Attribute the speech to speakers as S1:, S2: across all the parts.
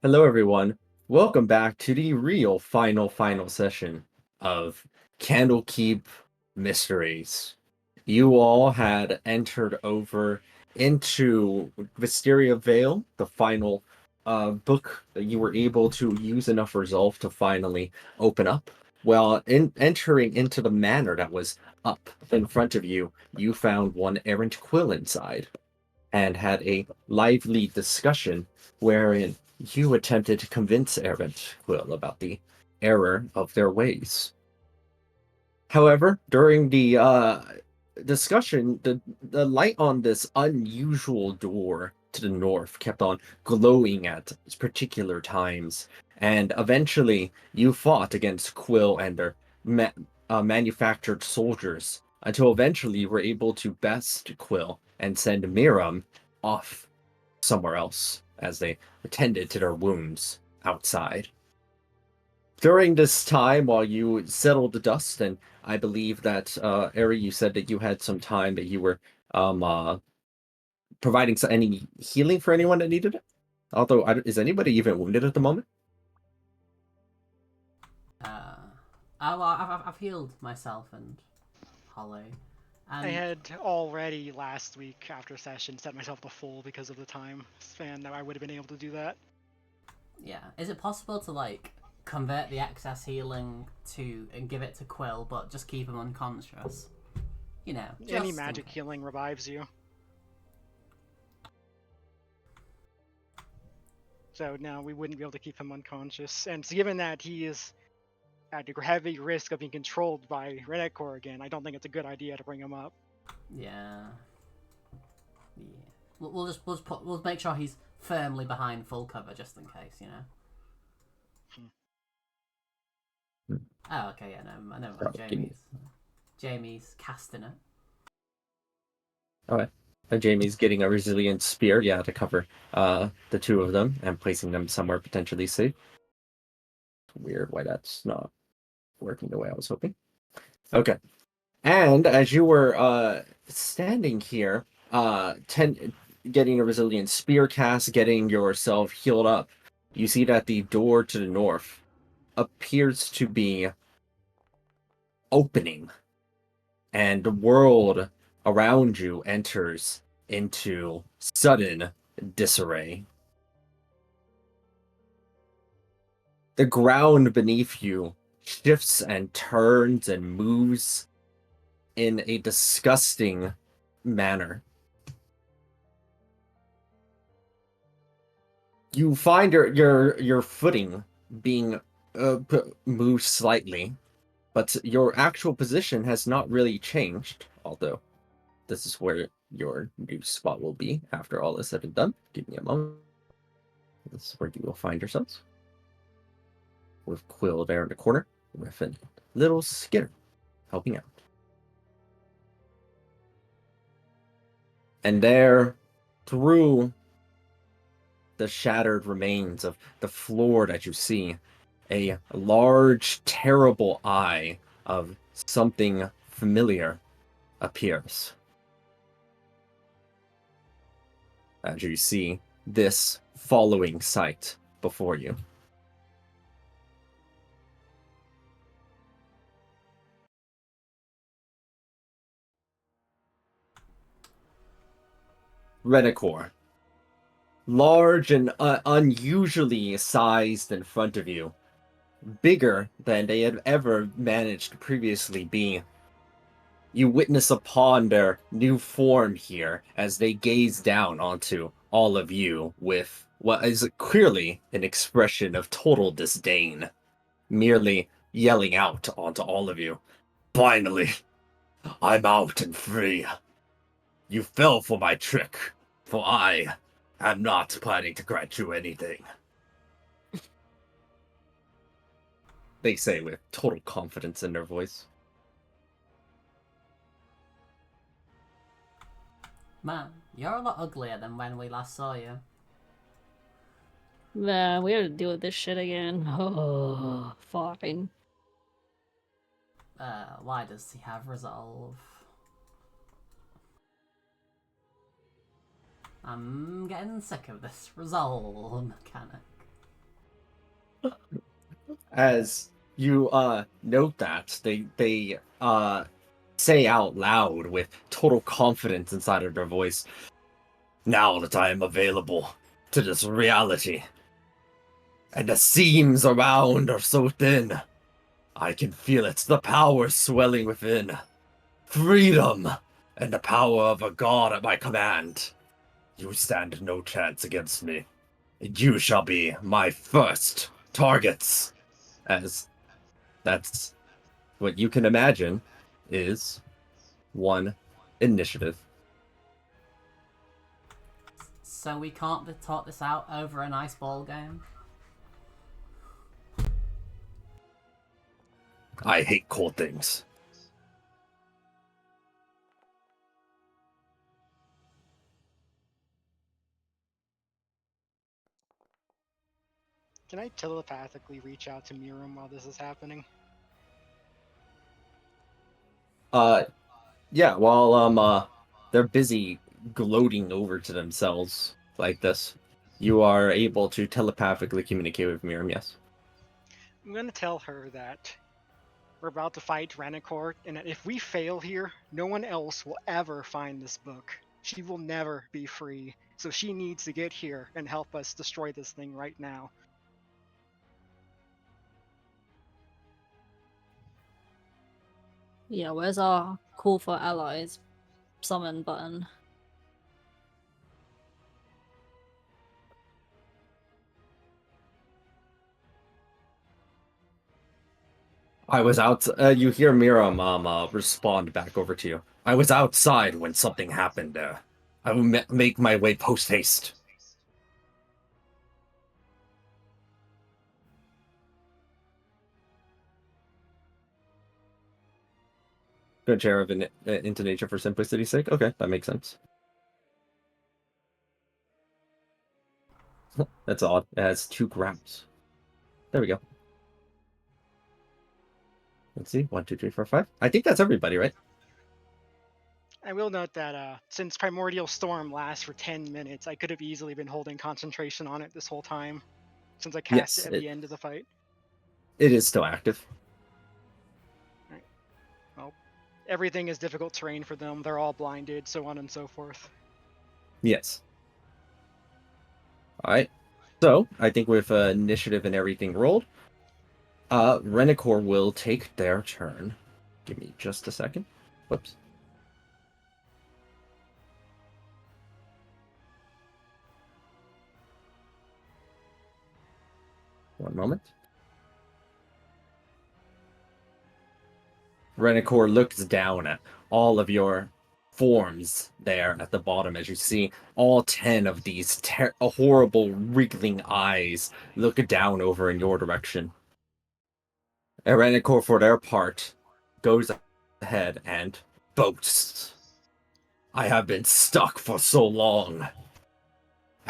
S1: Hello, everyone. Welcome back to the real final session of Candlekeep Mysteries. You all had entered over into Wisteria Vale, the final book that you were able to use enough resolve to finally open up. Well, in entering into the manor that was up in front of you, you found one errant quill inside and had a lively discussion wherein you attempted to convince Errant Quill about the error of their ways. However, during the discussion, the light on this unusual door to the north kept on glowing at particular times, and eventually you fought against Quill and their manufactured soldiers until eventually you were able to best Quill and send Miram off somewhere else as they attended to their wounds outside. During this time, while you settled the dust, and I believe that, Ari, you said that you had some time that you were um, uh, providing any healing for anyone that needed it. Although, is anybody even wounded at the moment?
S2: Uh, I've healed myself and Holly,
S3: I
S2: and
S3: had already last week after session set myself to full because of the time span that I would have been able to do that.
S2: yeah, is it possible to convert the excess healing to and give it to Quill, but just keep him unconscious? You know,
S3: Any
S2: just in
S3: magic
S2: case.
S3: healing revives you. So now we wouldn't be able to keep him unconscious. And given that he is at a heavy risk of being controlled by Redecor again, I don't think it's a good idea to bring him up.
S2: Yeah, yeah. We'll make sure he's firmly behind full cover just in case, you know.
S3: Hmm.
S2: Oh, okay, yeah, no, never mind.
S1: Probably give me.
S2: Jamie's casting it.
S1: Okay. Jamie's getting a resilient spear, yeah, to cover the two of them and placing them somewhere potentially safe. Weird why that's not working the way I was hoping. Okay. And as you were standing here, getting a resilient spear cast, getting yourself healed up, you see that the door to the north appears to be opening, and the world around you enters into sudden disarray. The ground beneath you shifts and turns and moves in a disgusting manner. You find your footing being moved slightly, but your actual position has not really changed. Although this is where your new spot will be after all is said and done. Give me a moment. This is where you will find yourselves, with Quill there in the corner, with a little Skitter helping out. And there, through the shattered remains of the floor that you see, a large, terrible eye of something familiar appears. As you see this following sight before you. Redicor, large and unusually sized in front of you, bigger than they had ever managed to previously be. You witness upon their new form here as they gaze down onto all of you with what is clearly an expression of total disdain, merely yelling out onto all of you. Finally, I'm out and free. You fell for my trick, for I am not planning to grant you anything. They say with total confidence in their voice.
S2: Man, you're a lot uglier than when we last saw you.
S4: Nah, we gotta deal with this shit again. Oh, fine.
S2: Why does he have resolve? I'm getting sick of this resolve mechanic.
S1: As you note that, they say out loud with total confidence inside of their voice, "Now that I am available to this reality, and the seams around are so thin, I can feel it, the power swelling within. Freedom and the power of a god at my command. You stand no chance against me. You shall be my first targets." As that's what you can imagine is one initiative.
S2: So we can't talk this out over a nice ball game.
S1: I hate cold things.
S3: Can I telepathically reach out to Miram while this is happening?
S1: Yeah, while they're busy gloating over to themselves like this, you are able to telepathically communicate with Miriam, yes?
S3: I'm gonna tell her that we're about to fight Ranicor, and that if we fail here, no one else will ever find this book. She will never be free, so she needs to get here and help us destroy this thing right now.
S4: Yeah, where's our call for allies summon button?
S1: I was out. You hear Miriam respond back over to you. "I was outside when something happened. I will make my way post haste." Good share of into nature for simplicity's sake. Okay, that makes sense. That's odd. It has 2 grams. There we go. Let's see. 1, 2, 3, 4, 5. I think that's everybody, right?
S3: I will note that since Primordial Storm lasts for 10 minutes, I could have easily been holding concentration on it this whole time, since I cast
S1: Yes,
S3: it at the end of the fight.
S1: it is still active.
S3: Right. Well, everything is difficult terrain for them. They're all blinded, so on and so forth.
S1: Yes. All right. So I think with initiative and everything rolled, Renicor will take their turn. Give me just a second. Whoops. One moment. Renicor looks down at all of your forms there at the bottom as you see all 10 of these horrible wriggling eyes look down over in your direction. And Renicor, for their part, goes ahead and boasts. "I have been stuck for so long,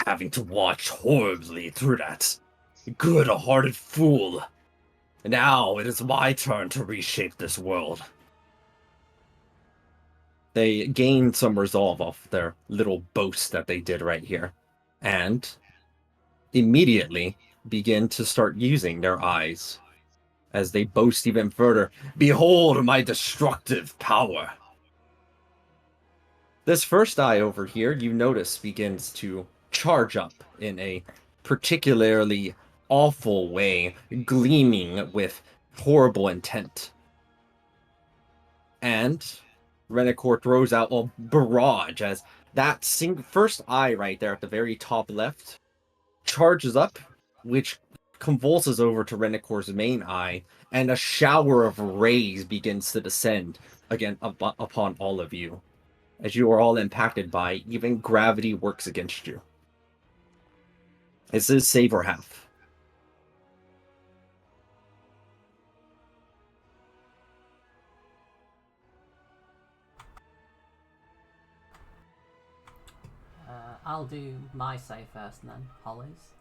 S1: having to watch horribly through that good-hearted fool. Now it is my turn to reshape this world." They gain some resolve off their little boast that they did right here, and immediately begin to start using their eyes as they boast even further. "Behold my destructive power." This first eye over here, you notice, begins to charge up in a particularly awful way, gleaming with horrible intent. And Renicor throws out a barrage as that first eye right there at the very top left charges up, which convulses over to Renicor's main eye, and a shower of rays begins to descend again upon all of you, as you are all impacted by even gravity works against you. This is save or half.
S2: I'll do my save first and then Holly's.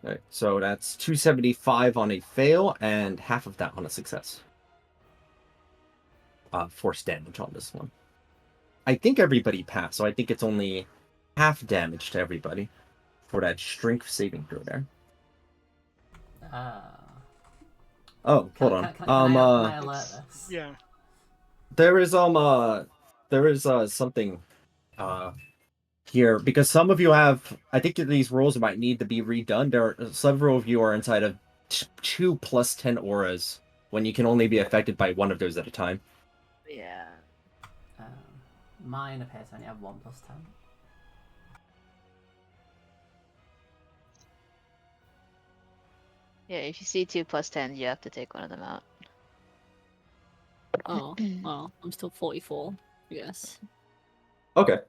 S1: All right, so that's 275 on a fail and half of that on a success. force damage on this one. I think everybody passed, so I think it's only half damage to everybody for that strength saving throw there. Oh, hold on.
S2: Can I alert this?
S3: Yeah.
S1: There is something here because some of you have. I think these rolls might need to be redone. There are several of you are inside of 2 plus 10 auras when you can only be affected by one of those at a time.
S4: Yeah.
S2: Mine appears to only have 1 plus 10.
S5: Yeah, if you see 2 plus 10, you have to take one of them out.
S4: Oh, well, I'm still 44, I guess.
S1: Okay.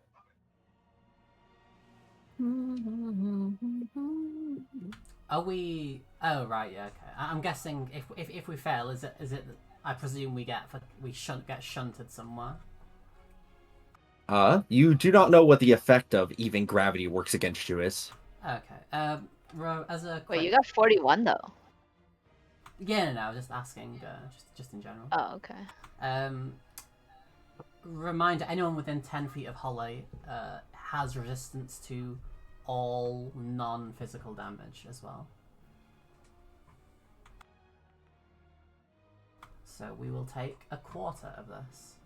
S2: Are we? Oh right, yeah, okay. I'm guessing if we fail, is it? I presume we get shunted somewhere.
S1: You do not know what the effect of even gravity works against you is.
S2: Okay. As a
S5: Wait, you got 41 though.
S2: Yeah, no, I was just asking, just in general.
S5: Oh, okay.
S2: Reminder: anyone within 10 feet of Holly has resistance to all non-physical damage as well. So we will take a quarter of this.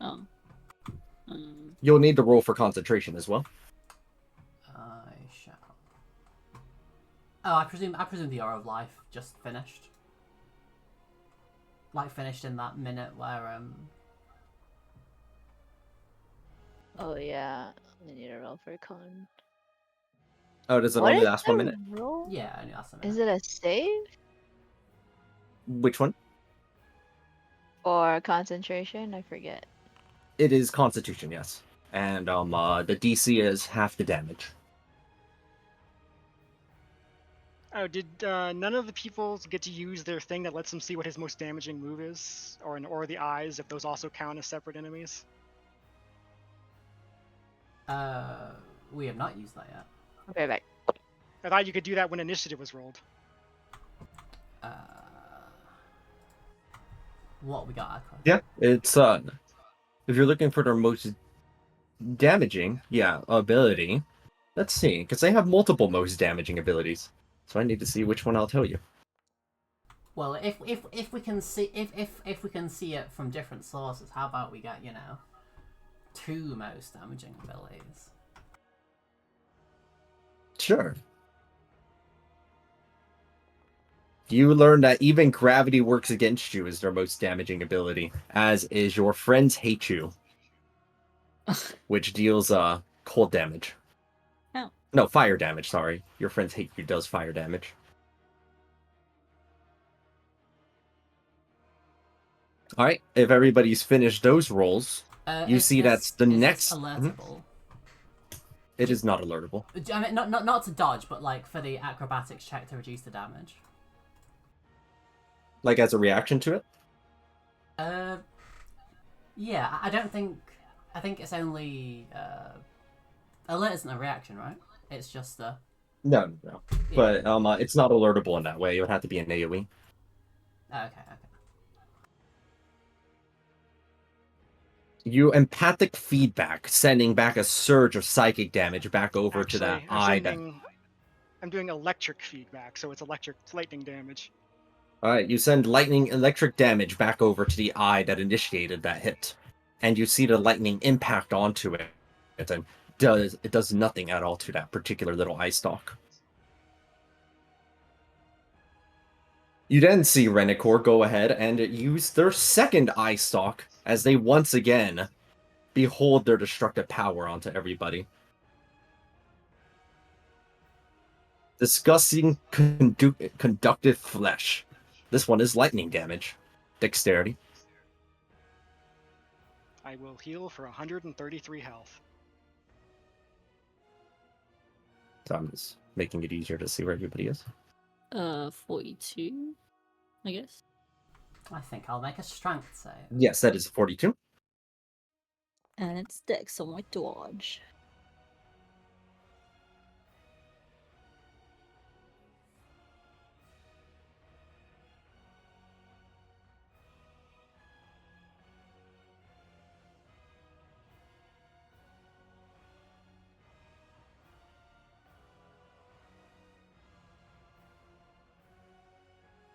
S4: Oh.
S1: You'll need to roll for concentration as well.
S2: I shall. Oh, I presume the Aura of Life just finished. Like finished in that minute where
S5: Oh yeah, I need to roll for a con.
S1: Oh, does it
S5: What
S1: only
S5: is
S1: last
S5: the
S1: 1 minute?
S5: roll?
S2: yeah, only last a minute.
S5: Is it a save
S1: Which one?
S5: or concentration? I forget.
S1: It is Constitution, yes. And the DC is half the damage.
S3: Oh, did none of the people get to use their thing that lets them see what his most damaging move is, or the eyes, if those also count as separate enemies?
S2: We have not used that yet.
S5: Okay, back.
S3: I thought you could do that when initiative was rolled.
S2: What we got, Aqua?
S1: Yeah, it's if you're looking for their most damaging, ability. Let's see, because they have multiple most damaging abilities. So I need to see which one I'll tell you.
S2: Well, if we can see if we can see it from different sources, how about we get 2 most damaging abilities?
S1: Sure. You learn that even gravity works against you is their most damaging ability, as is your friends hate you, which deals cold damage.
S4: Oh.
S1: No, fire damage, sorry. Your friends hate you does fire damage. Alright, if everybody's finished those rolls, you see that's the next...
S2: This alertable?
S1: It is not alertable.
S2: I mean, not to dodge, but like for the acrobatics check to reduce the damage.
S1: Like as a reaction to it?
S2: Yeah, I don't think. I think it's only alert isn't a reaction, right? It's just a.
S1: No.
S2: Yeah.
S1: But it's not alertable in that way. It would have to be an AoE.
S2: Okay.
S1: You empathic feedback, sending back a surge of psychic damage back over to that eye.
S3: I'm doing electric feedback, so it's lightning damage.
S1: Alright, you send lightning electric damage back over to the eye that initiated that hit. And you see the lightning impact onto it. And it does nothing at all to that particular little eye stalk. You then see Renicor go ahead and use their second eye stalk as they once again behold their destructive power onto everybody. Disgusting conductive flesh. This one is lightning damage. Dexterity.
S3: I will heal for 133 health.
S1: So I'm just making it easier to see where everybody is.
S4: 42, I guess.
S2: I think I'll make a strength save.
S1: Yes, that is 42.
S4: And it's Dex on my dodge.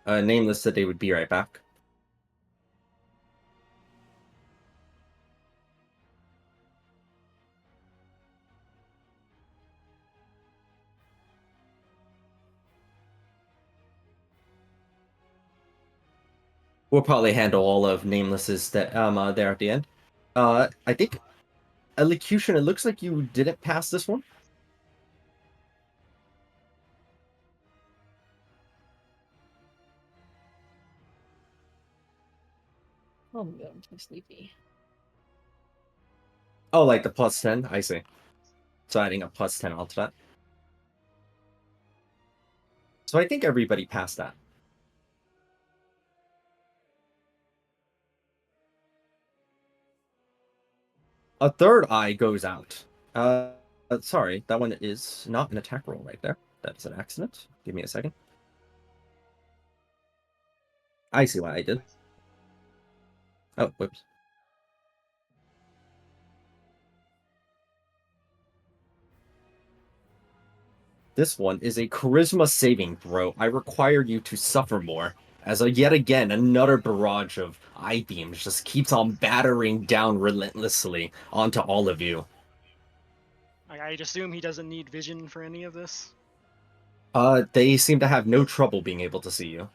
S1: Nameless said they would be right back. We'll probably handle all of Nameless's there at the end. I think Elocution, it looks like you didn't pass this one.
S4: Oh my god, I'm so sleepy.
S1: Oh, like the +10? I see. So adding a +10 onto that. So I think everybody passed that. A third eye goes out. Sorry, that one is not an attack roll right there. That's an accident. Give me a second. I see what I did. Oh, whoops. This one is a charisma saving throw. I require you to suffer more, as yet again another barrage of eye beams just keeps on battering down relentlessly onto all of you.
S3: I'd assume he doesn't need vision for any of this.
S1: They seem to have no trouble being able to see you.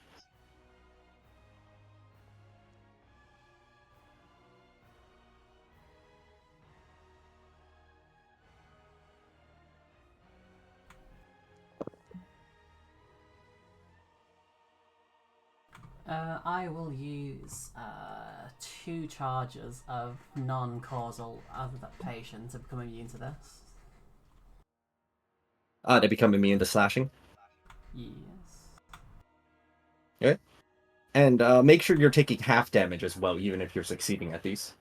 S2: I will use 2 charges of non-causal adaptation to become immune to this.
S1: They become immune to slashing.
S2: Yes.
S1: Okay. And make sure you're taking half damage as well, even if you're succeeding at these.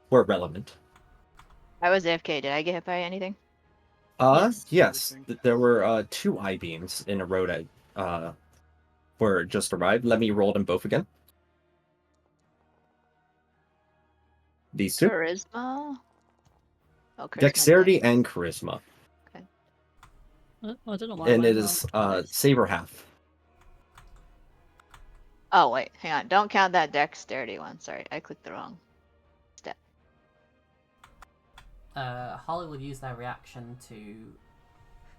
S1: Where relevant.
S5: I was AFK. Did I get hit by anything?
S1: Yes. There were 2 eye beams in a row that were just arrived. Let me roll them both again. These 2.
S5: Charisma. Oh, charisma.
S1: Dexterity and charisma.
S4: I don't know why.
S1: And it is saber half.
S5: Oh wait, hang on. Don't count that dexterity one. Sorry, I clicked the wrong step.
S2: Holly will use their reaction to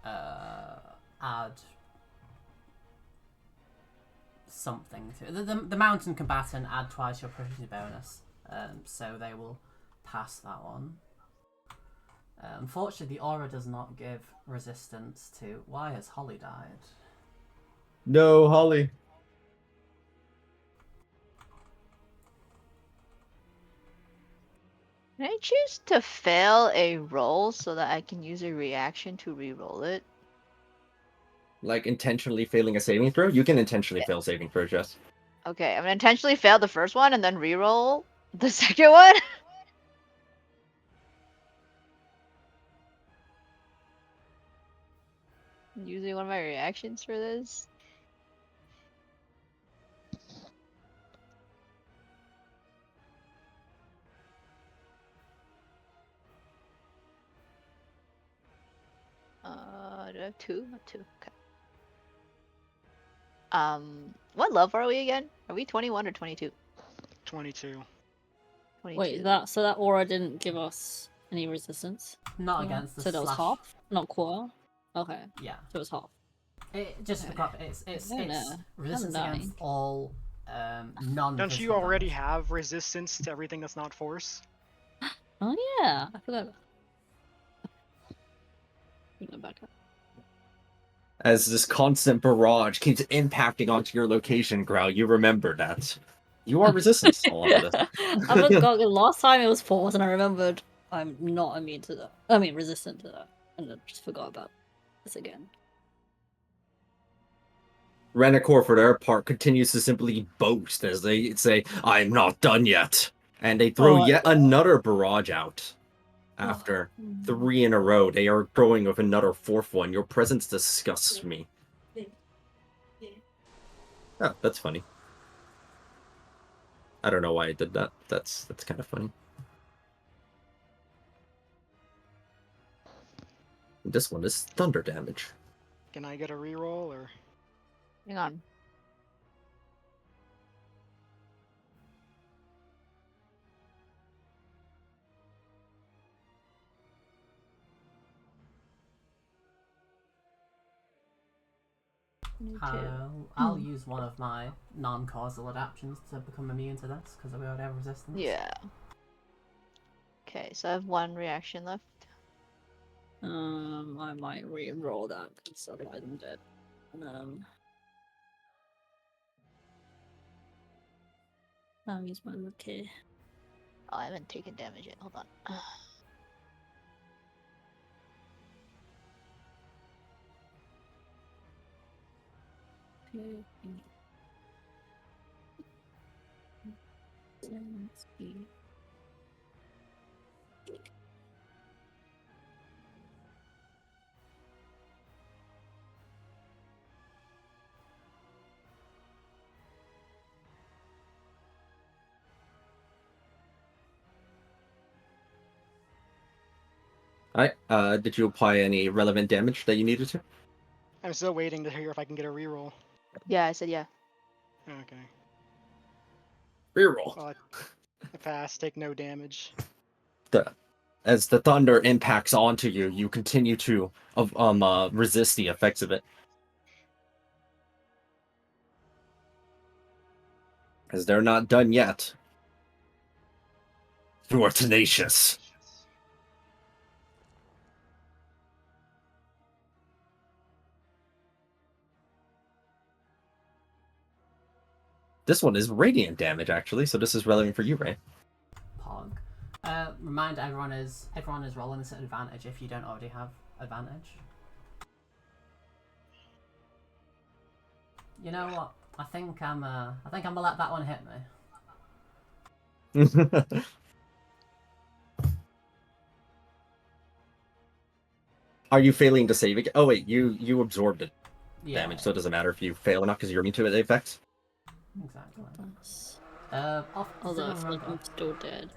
S2: add something to the mountain combatant. Add twice your proficiency bonus, so they will pass that one. Unfortunately, the aura does not give resistance to. Why has Holly died?
S1: No, Holly.
S5: Can I choose to fail a roll so that I can use a reaction to re-roll it?
S1: Like intentionally failing a saving throw? You can intentionally fail saving throws, Jess.
S5: Okay, I'm gonna intentionally fail the first one and then re-roll the second one. Using one of my reactions for this. Do I have 2? I have 2. Okay. What level are we again? Are we 21 or 22?
S3: 22.
S5: 22.
S4: Wait, that aura didn't give us any resistance.
S2: Not
S4: Yeah.
S2: against the
S4: So that was
S2: slash.
S4: half, not quarter. Okay,
S2: Yeah.
S4: so it was half.
S2: It just for copy. It's
S4: I don't know.
S2: resistance
S4: I'm
S2: against
S4: dying.
S2: all non.
S3: Don't you already have resistance to everything that's not force?
S4: Oh yeah, I forgot. Go back up.
S1: As this constant barrage keeps impacting onto your location, Growl, you remember that. You are resistant to all of this.
S4: I forgot. Last time it was force, and I remembered I'm not immune to that. I mean, resistant to that, and I just forgot about this again.
S1: Renacor, for their part, continues to simply boast as they say, "I'm not done yet," and they throw yet another barrage out. After 3 in a row, they are throwing with another 4th one. Your presence disgusts me. Oh, that's funny. I don't know why I did that. That's kind of funny. This one is thunder damage.
S3: Can I get a reroll or?
S5: Hang on.
S2: I'll use one of my non-causal adaptions to become immune to this because we already have resistance.
S5: Yeah. Okay, so I have 1 reaction left.
S4: I might re-roll that because otherwise I'm dead. I'll use my lucky.
S5: Oh, I haven't taken damage yet. Hold on.
S4: Okay. Let's see.
S1: Alright, did you apply any relevant damage that you needed to?
S3: I'm still waiting to hear if I can get a reroll.
S5: Yeah, I said yeah.
S3: Okay.
S1: Reroll.
S3: Well, I pass. Take no damage.
S1: As the thunder impacts onto you, you continue to resist the effects of it. As they're not done yet. You are tenacious. This one is radiant damage, actually, so this is relevant for you, Ray.
S2: Pog. Remind everyone is rolling this at advantage if you don't already have advantage. You know what? I think I'm gonna let that one hit me.
S1: Are you failing to save again? Oh wait, you absorbed it damage, so it
S2: Yeah,
S1: doesn't matter if you fail or not because you're immune to the effects.
S2: exactly.
S4: That's...
S2: Off, does
S4: Although I
S2: anyone
S4: feel like
S2: remember
S4: I'm still dead.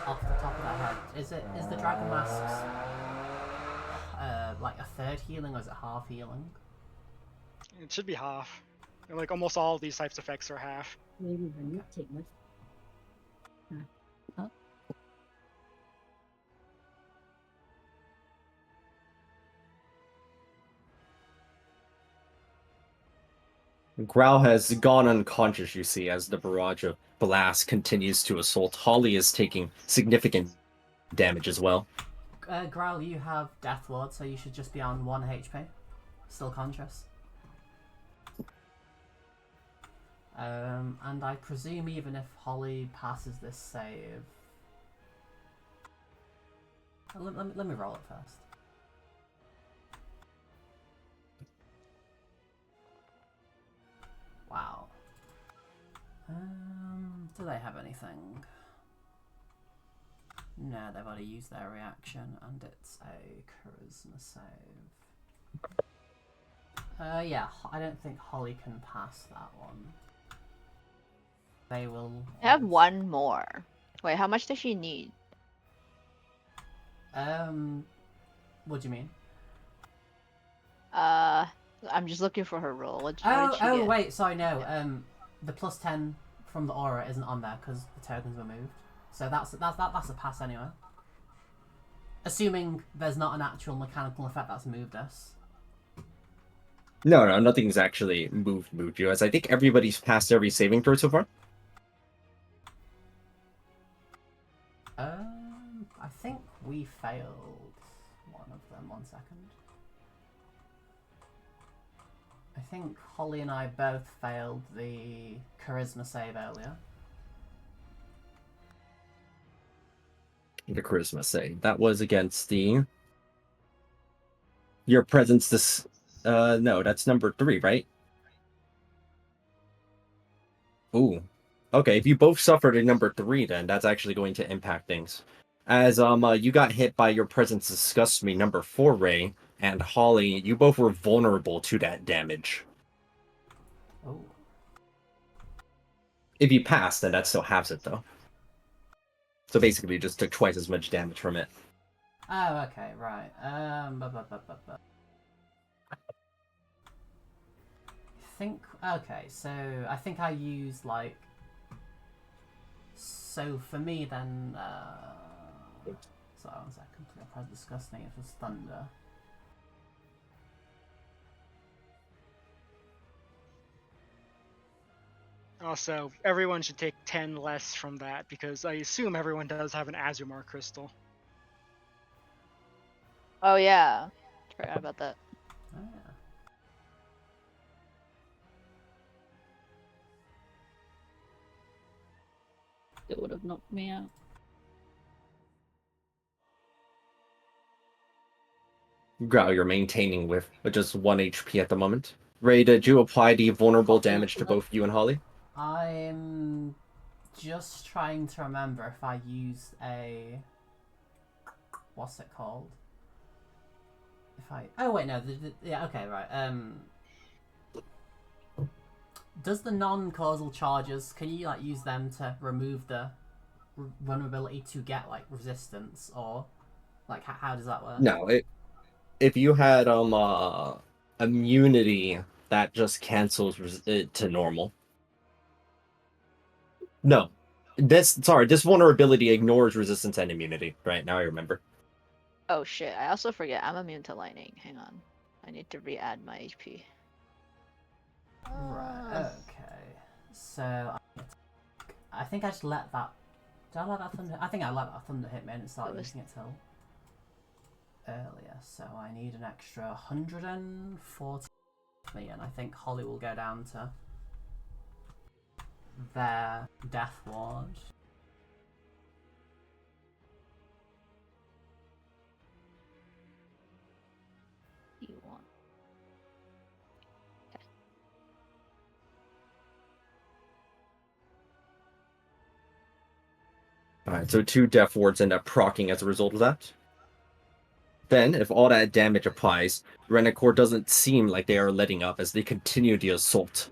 S2: off the top of their head? Is the dragon masks like a third healing or is it half healing?
S3: It should be half. Like almost all of these types of effects are half.
S4: Maybe I'm not taking it.
S1: Growl has gone unconscious, you see, as the barrage of blast continues to assault. Holly is taking significant damage as well.
S2: Growl, you have Death Ward, so you should just be on 1 HP. Still conscious. And I presume even if Holly passes this save... Let me roll it first. Wow. Do they have anything? No, they've already used their reaction, and it's a charisma save. Yeah, I don't think Holly can pass that one. They will...
S5: I have 1 more. Wait, how much does she need?
S2: What do you mean?
S5: I'm just looking for her roll. What did she get?
S2: Wait, sorry, no. The plus 10 from the aura isn't on there because the tokens were moved. So that's a pass anyway. Assuming there's not an actual mechanical effect that's moved us.
S1: No, nothing's actually moved you, as I think everybody's passed every saving throw so far.
S2: I think we failed one of them. 1 second. I think Holly and I both failed the charisma save earlier.
S1: The charisma save. That was against the... Your presence this... no, that's number 3, right? Ooh. Okay, if you both suffered a number 3, then that's actually going to impact things. As you got hit by your presence disgusts me, number 4, Ray, and Holly, you both were vulnerable to that damage.
S2: Oh.
S1: If you pass, then that still halves it, though. So basically, you just took twice as much damage from it.
S2: Oh, okay, right. Okay, so I think I used like... So for me then, sorry, 1 second, I pressed disgust me, it was thunder.
S3: Also, everyone should take 10 less from that because I assume everyone does have an Azumar crystal.
S5: Oh yeah, forgot about that.
S2: Oh, yeah.
S4: It would have knocked me out.
S1: Growl, you're maintaining with just 1 HP at the moment. Ray, did you apply the vulnerable damage to both you and Holly?
S2: I'm just trying to remember if I used a... What's it called? If I... Oh, wait, no. Yeah, okay, right. Does the non-causal charges, can you, like, use them to remove the vulnerability to get, like, resistance? Or, like, how does that work?
S1: No, if you had immunity, that just cancels it to normal. No. This vulnerability ignores resistance and immunity. Right, now I remember.
S5: Oh shit, I also forget I'm immune to lightning. Hang on. I need to re-add my HP.
S2: Right, okay. So, I think I just let that... Did I let that thunder... I think I let that thunder hit me and start using it till earlier. So I need an extra 140 and I think Holly will go down to their death ward.
S5: You want?
S1: Alright, so 2 death wards end up proccing as a result of that. Then, if all that damage applies, Renacore doesn't seem like they are letting up as they continue the assault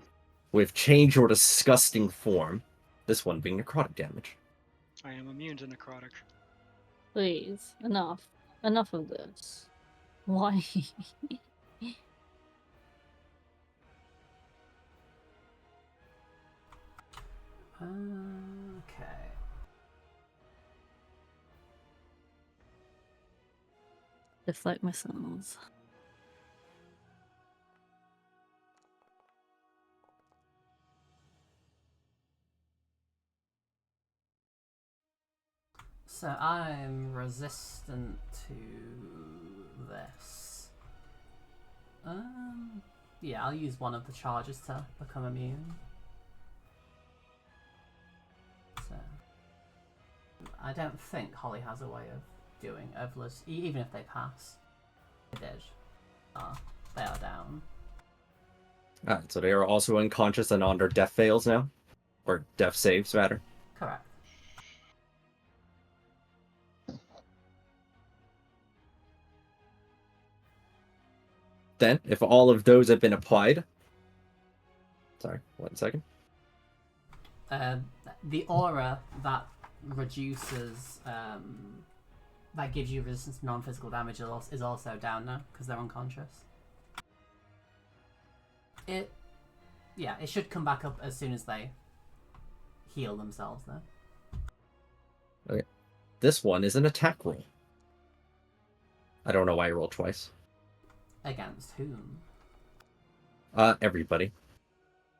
S1: with change or disgusting form, this one being necrotic damage.
S3: I am immune to necrotic.
S4: Please, enough. Enough of this. Why?
S2: Okay.
S4: Deflect missiles.
S2: So I'm resistant to this. Yeah, I'll use one of the charges to become immune. So I don't think Holly has a way of doing overless, even if they pass. They did. They are down.
S1: Alright, so they are also unconscious and on their death fails now? Or death saves, rather.
S2: Correct.
S1: Then, if all of those have been applied... Sorry, 1 second.
S2: The aura that reduces, that gives you resistance to non-physical damage is also down now, because they're unconscious. It should come back up as soon as they heal themselves, though.
S1: Okay. This one is an attack roll. I don't know why I rolled twice.
S2: Against whom?
S1: Everybody.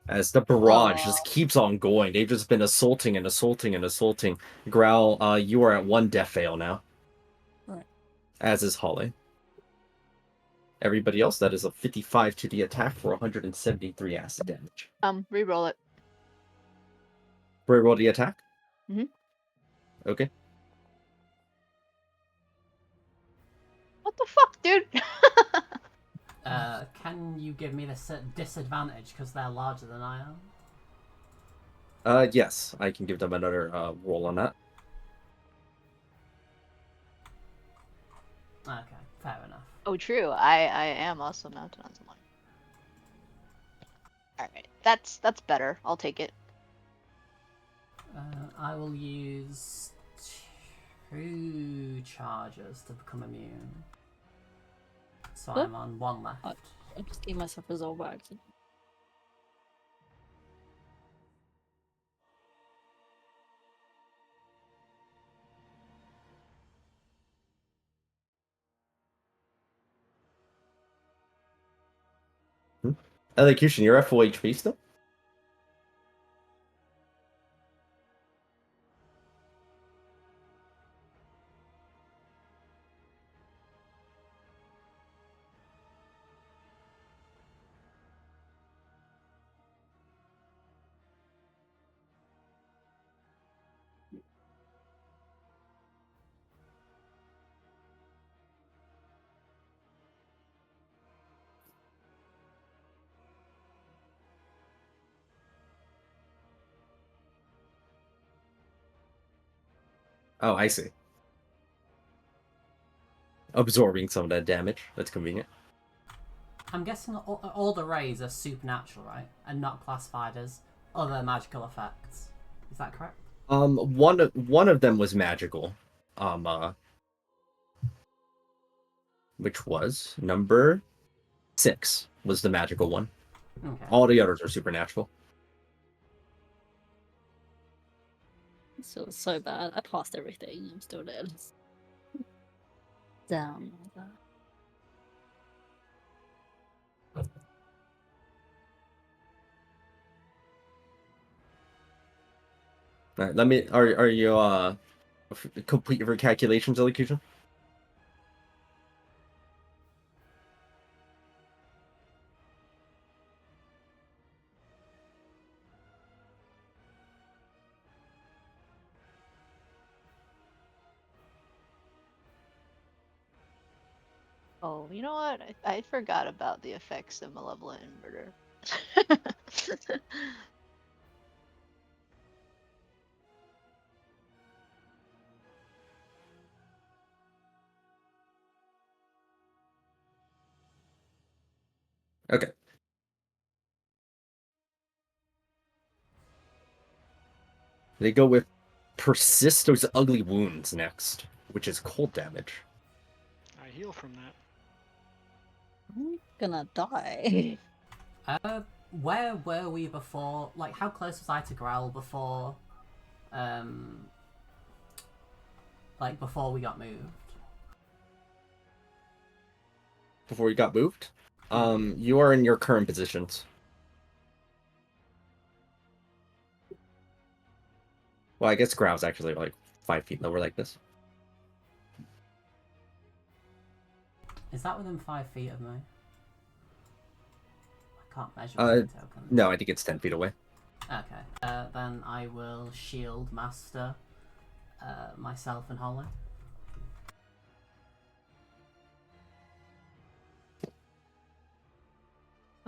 S1: As the barrage just keeps on going. They've just been assaulting and assaulting and assaulting. Growl, you are at 1 death fail now.
S4: Right.
S1: As is Holly. Everybody else, that is a 55 to the attack for 173 acid damage.
S5: Reroll it.
S1: Roll the attack?
S5: Mhm.
S1: Okay.
S5: What the fuck, dude?
S2: Can you give me the disadvantage because they're larger than I am?
S1: Yes, I can give them another roll on that.
S2: Okay, fair enough.
S5: Oh, true. I am also mounted on someone. All right, that's better. I'll take it.
S2: I will use 2 charges to become immune. So
S4: Huh?
S2: I'm on 1 left.
S4: I just gave myself a Resolve by accident.
S1: Elocution, you're at full HP still? Oh, I see. Absorbing some of that damage. That's convenient.
S2: I'm guessing all the rays are supernatural, right? And not classified as other magical effects. Is that correct?
S1: One of them was magical. Which was number 6 was the magical one.
S2: Okay.
S1: All the others are supernatural.
S4: This feels so bad. I passed everything. I'm still dead. Down.
S1: All right, let me. Are you complete your calculations, Elocution?
S5: Oh, you know what? I forgot about the effects of Malevolent Inverter.
S1: Okay. They go with persist those ugly wounds next, which is cold damage.
S3: I heal from that.
S4: I'm gonna die.
S2: Where were we before? Like, how close was I to Growl before? Like before we got moved.
S1: Before you got moved, you are in your current positions. Well, I guess Growl's actually like 5 feet lower like this.
S2: Is that within 5 feet of me? I can't measure tokens.
S1: No, I think it's 10 feet away.
S2: Okay. Then I will shield master myself and Holly.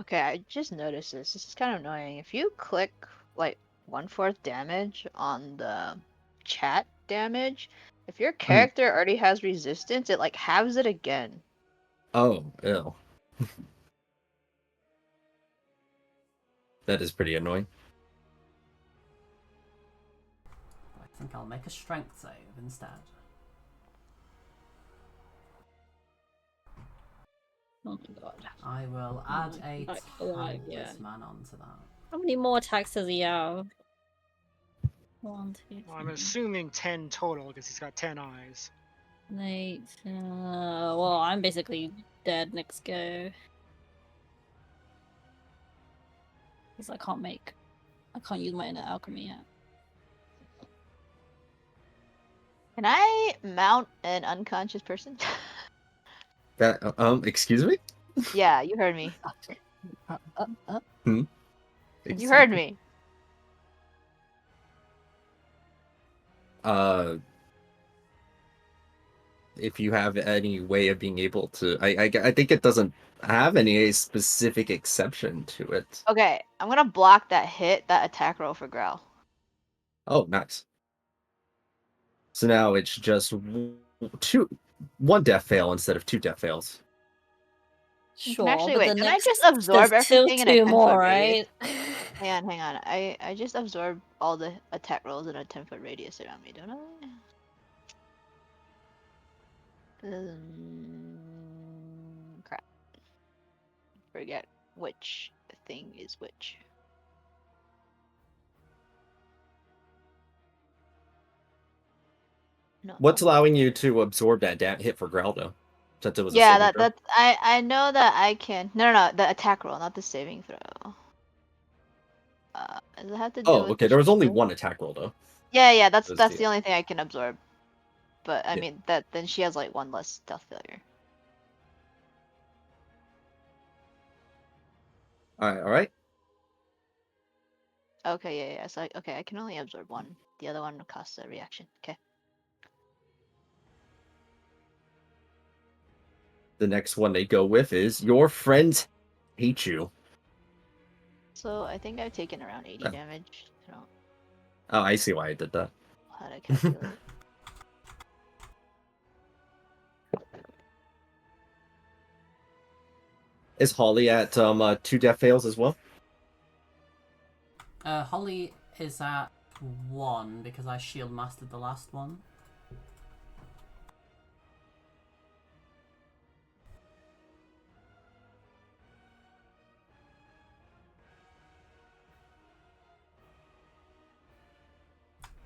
S5: Okay, I just noticed this. This is kind of annoying. If you click like 1/4 damage on the chat damage, if your character already has resistance, it like halves it again.
S1: Oh, ew. That is pretty annoying.
S2: I think I'll make a strength save instead.
S4: Oh my god.
S2: I will add a
S4: Like, alive, yeah.
S2: talisman onto that.
S4: How many more attacks does he have? 1, 2,
S3: Well, I'm
S4: 3,
S3: assuming 10 total because he's got 10 eyes.
S4: 8. Well, I'm basically dead next go. Because I can't use my inner alchemy yet.
S5: Can I mount an unconscious person?
S1: That excuse me?
S5: Yeah, you heard me. You
S1: Excuse
S5: heard me.
S1: If you have any way of being able to, I think it doesn't have any specific exception to it.
S5: Okay, I'm gonna block that attack roll for Growl.
S1: Oh, nice. So now it's just one death fail instead of 2 death fails.
S5: You
S4: Sure,
S5: can actually
S4: but
S5: wait.
S4: the
S5: Can I
S4: next
S5: just absorb
S4: there's still
S5: everything in a
S4: 2
S5: 10-foot
S4: more,
S5: radius?
S4: right?
S5: Hang on. I just absorb all the attack rolls in a 10-foot radius around me, don't I? Crap. Forget which thing is which. No.
S1: What's allowing you to absorb that hit for Greldo? Since it was a
S5: Yeah,
S1: saving throw?
S5: that's I know that I can. No, the attack roll, not the saving throw. Does it have to do
S1: Oh,
S5: with
S1: okay.
S5: the
S1: There was only
S5: shield?
S1: one attack roll though.
S5: Yeah, that's
S1: It was
S5: the only thing I can absorb. But I
S1: Yeah.
S5: mean then she has like 1 less stealth failure.
S1: All right.
S5: Okay, yeah. So I can only absorb 1. The other one costs a reaction. Okay.
S1: The next one they go with is your friends hate you.
S5: So I think I've taken around 80
S1: Oh.
S5: damage. I don't
S1: Oh, I see why I did that.
S5: know how to calculate.
S1: Is Holly at 2 death fails as well?
S2: Holly is at 1 because I shield mastered the last one.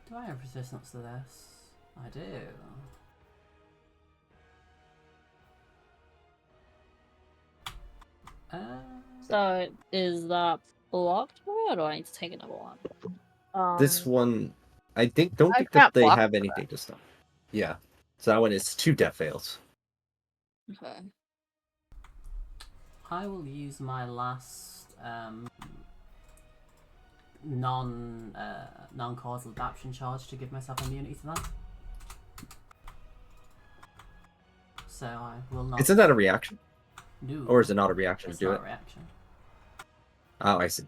S2: Do I have resistance to this? I do.
S4: So is that blocked for me, or do I need to take another one?
S1: This one, I don't
S5: I
S1: think that
S5: can't
S1: they
S5: block
S1: have
S5: for
S1: anything to stop. Yeah. So that one is 2 death fails.
S4: Okay.
S2: I will use my last non-causal adaptation charge to give myself immunity to that. So I will not.
S1: Isn't that a reaction?
S2: No.
S1: Or is it not a reaction
S2: It's
S1: to do
S2: not
S1: it?
S2: a reaction.
S1: Oh, I see.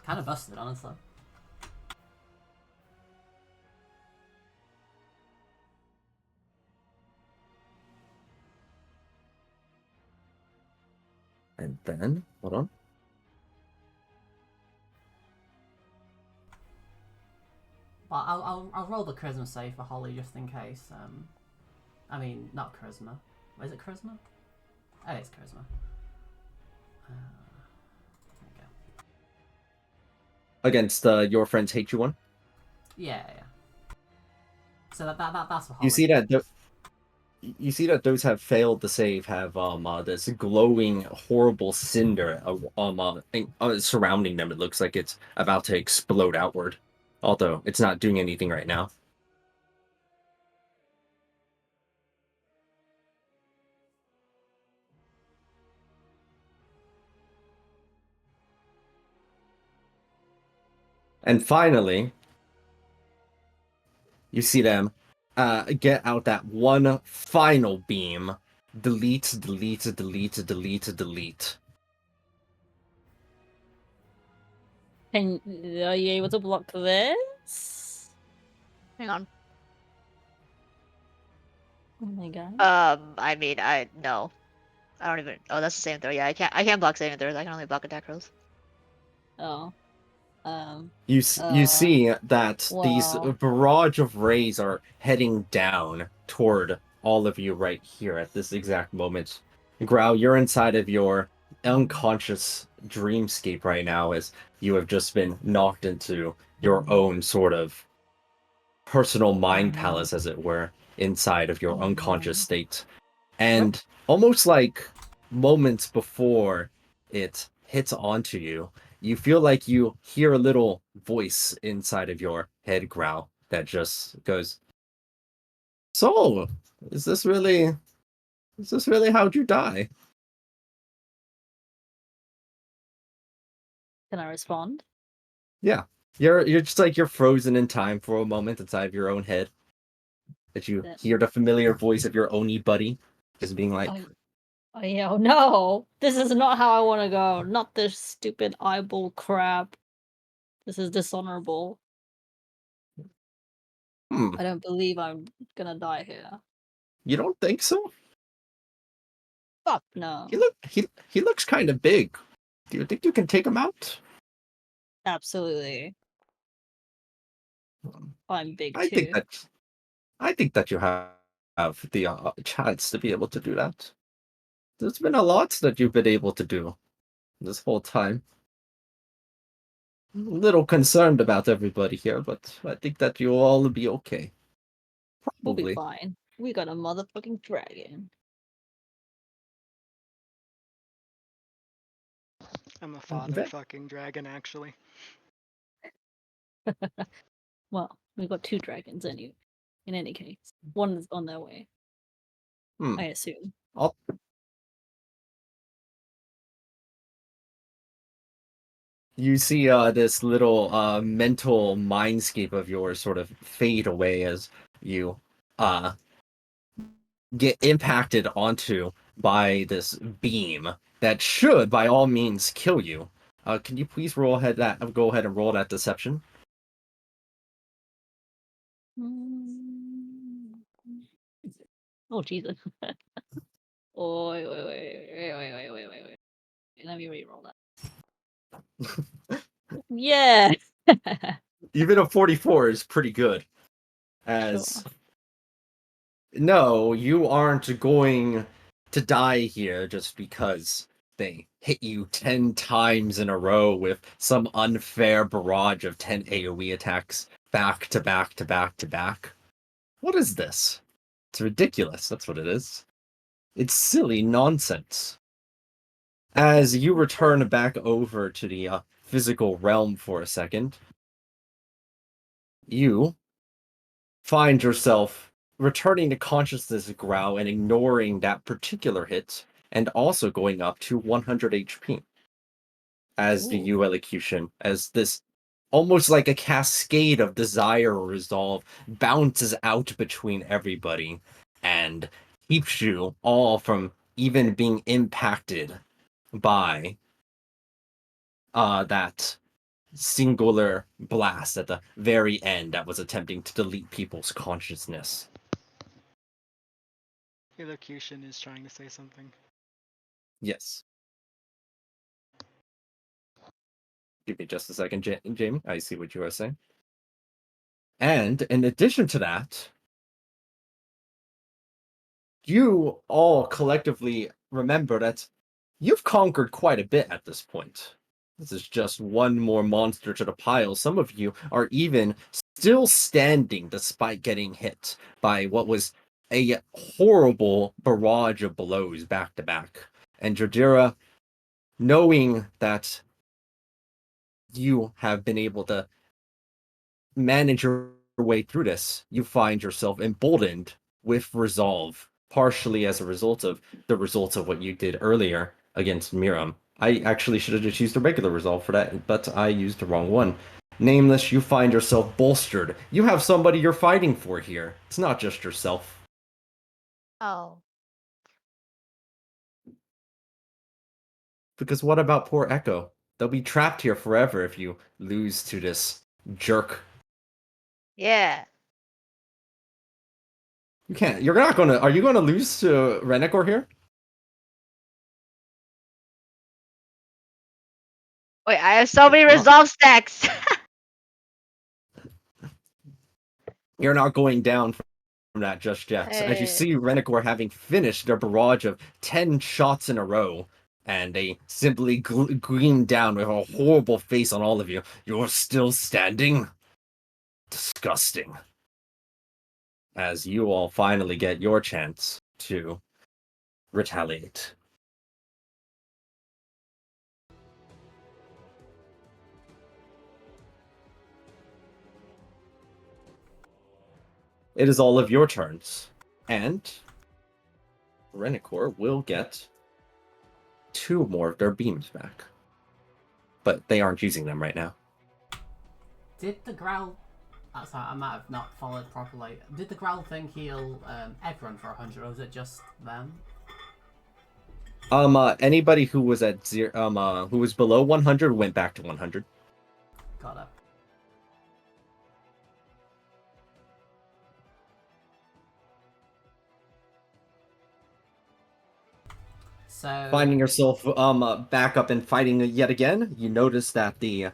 S2: Kind of busted, honestly.
S1: And then, hold on.
S2: But I'll roll the charisma save for Holly just in case. I mean, not charisma. Is it charisma? Oh, it's charisma. There we go.
S1: Against your friends hate you one.
S2: Yeah. So that's for Holly.
S1: You see that you see that those have failed the save have this glowing horrible cinder surrounding them. It looks like it's about to explode outward, although it's not doing anything right now. And finally, you see them get out that one final beam. Delete, delete, delete, delete, delete.
S4: Are you able to block this?
S5: Hang on.
S4: Oh my god.
S5: I mean, no. I don't even. Oh, that's the same throw. Yeah, I can't block saving throws. I can only block attack rolls.
S4: Oh.
S1: You see that these
S4: Wow.
S1: barrage of rays are heading down toward all of you right here at this exact moment. Grau, you're inside of your unconscious dreamscape right now as you have just been knocked into your own sort of personal mind palace, as it were, inside of your unconscious state. And almost like moments before it hits onto you, you feel like you hear a little voice inside of your head growl that just goes, "So, is this really how'd you die?"
S4: Can I respond?
S1: Yeah. You're just like you're frozen in time for a moment inside of your own head. That you
S4: That
S1: hear the familiar voice of your Oni buddy just being like,
S4: oh yeah, oh, no! This is not how I want to go. Not this stupid eyeball crap. This is dishonorable.
S1: "Hmm,
S4: I don't believe I'm gonna die here.
S1: you don't think so?
S4: Fuck no.
S1: He looks kind of big. Do you think you can take him out?"
S4: Absolutely. I'm big
S1: I think
S4: too.
S1: that I think that you have the chance to be able to do that. There's been a lot that you've been able to do this whole time. I'm a little concerned about everybody here, but I think that you'll all be okay.
S4: We'll be
S1: Probably.
S4: fine. We got a motherfucking dragon.
S3: I'm a father fucking dragon, actually.
S4: Well, we've got 2 dragons in any case. One is on their way,
S1: Hmm.
S4: I assume.
S1: I'll... You see this little mental mindscape of yours sort of fade away as you uh, get impacted onto by this beam that should, by all means, kill you. Can you please go ahead and roll that deception?
S4: Oh Jesus. Oh, wait. Let me re-roll that. Yeah.
S1: Even a 44 is pretty good. As
S4: Sure.
S1: no, you aren't going to die here just because they hit you 10 times in a row with some unfair barrage of 10 AoE attacks back to back to back to back. What is this? It's ridiculous. That's what it is. It's silly nonsense. As you return back over to the physical realm for a second, you find yourself returning to consciousness, Grau, and ignoring that particular hit, and also going up to 100 HP as the
S4: Ooh.
S1: U elocution, as this almost like a cascade of desire or resolve bounces out between everybody and keeps you all from even being impacted by that singular blast at the very end that was attempting to delete people's consciousness.
S3: Elocution is trying to say something.
S1: Yes. Give me just a second, Jamie. I see what you are saying. And in addition to that, you all collectively remember that you've conquered quite a bit at this point. This is just one more monster to the pile. Some of you are even still standing despite getting hit by what was a horrible barrage of blows back to back. And Jordira, knowing that you have been able to manage your way through this, you find yourself emboldened with resolve, partially as a result of the results of what you did earlier against Miram. I actually should have just used a regular resolve for that, but I used the wrong one. Nameless, you find yourself bolstered. You have somebody you're fighting for here. It's not just yourself.
S5: Oh.
S1: Because what about poor Echo? They'll be trapped here forever if you lose to this jerk.
S5: Yeah.
S1: You can't. You're not gonna. Are you gonna lose to Renekor here?
S5: Wait, I have so many
S1: Well,
S5: resolve stacks.
S1: you're not going down from that just yet. As you see Renekor having finished their barrage of 10 shots in a row, and they simply gleam down with a horrible face on all of you. You're still standing? Disgusting. As you all finally get your chance to retaliate. It is all of your turns. And Renekor will get 2 more of their beams back. But they aren't using them right now.
S2: Did the growl? Sorry, I might have not followed properly. Did the growl thing heal everyone for 100, or was it just them?
S1: Anybody who was at who was below 100 went back to 100.
S2: Got it. So
S1: Finding yourself back up and fighting yet again, you notice that the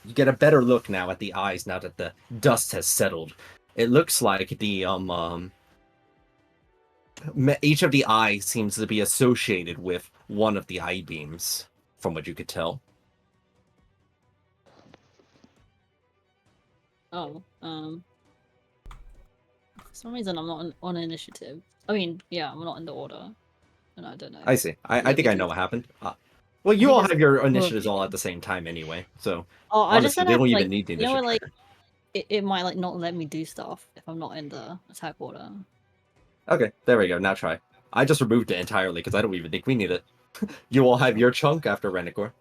S1: you get a better look now at the eyes now that the dust has settled. It looks like the each of the eyes seems to be associated with one of the eye beams, from what you could tell.
S4: Oh, for some reason I'm not on initiative. I mean, yeah, I'm not in the order, and I don't know.
S1: I see. I
S4: Let
S1: think
S4: me
S1: I
S4: do
S1: know what
S4: that.
S1: happened. Well,
S4: I
S1: you
S4: think
S1: all
S4: there's
S1: have your
S4: more of
S1: initiatives all
S4: you.
S1: at the same time anyway, so
S4: Oh, I just
S1: honestly,
S4: don't
S1: they
S4: have
S1: don't even
S4: like,
S1: need the
S4: you know,
S1: initiative
S4: like
S1: tracker.
S4: it might like not let me do stuff if I'm not in the attack order.
S1: Okay, there we go. Now try. I just removed it entirely because I don't even think we need it. You all have your chunk after Renekor.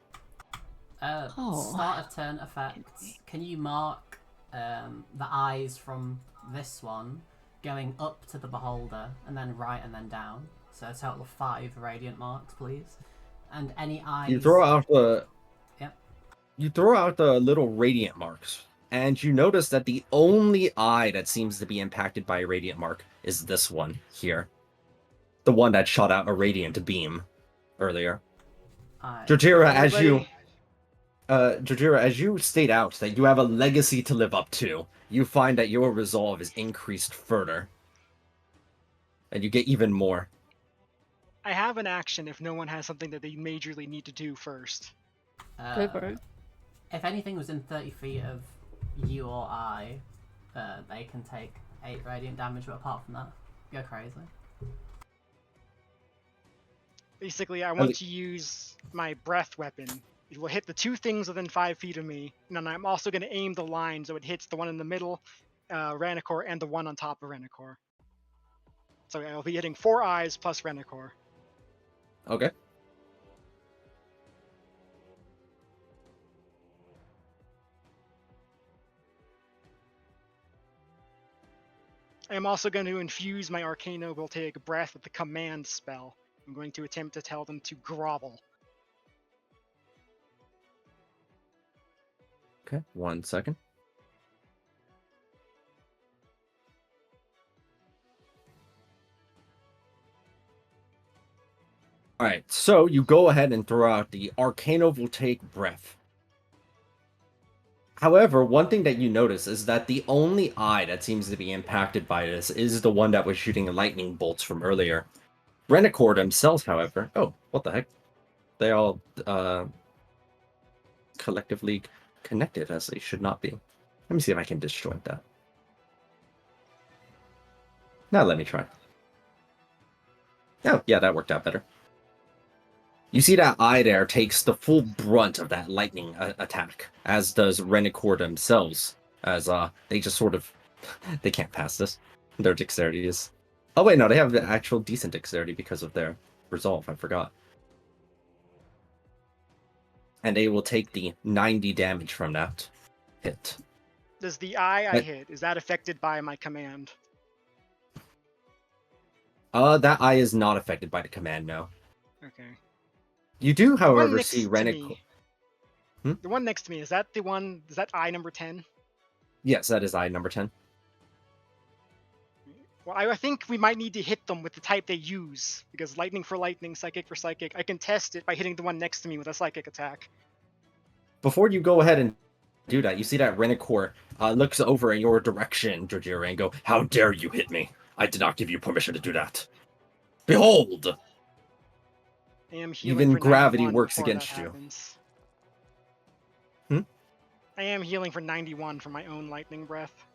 S4: Oh.
S2: Start of turn effects. Can you mark the eyes from this one going up to the beholder and then right and then down? So a total of 5 radiant marks, please. And any eyes.
S1: You throw out the
S2: Yep.
S1: you throw out the little radiant marks, and you notice that the only eye that seems to be impacted by a radiant mark is this one here. The one that shot out a radiant beam earlier. Jojira,
S3: Everybody,
S1: as you state out that you have a legacy to live up to, you find that your resolve is increased further. And you get even more.
S3: I have an action if no one has something that they majorly need to do first.
S4: Go for it.
S2: If anything was in 30 feet of you or I, they can take 8 radiant damage, but apart from that, go crazy.
S3: Basically, I want to use my breath weapon. It will hit the 2 things within 5 feet of me, and then I'm also going to aim the line so it hits the one in the middle, Ranicor, and the one on top of Ranicor. So I'll be hitting 4 eyes plus Ranicor.
S1: Okay.
S3: I am also going to infuse my Arcano Voltaic Breath with the command spell. I'm going to attempt to tell them to grovel.
S1: Okay, 1 second. Alright, so you go ahead and throw out the Arcanovoltaic Breath. However, one thing that you notice is that the only eye that seems to be impacted by this is the one that was shooting lightning bolts from earlier. Renicord themselves, however... Oh, what the heck? They all, collectively connected as they should not be. Let me see if I can disjoint that. Now let me try. Oh, yeah, that worked out better. You see that eye there takes the full brunt of that lightning attack, as does Renicord themselves, as they just sort of... they can't pass this. Their dexterity is... Oh wait, no, they have the actual decent dexterity because of their resolve, I forgot. And they will take the 90 damage from that hit.
S3: Does the eye I hit, is that affected by my command?
S1: That eye is not affected by the command, no.
S3: Okay.
S1: You do,
S3: The one
S1: however,
S3: next
S1: see
S3: to
S1: Renicord...
S3: me. The one next to me, is that the one, is that eye number 10?
S1: Yes, that is eye number 10.
S3: Well, I think we might need to hit them with the type they use, because lightning for lightning, psychic for psychic. I can test it by hitting the one next to me with a psychic attack.
S1: Before you go ahead and do that, you see that Renicord looks over in your direction, Jojira, and go, "How dare you hit me? I did not give you permission to do that. Behold!"
S3: I am healing
S1: Even
S3: for
S1: gravity
S3: 91
S1: works
S3: before
S1: against
S3: that
S1: you.
S3: happens.
S1: Hmm?
S3: I am healing for 91 from my own lightning breath.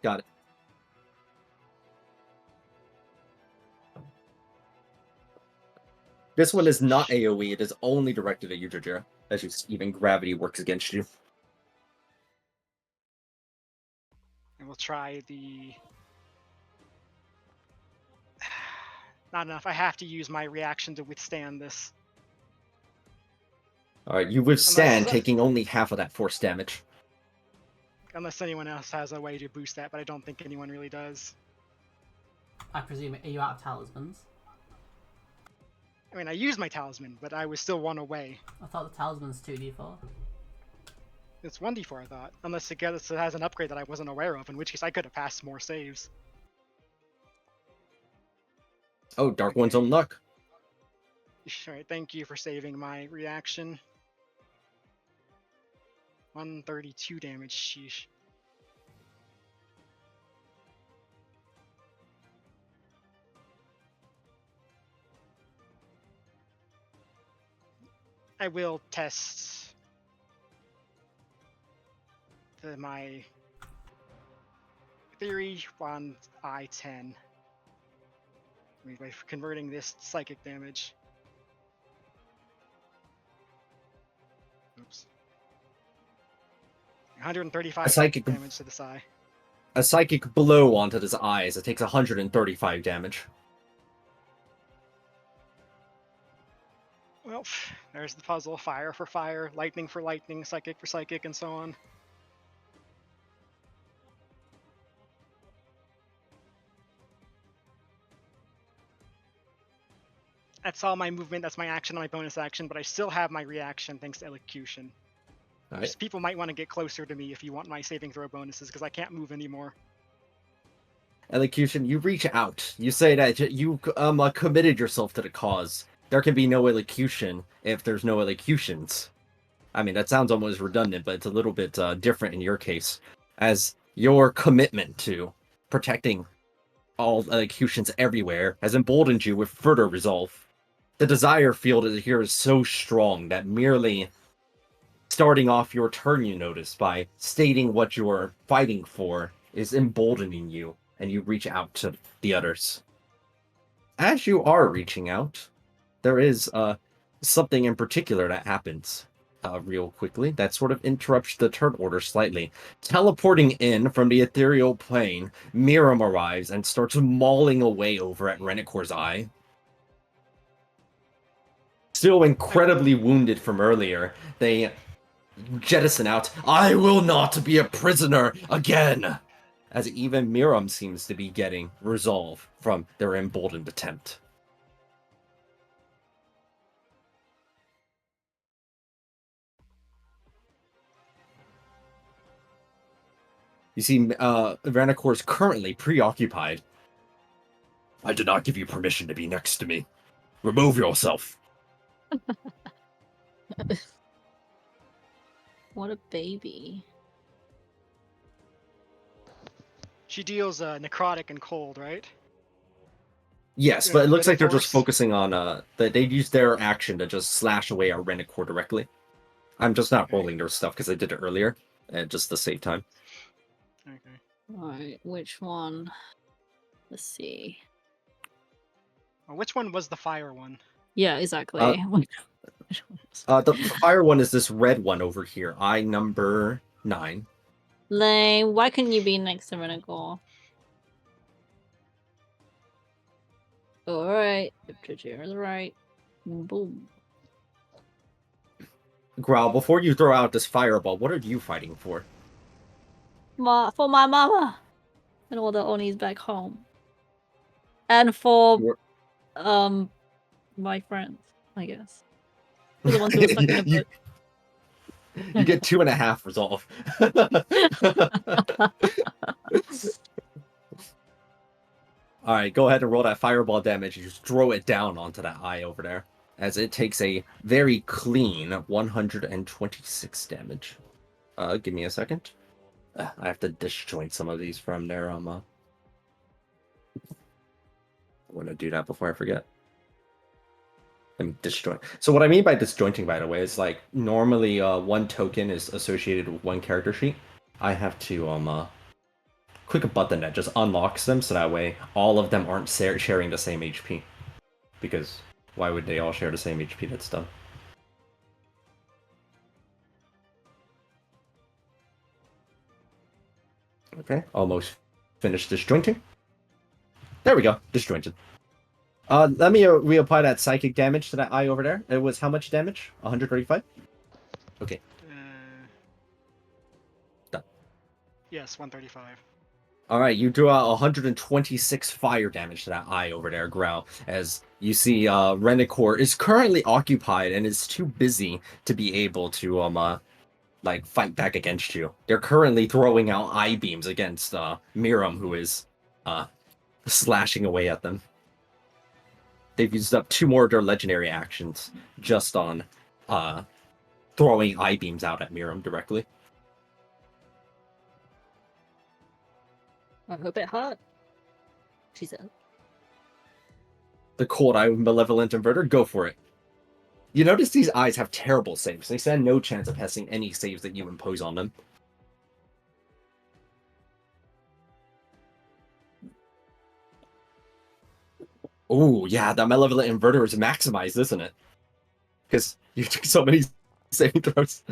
S1: Got it. This one is not AoE, it is only directed at you, Jojira, as even gravity works against you.
S3: And we'll try the... Not enough. I have to use my reaction to withstand this.
S1: Alright, you withstand,
S3: Unless-
S1: taking only half of that force damage.
S3: Unless anyone else has a way to boost that, but I don't think anyone really does.
S2: I presume, are you out of talismans?
S3: I mean, I used my talisman, but I was still 1 away.
S2: I thought the talisman's 2d4.
S3: It's 1d4, I thought. Unless it has an upgrade that I wasn't aware of, in which case I could have passed more saves.
S1: Oh, Dark One's own luck.
S3: Alright, thank you for saving my reaction. 132 damage, sheesh. I will test my theory on I-10. By converting this to psychic damage. Oops. 135
S1: psychic-
S3: damage to this eye.
S1: A psychic blow onto his eyes. It takes 135 damage.
S3: Well, there's the puzzle. Fire for fire, lightning for lightning, psychic for psychic, and so on. That's all my movement, that's my action, my bonus action, but I still have my reaction thanks to elocution.
S1: Alright.
S3: People might want to get closer to me if you want my saving throw bonuses, because I can't move anymore.
S1: Elocution, you reach out. You say that you committed yourself to the cause, there can be no elocution if there's no elocutions. I mean, that sounds almost redundant, but it's a little bit different in your case, as your commitment to protecting all elocutions everywhere has emboldened you with further resolve. The desire field here is so strong that merely starting off your turn, you notice, by stating what you're fighting for is emboldening you, and you reach out to the others. As you are reaching out, there is something in particular that happens real quickly that sort of interrupts the turn order slightly. Teleporting in from the ethereal plane, Miram arrives and starts mauling away over at Renicor's eye. Still incredibly wounded from earlier, they jettison out, "I will not be a prisoner again!" As even Miram seems to be getting resolve from their emboldened attempt. You see, Vanikor is currently preoccupied. "I did not give you permission to be next to me. Remove yourself."
S4: What a baby.
S3: She deals necrotic and cold, right?
S1: Yes, but it looks like they're just
S3: Force.
S1: focusing on they used their action to just slash away at Renicor directly. I'm just not rolling their stuff because I did it earlier, and just to save time.
S3: Okay.
S4: Right, which one? Let's see.
S3: Well, which one was the fire one?
S4: Yeah, exactly. Which one was-
S1: The fire one is this red one over here. I number 9.
S4: Lane, why couldn't you be next to Renegor? Alright, Picture is right. Boom.
S1: Growl, before you throw out this fireball, what are you fighting for?
S4: For my mama! And all the Onis back home. And for my friends, I guess. For the ones who were stuck in a boat.
S1: You get 2.5 resolve. Alright, go ahead and roll that fireball damage. You just throw it down onto that eye over there, as it takes a very clean 126 damage. Give me a second. I have to disjoint some of these from their I want to do that before I forget. Disjoint. So what I mean by disjointing, by the way, is like normally one token is associated with one character sheet. I have to click a button that just unlocks them, so that way all of them aren't sharing the same HP. Because why would they all share the same HP? That's dumb. Okay, almost finished disjointing. There we go, disjointed. Let me reapply that psychic damage to that eye over there. It was how much damage? 135? Okay. Done.
S3: Yes, 135.
S1: Alright, you do 126 fire damage to that eye over there, Growl, as you see Renicor is currently occupied and is too busy to be able to like fight back against you. They're currently throwing out eye beams against Miram, who is slashing away at them. They've used up 2 more of their legendary actions just on throwing eye beams out at Miram directly.
S4: I hope it hurt. She said.
S1: The Cold Eye Malevolent Inverter, go for it. You notice these eyes have terrible saves. They stand no chance of passing any saves that you impose on them. Oh, yeah, that Malevolent Inverter is maximized, isn't it? Because you took so many saving throws.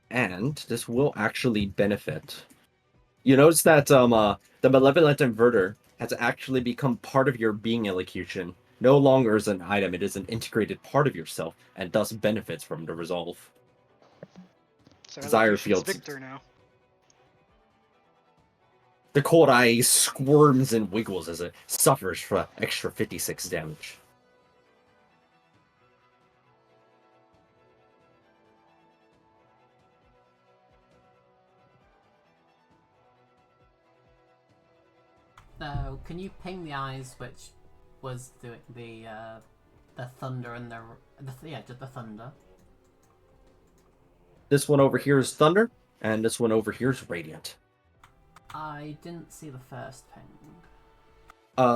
S1: And this will actually benefit. You notice that the Malevolent Inverter has actually become part of your being elocution. No longer is an item, it is an integrated part of yourself, and thus benefits from the resolve.
S3: So
S1: Desire
S3: Elocution's
S1: fields.
S3: Victor now.
S1: The Cold Eye squirms and wiggles as it suffers for extra 56 damage.
S2: No, can you ping the eyes, which was the thunder and just the thunder.
S1: This one over here is thunder, and this one over here is radiant.
S2: I didn't see the first ping.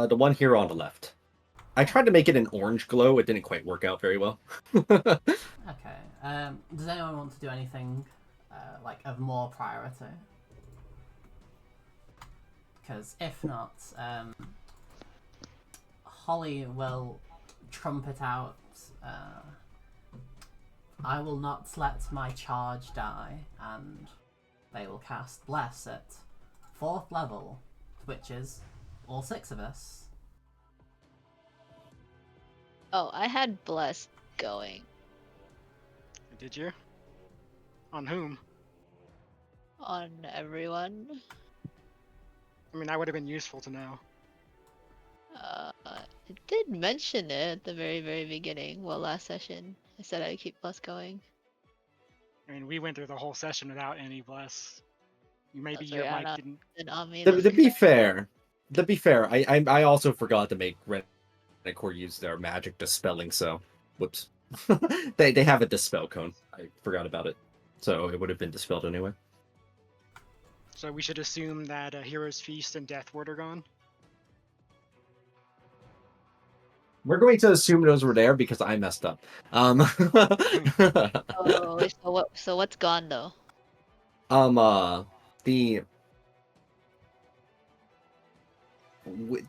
S1: The one here on the left. I tried to make it an orange glow. It didn't quite work out very well.
S2: Okay. Does anyone want to do anything like of more priority? Because if not, Holly will trumpet out. I will not let my charge die, and they will cast Bless at 4th level, which is all 6 of us.
S5: Oh, I had Bless going.
S3: Did you? On whom?
S5: On everyone.
S3: I mean, that would have been useful to know.
S5: It did mention it at the very, very beginning. Well, last session. I said I'd keep Bless going.
S3: I mean, we went through the whole session without any bless. Maybe
S5: That's
S3: your
S5: right,
S3: mic didn't.
S5: And on me.
S1: To be fair, I also forgot to make Renacor use their magic dispelling. So, whoops. they have a dispel cone. I forgot about it, so it would have been dispelled anyway.
S3: So we should assume that Hero's Feast and Death Ward are gone.
S1: We're going to assume those were there because I messed up.
S5: Oh, so what? So what's gone though?
S1: The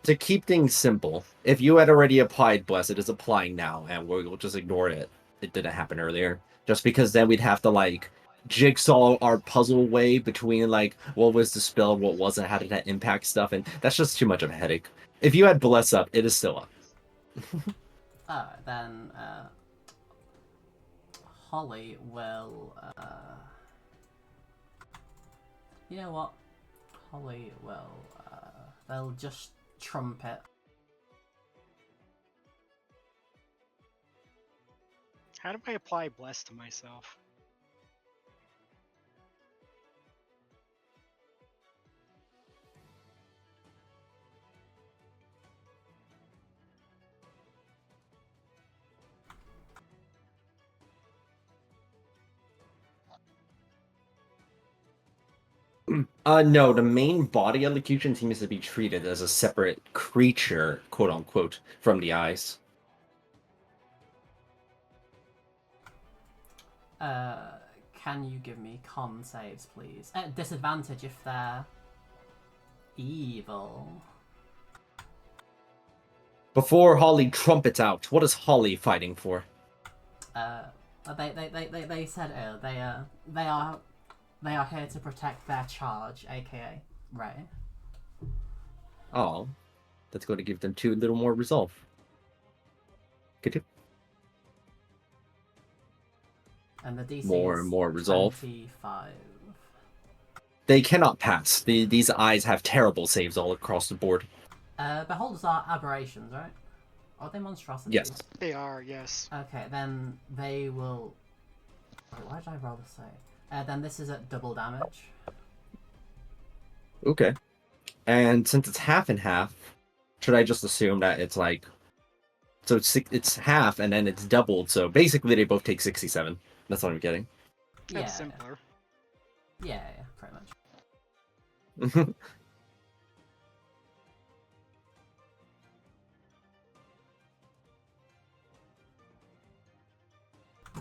S1: to keep things simple, if you had already applied Bless, it is applying now, and we'll just ignore it. It didn't happen earlier, just because then we'd have to like jigsaw our puzzle way between like what was dispelled, what wasn't, how did that impact stuff, and that's just too much of a headache. If you had Bless up, it is still up.
S2: Alright, then Holly will. You know what? Holly will. They'll just trumpet.
S3: How do I apply bless to myself?
S1: No, the main body elocution seems to be treated as a separate creature, quote unquote, from the eyes.
S2: Can you give me con saves, please? At disadvantage if they're evil.
S1: Before Holly trumpets out, what is Holly fighting for?
S2: They said they are here to protect their charge, aka Ray.
S1: Oh, that's going to give them a little more resolve. Could you?
S2: And the DC
S1: More
S2: is
S1: and more resolve.
S2: 25.
S1: They cannot pass. These eyes have terrible saves all across the board.
S2: Beholders are aberrations, right? Are they monstrosities?
S1: Yes.
S3: They are, yes.
S2: Okay, then they will. Wait, why did I rather say? Then this is at double damage.
S1: Okay. And since it's half and half, should I just assume that it's like, so it's half and then it's doubled? So basically, they both take 67. That's what I'm getting.
S3: That's
S2: Yeah.
S3: simpler.
S2: Yeah, pretty much.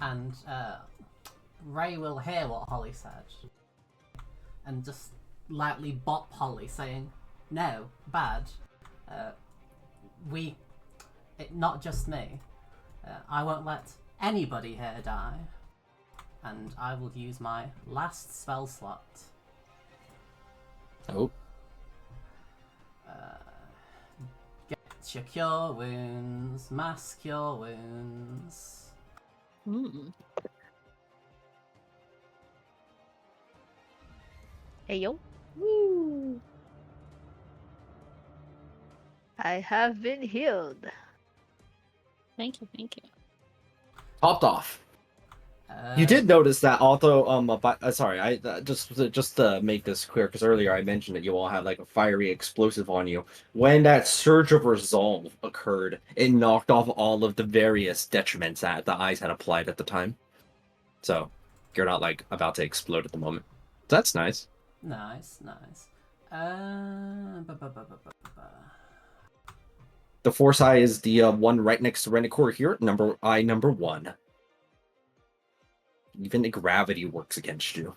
S2: And Ray will hear what Holly said and just lightly bop Holly, saying, "No, bad. Not just me. I won't let anybody here die. And I will use my last spell slot.
S1: Oh.
S2: Get your cure wounds, mass cure wounds."
S5: Hey yo. Woo. I have been healed.
S4: Thank you, thank you.
S1: Topped off. You did notice that, although sorry, I just to make this clear, because earlier I mentioned that you all had like a fiery explosive on you. When that surge of resolve occurred, it knocked off all of the various detriments that the eyes had applied at the time. So you're not like about to explode at the moment. That's nice.
S2: Nice.
S1: The force eye is the one right next to Renicor here, number 1. Even the gravity works against you.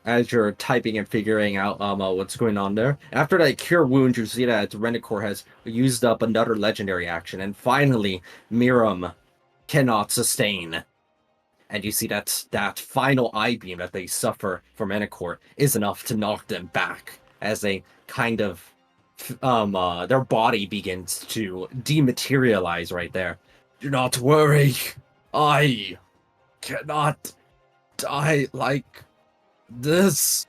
S1: As you're typing and figuring out what's going on there. After that cure wound, you see that Renicor has used up another legendary action, and finally, Miram cannot sustain. And you see that final eye beam that they suffer from Renicor is enough to knock them back as they kind of their body begins to dematerialize right there. Do not worry, I cannot die like this.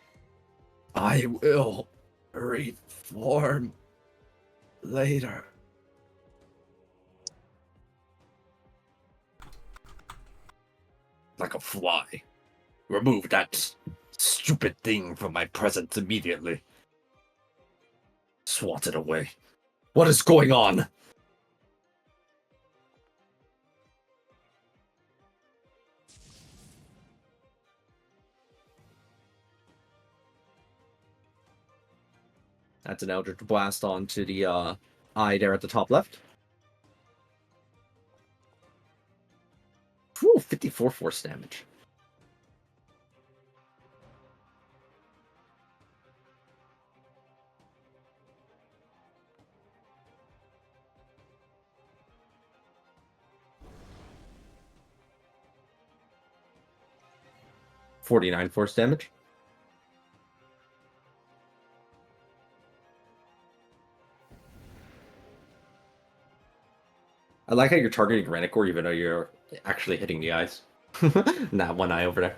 S1: I will reform later. Like a fly. Remove that stupid thing from my presence immediately. Swat it away. What is going on? That's an Eldritch Blast onto the eye there at the top left. Whew, 54 force damage. .49 force damage. I like how you're targeting Renicor even though you're actually hitting the eyes. That one eye over there.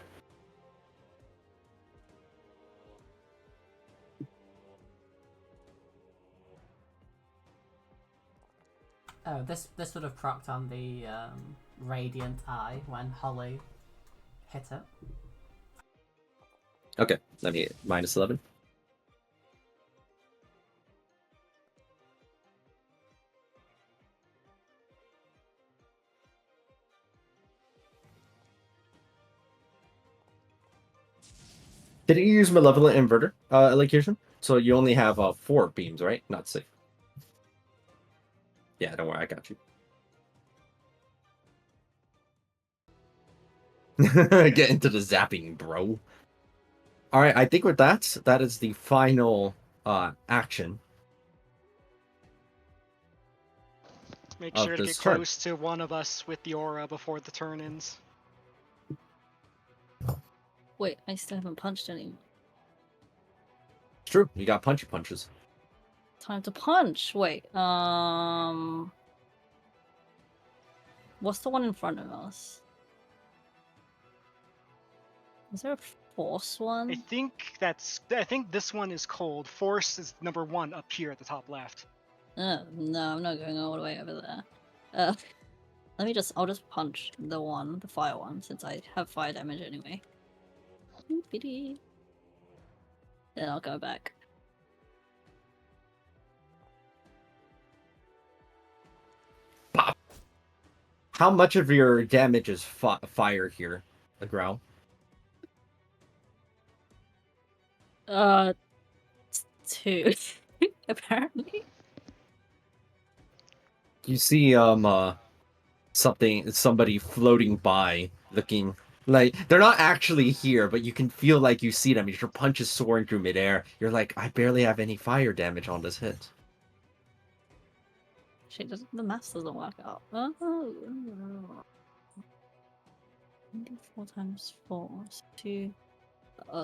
S2: Oh, this would have procced on the radiant eye when Holly hit it.
S1: Okay, let me -11. Did you use Malevolent Inverter elocution? So you only have 4 beams, right? Not 6. Yeah, don't worry, I got you. Get into the zapping, bro. Alright, I think with that is the final action.
S3: Make
S1: Of
S3: sure to
S1: this
S3: get
S1: turn.
S3: close to one of us with the aura before the turn ends.
S4: Wait, I still haven't punched anyone.
S1: It's true, you got punchy punches.
S4: Time to punch. Wait, what's the one in front of us? Is there a force one?
S3: I think this one is cold. Force is number 1 up here at the top left.
S4: No, I'm not going all the way over there. I'll just punch the fire one, since I have fire damage anyway. Then I'll go back.
S1: Pop. How much of your damage is fire here, the growl?
S4: 2, apparently.
S1: You see somebody floating by, looking like they're not actually here, but you can feel like you see them. Your punch is soaring through midair. You're like, I barely have any fire damage on this hit.
S4: Shit, the math doesn't work out. 4 times 4, so 2.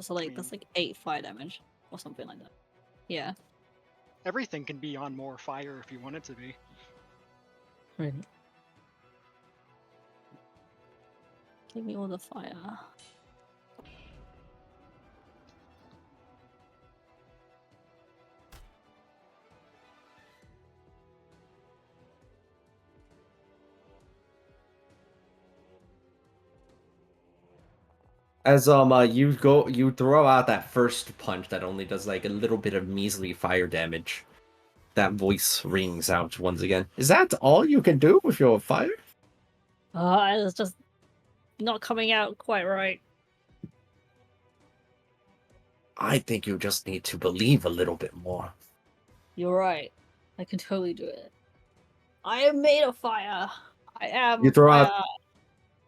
S4: So like that's like 8 fire damage or something like that. Yeah.
S3: Everything can be on more fire if you want it to be.
S4: Really. Give me all the fire.
S1: As you throw out that first punch that only does like a little bit of measly fire damage. That voice rings out once again. Is that all you can do with your fire?
S4: It's just not coming out quite right.
S1: I think you just need to believe a little bit more.
S4: You're right. I can totally do it. I am made of fire. I am
S1: You throw
S4: fire.
S1: out,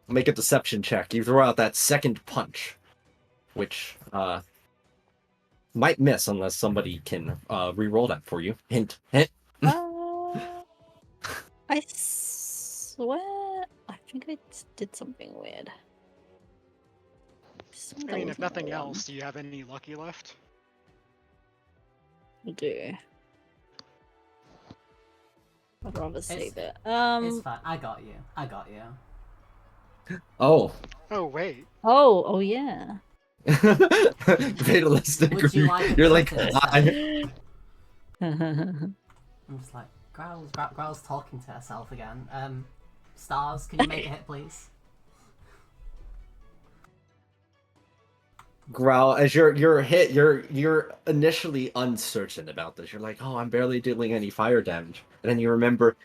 S1: make a deception check. You throw out that second punch, which might miss unless somebody can re-roll that for you. Hint, hint.
S4: I swear, I think I did something weird.
S3: I mean, if nothing else, do you have any lucky left?
S4: I do. I'd rather save it.
S2: It's fine. I got you. I got you.
S1: Oh.
S3: Oh wait.
S4: Oh yeah.
S1: Fatalistic.
S2: Would you like
S1: You're
S2: a
S1: like,
S2: crit
S1: why?
S2: I'm just like, Growl's talking to herself again. Stars, can you make a hit, please?
S1: Growl, as you're hit, you're initially uncertain about this. You're like, oh, I'm barely dealing any fire damage. And then you remember,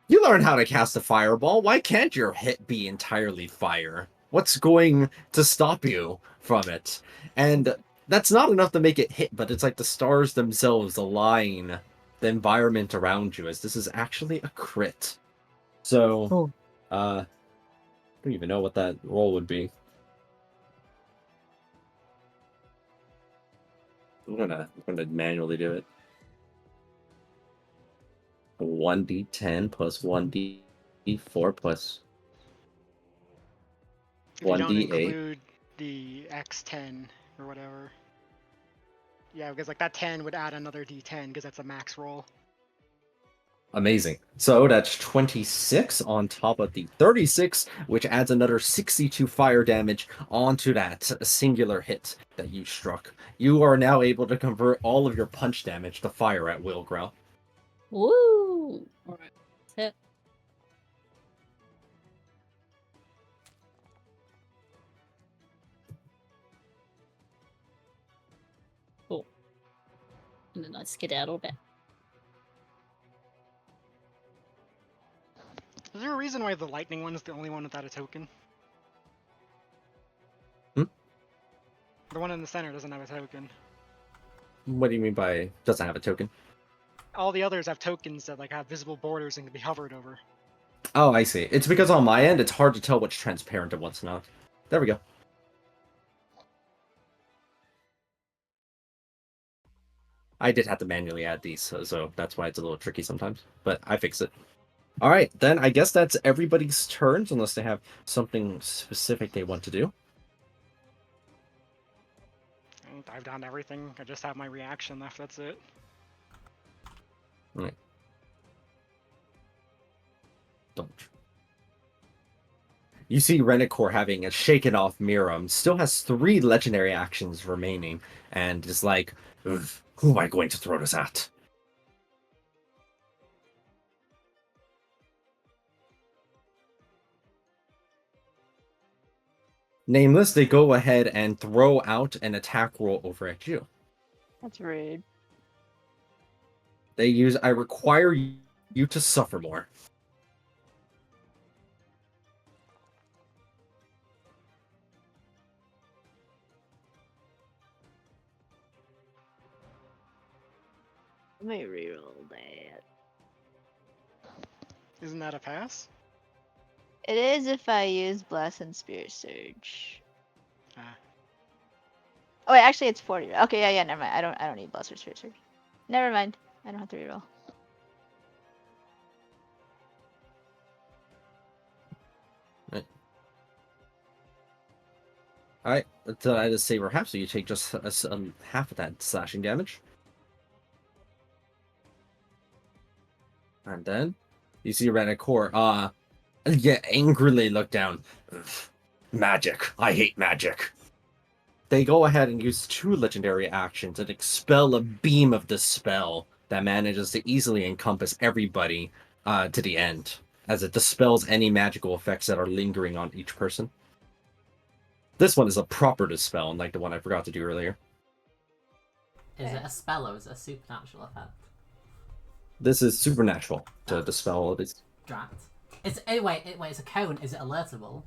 S1: you learn how to cast a fireball. Why can't your hit be entirely fire? What's going to stop you from it? And that's not enough to make it hit, but it's like the stars themselves align the environment around you, as this is actually a crit. So, I don't even know what that roll would be. I'm gonna manually do it. 1d10 plus 1d4 plus
S3: If you don't
S1: 1d8.
S3: include the X10 or whatever. Yeah, because like that 10 would add another D10 because that's a max roll.
S1: Amazing. So that's 26 on top of the 36, which adds another 62 fire damage onto that singular hit that you struck. You are now able to convert all of your punch damage to fire at will, Growl.
S4: Woo! Alright. Hit. Cool. And then I skedaddle back.
S3: Is there a reason why the lightning one is the only one without a token?
S1: Hmm?
S3: The one in the center doesn't have a token.
S1: What do you mean by doesn't have a token?
S3: All the others have tokens that like have visible borders and can be hovered over.
S1: Oh, I see. It's because on my end, it's hard to tell what's transparent and what's not. There we go. I did have to manually add these, so that's why it's a little tricky sometimes. But I fixed it. All right, then I guess that's everybody's turns, unless they have something specific they want to do.
S3: I've done everything. I just have my reaction left. That's it.
S1: All right. Don't. You see Renicor having a shaken off Miram, still has 3 legendary actions remaining, and is like, who am I going to throw this at? Nameless, they go ahead and throw out an attack roll over at you.
S5: That's rude.
S1: They use, I require you to suffer more.
S5: Let me reroll that.
S3: Isn't that a pass?
S5: It is if I use Bless and Spirit Surge.
S3: Ah.
S5: Oh wait, actually it's 40. Okay, yeah, never mind. I don't need Bless or Spirit Surge. Never mind. I don't have to reroll.
S1: Right. Alright, I just say perhaps so you take just half of that slashing damage. And then you see Renacor, angrily look down. Ugh, magic. I hate magic. They go ahead and use 2 legendary actions and expel a beam of dispel that manages to easily encompass everybody to the end, as it dispels any magical effects that are lingering on each person. This one is a proper dispel, unlike the one I forgot to do earlier.
S2: Is it a spell or is it a supernatural effect?
S1: This is supernatural to dispel it.
S2: Drat. It's wait, it's a cone. Is it alertable?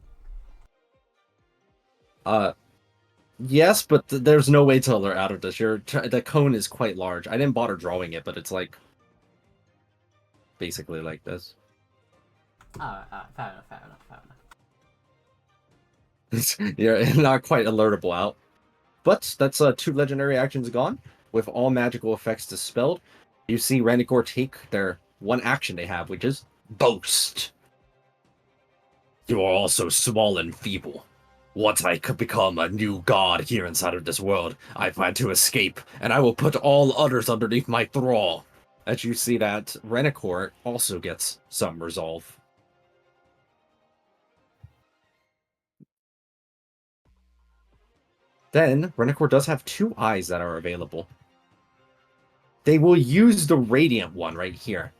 S1: Yes, but there's no way to alert out of this. The cone is quite large. I didn't bother drawing it, but it's like basically like this.
S2: Alright, fair enough.
S1: You're not quite alertable out. But that's 2 legendary actions gone, with all magical effects dispelled. You see Renacor take their 1 action they have, which is Boast. You are also small and feeble. Once I could become a new god here inside of this world, I plan to escape, and I will put all others underneath my thrall. As you see that, Renacor also gets some resolve. Then, Renacor does have 2 eyes that are available. They will use the Radiant one right here.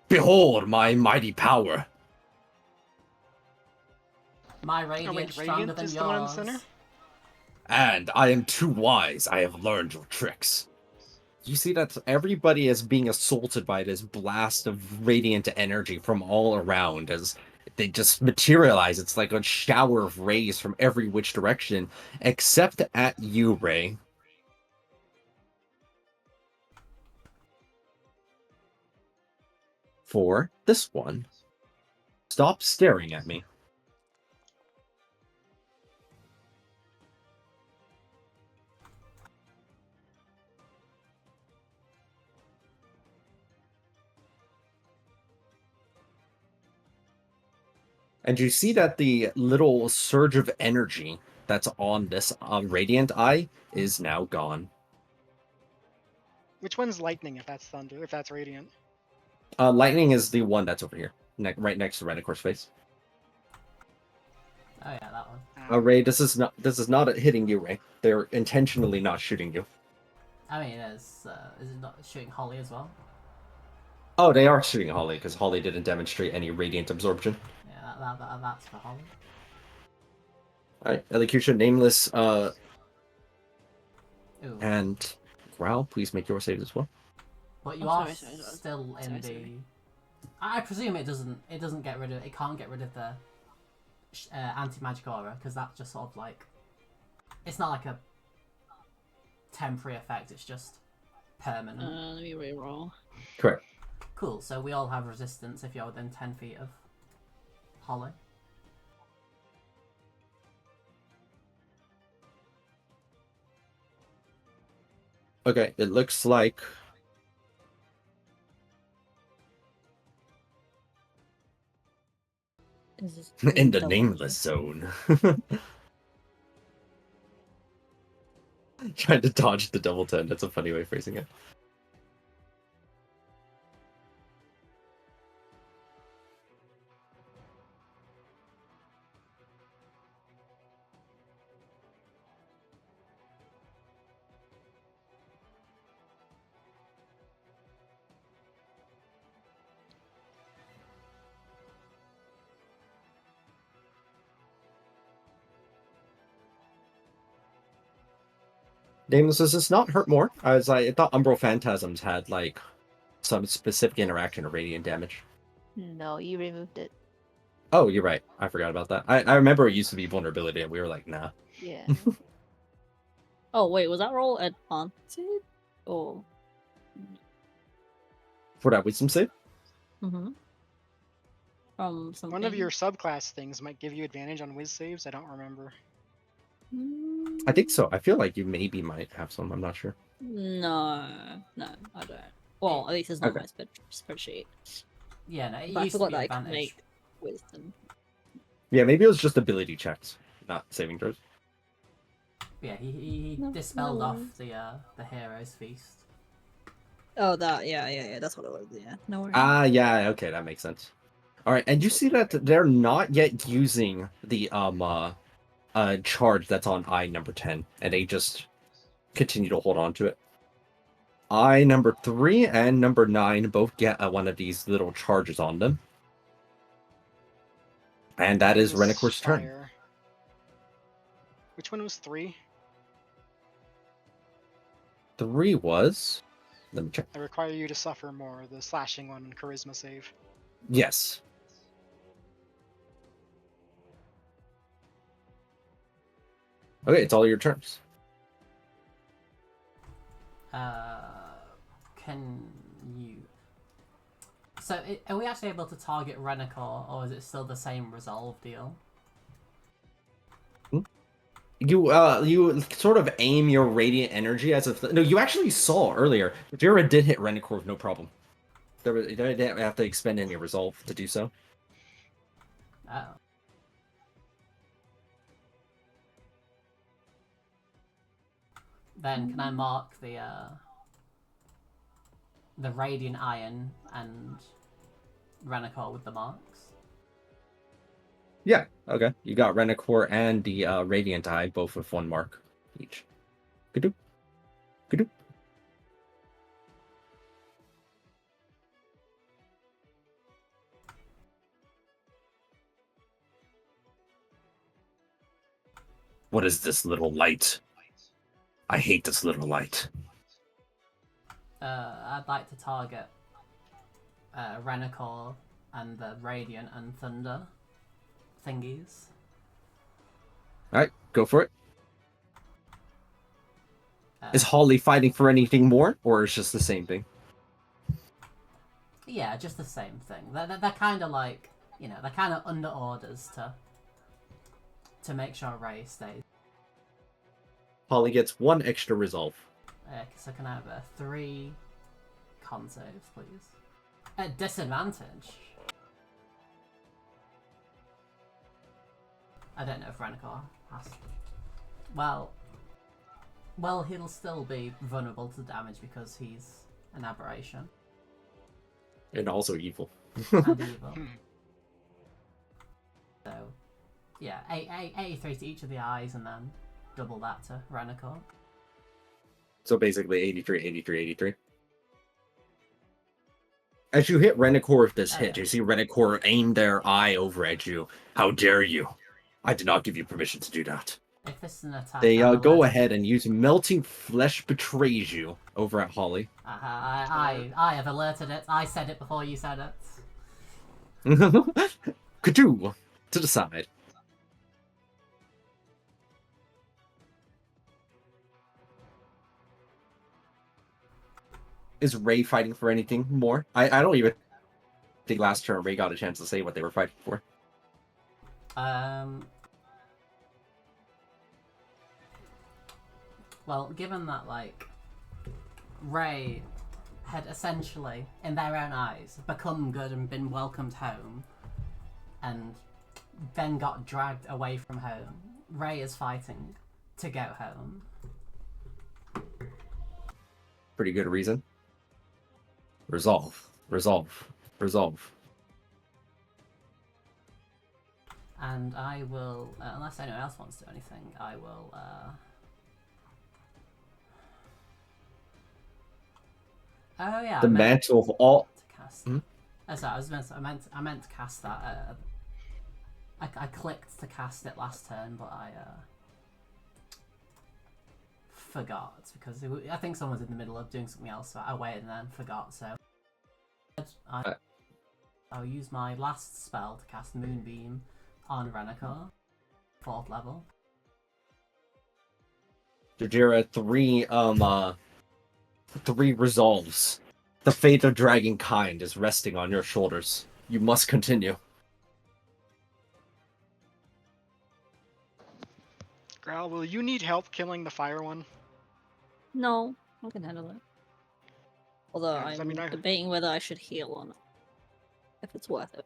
S1: Behold my mighty power!
S2: My radiant's stronger
S3: Radiant
S2: than
S3: is
S2: yours.
S3: the one in the center?
S1: And I am too wise, I have learned your tricks. You see that everybody is being assaulted by this blast of radiant energy from all around as they just materialize. It's like a shower of rays from every which direction, except at you, Ray. For this one, stop staring at me. And you see that the little surge of energy that's on this radiant eye is now gone.
S3: Which one's lightning if that's thunder, if that's radiant?
S1: Lightning is the one that's over here, right next to Renicor's face.
S2: Oh yeah, that one.
S1: Ray, this is not hitting you, Ray. They're intentionally not shooting you.
S2: I mean, is it not shooting Holly as well?
S1: Oh, they are shooting Holly because Holly didn't demonstrate any radiant absorption.
S2: Yeah, that's for Holly.
S1: All right, Elocution, Nameless,
S2: Ooh.
S1: and Growl. Please make your saves as well.
S2: But you
S4: Oh,
S2: are
S4: sorry.
S2: still in
S4: Sorry,
S2: the.
S4: sorry.
S2: I presume it doesn't get rid of. It can't get rid of the anti-magic aura because that's just sort of like. It's not like a temporary effect. It's just permanent.
S4: Let me reroll.
S1: Correct.
S2: Cool. So we all have resistance if you're within 10 feet of Holly.
S1: Okay, it looks like
S4: Is this
S1: in the
S4: double-
S1: Nameless zone. Trying to dodge the double 10. That's a funny way of phrasing it. Nameless, does this not hurt more? I thought Umbral Phantasms had like some specific interaction or radiant damage.
S5: No, you removed it.
S1: Oh, you're right. I forgot about that. I remember it used to be vulnerability, and we were like, nah.
S5: Yeah.
S4: Oh wait, was that roll advanced? Or
S1: For that wisdom save?
S4: mm-hmm. From something.
S3: One of your subclass things might give you advantage on whiz saves. I don't remember.
S1: I think so. I feel like you maybe might have some. I'm not sure.
S4: No, I don't. Well, at least it's not
S1: Okay.
S4: my spreadsheet.
S2: Yeah, no, it
S4: But I
S2: used to
S4: forgot
S2: be
S4: that I could
S2: advantage.
S4: make wisdom.
S1: Yeah, maybe it was just ability checks, not saving throws.
S2: Yeah, he
S4: No,
S2: dispelled
S4: no
S2: off
S4: worries.
S2: the hero's feast.
S4: Oh, that, yeah, that's what it was, yeah. No worries.
S1: Yeah, okay, that makes sense. All right, and you see that they're not yet using the charge that's on eye number 10, and they just continue to hold on to it. Eye number 3 and number 9 both get one of these little charges on them. And that is
S3: This
S1: Renicor's turn.
S3: fire. Which one was 3?
S1: 3 was... Let me check.
S3: I require you to suffer more. The slashing one and charisma save.
S1: Yes. Okay, it's all your turns.
S2: Can you? So, are we actually able to target Renacor, or is it still the same resolve deal?
S1: You sort of aim your radiant energy as if... No, you actually saw earlier. Jira did hit Renicor with no problem. They didn't have to expend any resolve to do so.
S2: Oh. Then can I mark the Radiant Iron and Renacor with the marks?
S1: Yeah, okay. You got Renicor and the Radiant Eye, both with 1 mark each. Good do. What is this little light? I hate this little light.
S2: I'd like to target Renacor and the Radiant and Thunder thingies.
S1: Alright, go for it. Is
S2: Uh,
S1: Holly fighting for anything more, or is just the same thing?
S2: yeah, just the same thing. They're kind of like, they're kind of under orders to make sure Ray stays.
S1: Holly gets 1 extra resolve.
S2: So can I have 3 con saves, please? At disadvantage. I don't know if Renacor has. Well, he'll still be vulnerable to damage because he's an aberration
S1: And also evil.
S2: and evil. So, yeah, 83 to each of the eyes, and then double that to Renacor.
S1: So basically 83, 83, 83. As you hit Renicor with this hit,
S2: yeah.
S1: you see Renicor aim their eye over at you. How dare you? I did not give you permission to do that.
S2: If this is an attack,
S1: They
S2: I'll
S1: go
S2: alert
S1: ahead
S2: you.
S1: and use Melting Flesh Betrays You over at Holly.
S2: I have alerted it. I said it before you said it.
S1: Kadoo! To the side. Is Ray fighting for anything more? I don't even think last turn Ray got a chance to say what they were fighting for.
S2: Well, given that, Ray had essentially, in their own eyes, become good and been welcomed home, and then got dragged away from home, Ray is fighting to go home.
S1: Pretty good reason. Resolve.
S2: And I will, unless anyone else wants to do anything, I will, oh yeah,
S1: The mantle of all...
S2: to cast. Oh, sorry, I meant to cast that. I clicked to cast it last turn, but I forgot because I think someone was in the middle of doing something else, so I waited and then forgot. So I'll use my last spell to cast Moonbeam on Renacor, 4th level.
S1: Jajira, 3 resolves. The fate of dragon kind is resting on your shoulders. You must continue.
S3: Growl, will you need help killing the fire one?
S4: No, I can handle it. Although
S3: Yeah, 'cause
S4: I'm debating whether I should heal or not. If it's worth it.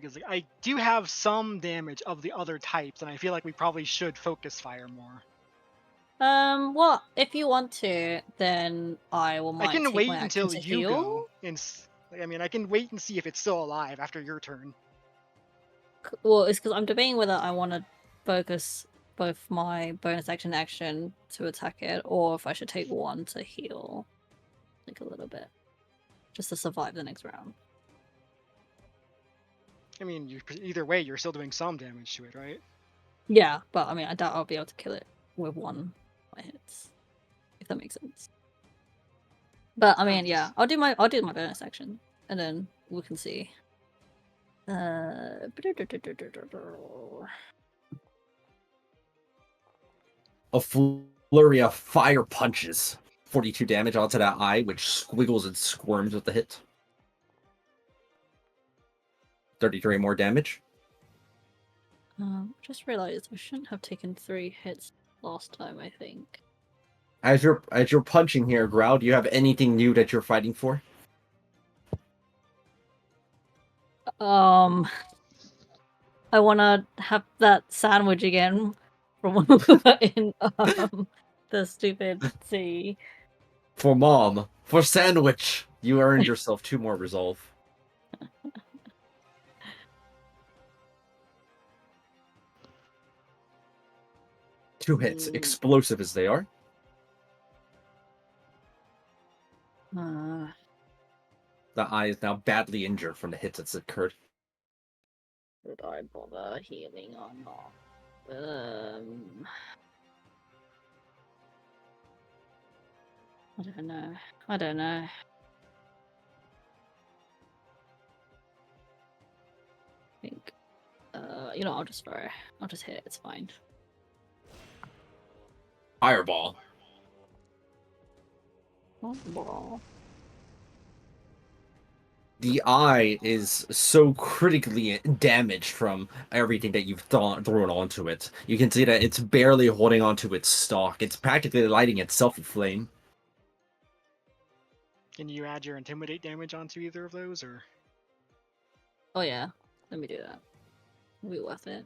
S3: Because like, I do have some damage of the other types, and I feel like we probably should focus fire more.
S4: Well, if you want to, then I will
S3: I
S4: might
S3: can
S4: take
S3: wait
S4: my action
S3: until
S4: to
S3: you
S4: heal.
S3: go, and I mean, I can wait and see if it's still alive after your turn.
S4: Well, it's because I'm debating whether I want to focus both my bonus action to attack it, or if I should take one to heal, like a little bit, just to survive the next round.
S3: I mean, either way, you're still doing some damage to it, right?
S4: Yeah, but I mean, I doubt I'll be able to kill it with one of my hits, if that makes sense. But I mean, yeah, I'll do my bonus action, and then we can see.
S1: A flurry of fire punches. 42 damage onto that eye, which squiggles and squirms with the hit. 33 more damage.
S4: Just realized I shouldn't have taken 3 hits last time, I think.
S1: As you're punching here, Growl, do you have anything new that you're fighting for?
S4: I want to have that sandwich again from in the stupid sea.
S1: For Mom. For Sandwich. You earned yourself 2 more resolve. Two hits, explosive as they are.
S4: Uh,
S1: The eye is now badly injured from the hits that's occurred.
S4: Should I bother healing or not? I don't know. I don't know. I think. You know, I'll just throw. I'll just hit it. It's fine.
S1: Fireball.
S4: Ball.
S1: The eye is so critically damaged from everything that you've thrown onto it. You can see that it's barely holding onto its stalk. It's practically lighting itself aflame.
S3: Can you add your intimidate damage onto either of those, or?
S4: Oh yeah, let me do that. It'll be worth it.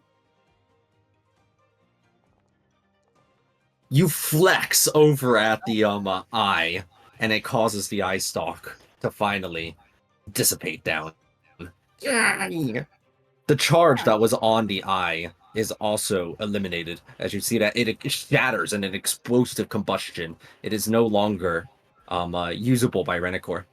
S1: You flex over at the eye, and it causes the eye stalk to finally dissipate down. The charge that was on the eye is also eliminated, as you see that it shatters in an explosive combustion. It is no longer usable by Renicor.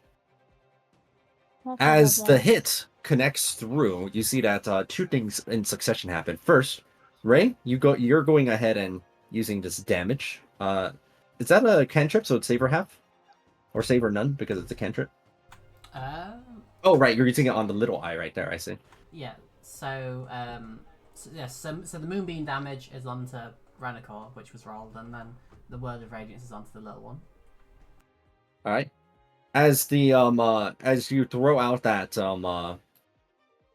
S1: As the hit connects through, you see that 2 things in succession happen. First, Ray, you're going ahead and using this damage. Is that a cantrip? So it's save or half, or save or none because it's a cantrip. Oh right, you're using it on the little eye right there. I see.
S2: Yeah. So the moonbeam damage is onto Renicor, which was rolled, and then the word of radiance is onto the little one.
S1: All right. As the as you throw out that the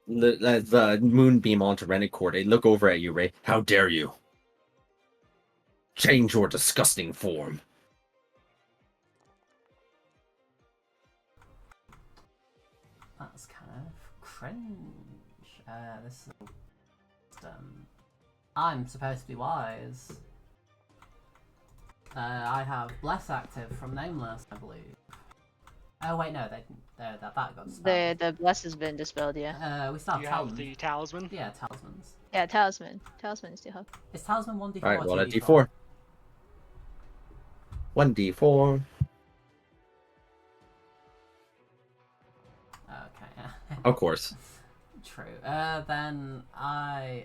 S1: moonbeam onto Renicor, they look over at you, Ray. How dare you? Change your disgusting form.
S2: That's kind of cringe. This is I'm supposed to be wise. I have Bless active from Nameless, I believe. Oh wait, no, that got dispelled.
S5: The bless has been dispelled, yeah.
S2: We still have
S3: You
S2: Talisman.
S3: have the talisman.
S2: Yeah, talismans.
S5: Yeah, talisman. Talisman is still have.
S2: Is talisman 1d4
S1: All right,
S2: or
S1: roll a
S2: 2d4?
S1: d4. 1d4.
S2: Okay.
S1: Of course.
S2: True. Then I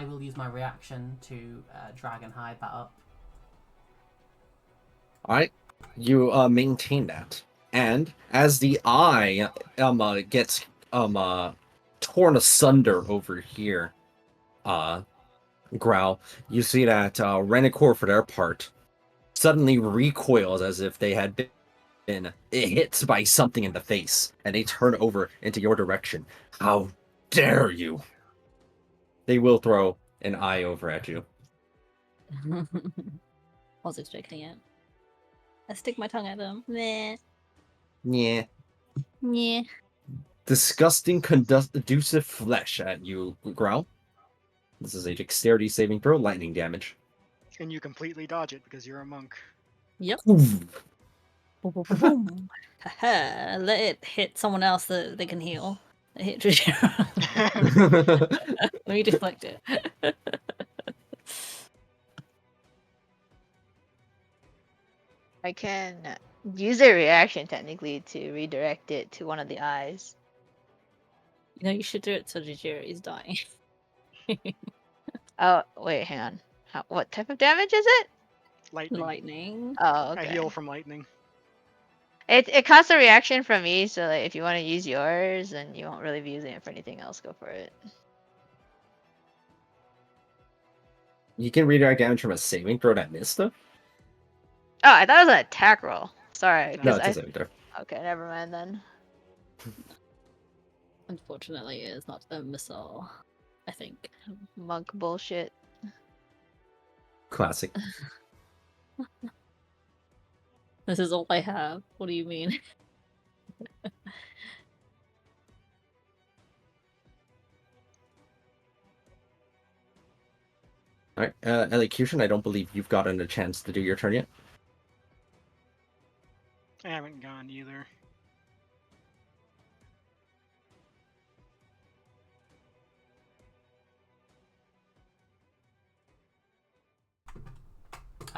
S2: will use my reaction to drag and hide that up.
S1: All right, you maintain that, and as the eye gets torn asunder over here, Growl, you see that Renicor, for their part, suddenly recoils as if they had been hit by something in the face, and they turn over into your direction. How dare you? They will throw an eye over at you.
S4: I was expecting it. I stick my tongue at them. Meh.
S1: Yeah.
S4: Yeah.
S1: disgusting conducive flesh at you, growl. This is a dexterity saving throw, lightning damage.
S3: And you completely dodge it because you're a monk.
S4: Yep.
S1: Oof.
S4: Boom, boom, boom, boom. Haha, let it hit someone else that they can heal. It hit Trujillo. Let me deflect it.
S5: I can use a reaction technically to redirect it to one of the eyes.
S4: You know, you should do it so Trujillo is dying.
S5: Oh, wait, hang on. What type of damage is it?
S3: Lightning.
S4: Lightning.
S5: Oh,
S3: I
S5: okay.
S3: heal from lightning.
S5: It costs a reaction from me, so like, if you want to use yours and you won't really be using it for anything else, go for it.
S1: You can redirect damage from a saving throw that missed though?
S5: Oh, I thought it was an attack roll. Sorry,
S1: No,
S5: because
S1: it's a saving throw.
S5: Okay, never mind then.
S4: Unfortunately, it is not a missile. I think.
S5: Monk bullshit.
S1: Classic.
S4: This is all I have. What do you mean?
S1: Alright, Elocution, I don't believe you've gotten a chance to do your turn yet.
S3: I haven't gone either.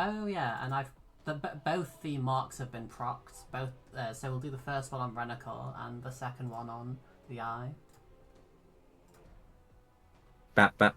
S2: Oh yeah, and both the marks have been procced. Both, so we'll do the first one on Renacor and the second one on the eye.
S1: Bap, bap.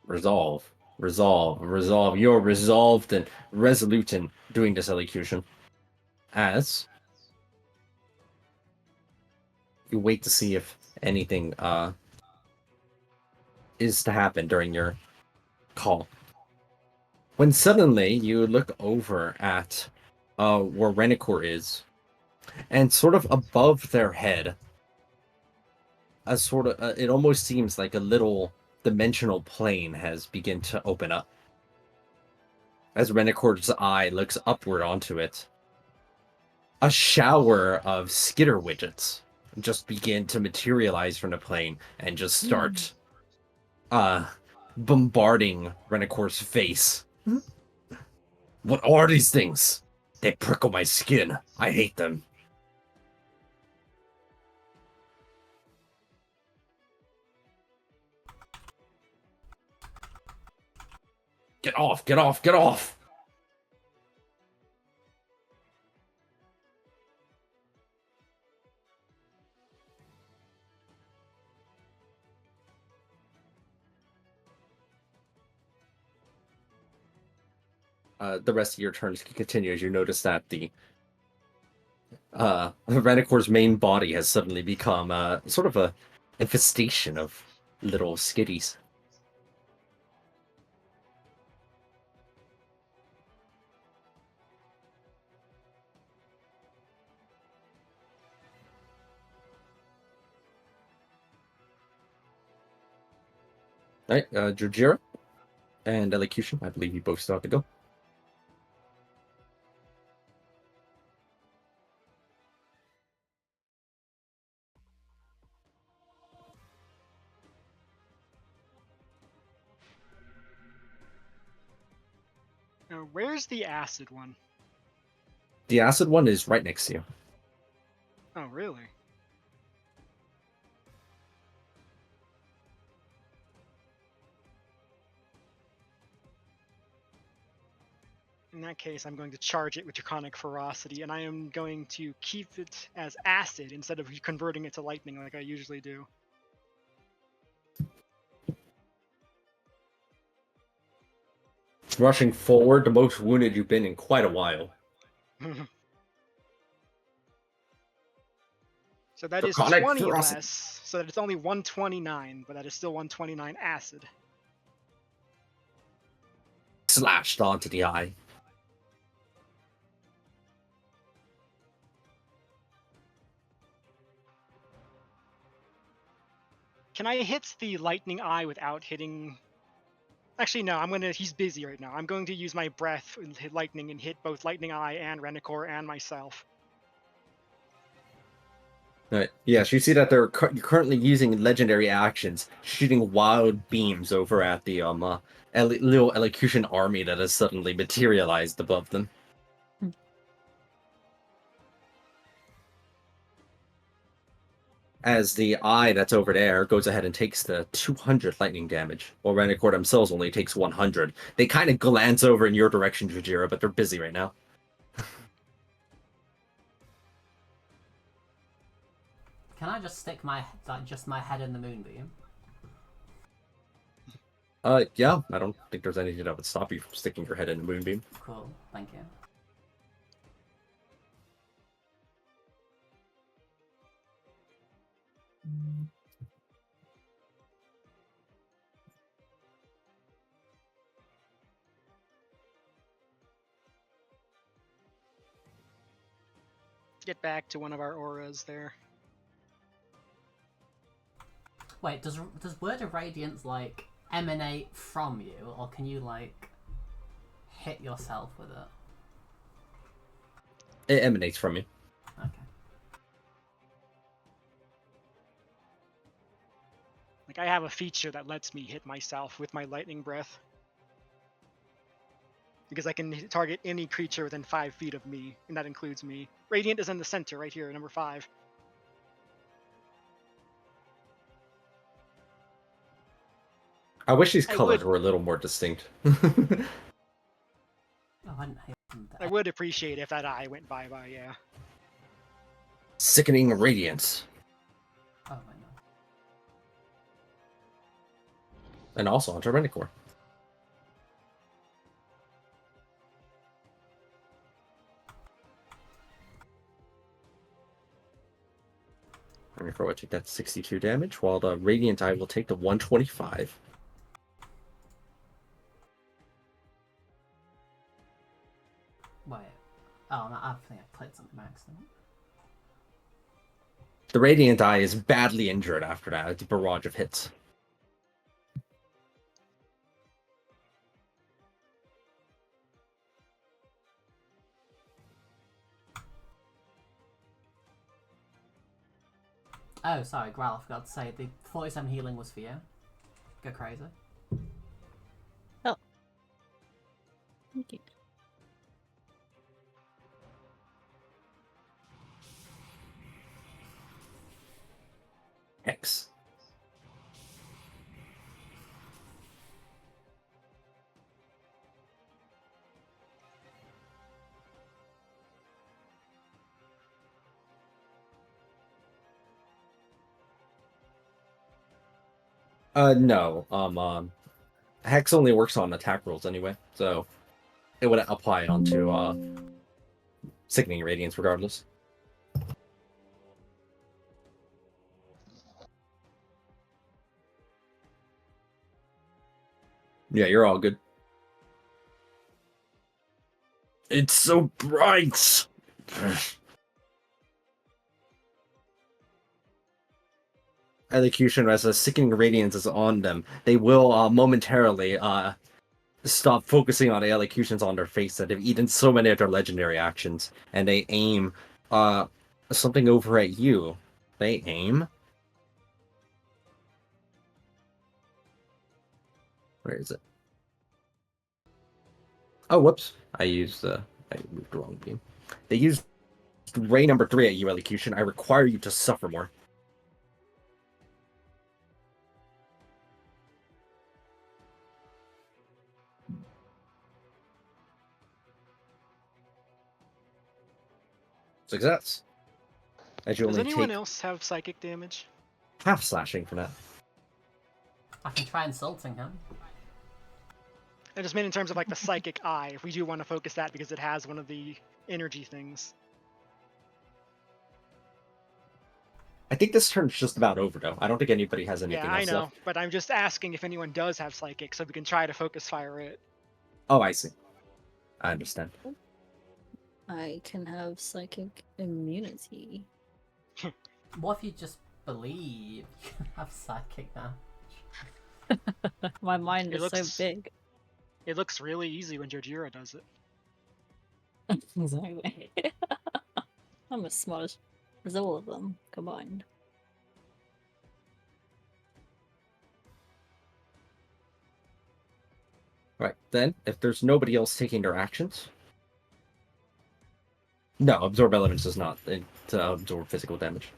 S1: Resolve. Resolve. Resolve. You're resolved and resolute in doing this elocution. As you wait to see if anything is to happen during your call. When suddenly you look over at where Renacor is, and sort of above their head, a sort of it almost seems like a little dimensional plane has begun to open up. As Renacor's eye looks upward onto it, a shower of skitter widgets just begin to materialize from the plane and just start bombarding Renacor's face. What are these things? They prickle my skin. I hate them. Get off, get off, get off! The rest of your turns can continue as you notice that the Renicor's main body has suddenly become sort of a infestation of little skitties. Alright, Jujira and Elocution, I believe you both still have to go.
S3: Now, where's the acid one?
S1: The acid one is right next to you.
S3: Oh, really? In that case, I'm going to charge it with Draconic Ferocity, and I am going to keep it as acid instead of converting it to lightning like I usually do.
S1: Rushing forward, the most wounded you've been in quite a while.
S3: So that is
S1: Draconic
S3: 20
S1: Ferocity.
S3: less, so that it's only 129, but that is still 129 acid.
S1: Slashed onto the eye.
S3: Can I hit the lightning eye without hitting? Actually, no. He's busy right now. I'm going to use my breath and hit lightning and hit both lightning eye and Renacor and myself.
S1: Right. Yes, you see that they're currently using legendary actions, shooting wild beams over at the little elocution army that has suddenly materialized above them. As the eye that's over there goes ahead and takes the 200 lightning damage, while Renacor themselves only takes 100. They kind of glance over in your direction, Jujira, but they're busy right now.
S2: Can I just stick my head in the moonbeam?
S1: Yeah, I don't think there's anything that would stop you from sticking your head in the moonbeam.
S2: Cool, thank you.
S3: Get back to one of our auras there.
S2: Wait, does Word of Radiance like emanate from you, or can you like hit yourself with it?
S1: It emanates from you.
S2: Okay.
S3: Like, I have a feature that lets me hit myself with my lightning breath. Because I can target any creature within 5 feet of me, and that includes me. Radiant is in the center, right here, number 5.
S1: I wish these
S3: I
S1: colors
S3: would-
S1: were a little more distinct.
S2: Oh, I didn't hit them
S3: I would appreciate if that eye went bye-bye, yeah.
S1: Sickening radiance.
S2: Oh, wait, no.
S1: And also onto Renacor. Renacor will take that 62 damage, while the Radiant Eye will take the 125.
S2: Wait. Oh, no, I think I played something by accident.
S1: The Radiant Eye is badly injured after that. It's a barrage of hits.
S2: Oh, sorry, Growl, I forgot to say, the 47 healing was for you. Go crazy.
S4: Thank you.
S1: Hex. No. Hex only works on attack rolls anyway, so it would apply onto Sickening Radiance regardless. Yeah, you're all good. It's so bright! Elocution, as a Sickening Radiance is on them, they will momentarily stop focusing on the elocutions on their face that have eaten so many of their legendary actions, and they aim something over at you. They aim. Where is it? Oh, whoops! I moved the wrong beam. They used ray number 3 at you, elocution. I require you to suffer more. Success. As you
S3: Does
S1: only
S3: anyone
S1: take
S3: else have psychic damage?
S1: half slashing for that.
S2: I can try insulting him.
S3: I just meant in terms of like the psychic eye, if we do want to focus that because it has one of the energy things.
S1: I think this turn's just about over, though. I don't think anybody has anything
S3: Yeah, I
S1: else
S3: know,
S1: left.
S3: but I'm just asking if anyone does have psychic so we can try to focus fire it.
S1: Oh, I see. I understand.
S4: I can have psychic immunity.
S2: What if you just believe you can have psychic now.
S4: My mind
S3: It
S4: is so
S3: looks-
S4: big.
S3: It looks really easy when Jojira does it.
S4: Exactly. I'm as smart as all of them combined.
S1: Right, then, if there's nobody else taking their actions... No, absorb elements does not absorb physical damage.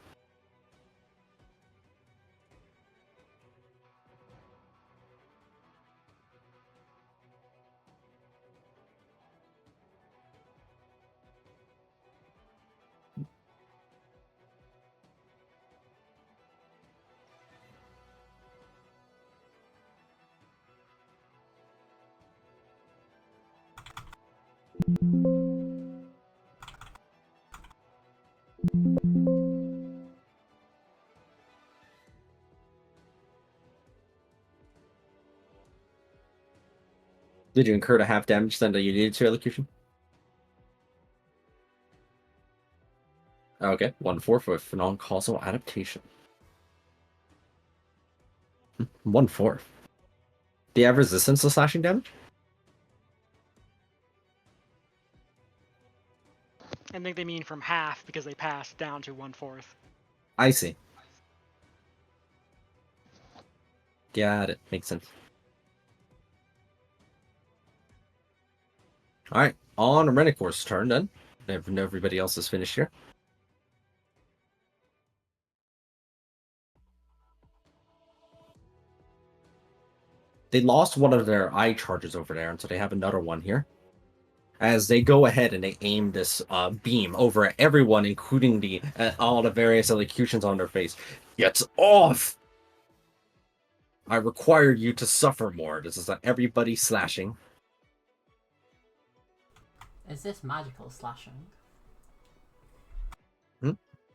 S1: Did you incur the half damage then that you needed to, elocution? Okay, 1/4 with non-causal adaptation. 1/4. Do you have resistance to slashing damage?
S3: I think they mean from half because they passed down to 1/4.
S1: I see. Got it. Makes sense. Alright, on Renicor's turn then. If everybody else is finished here. They lost one of their eye charges over there, and so they have another one here. As they go ahead and they aim this beam over at everyone, including all the various elocutions on their face. Get off! I require you to suffer more. This is everybody slashing.
S2: Is this magical slashing?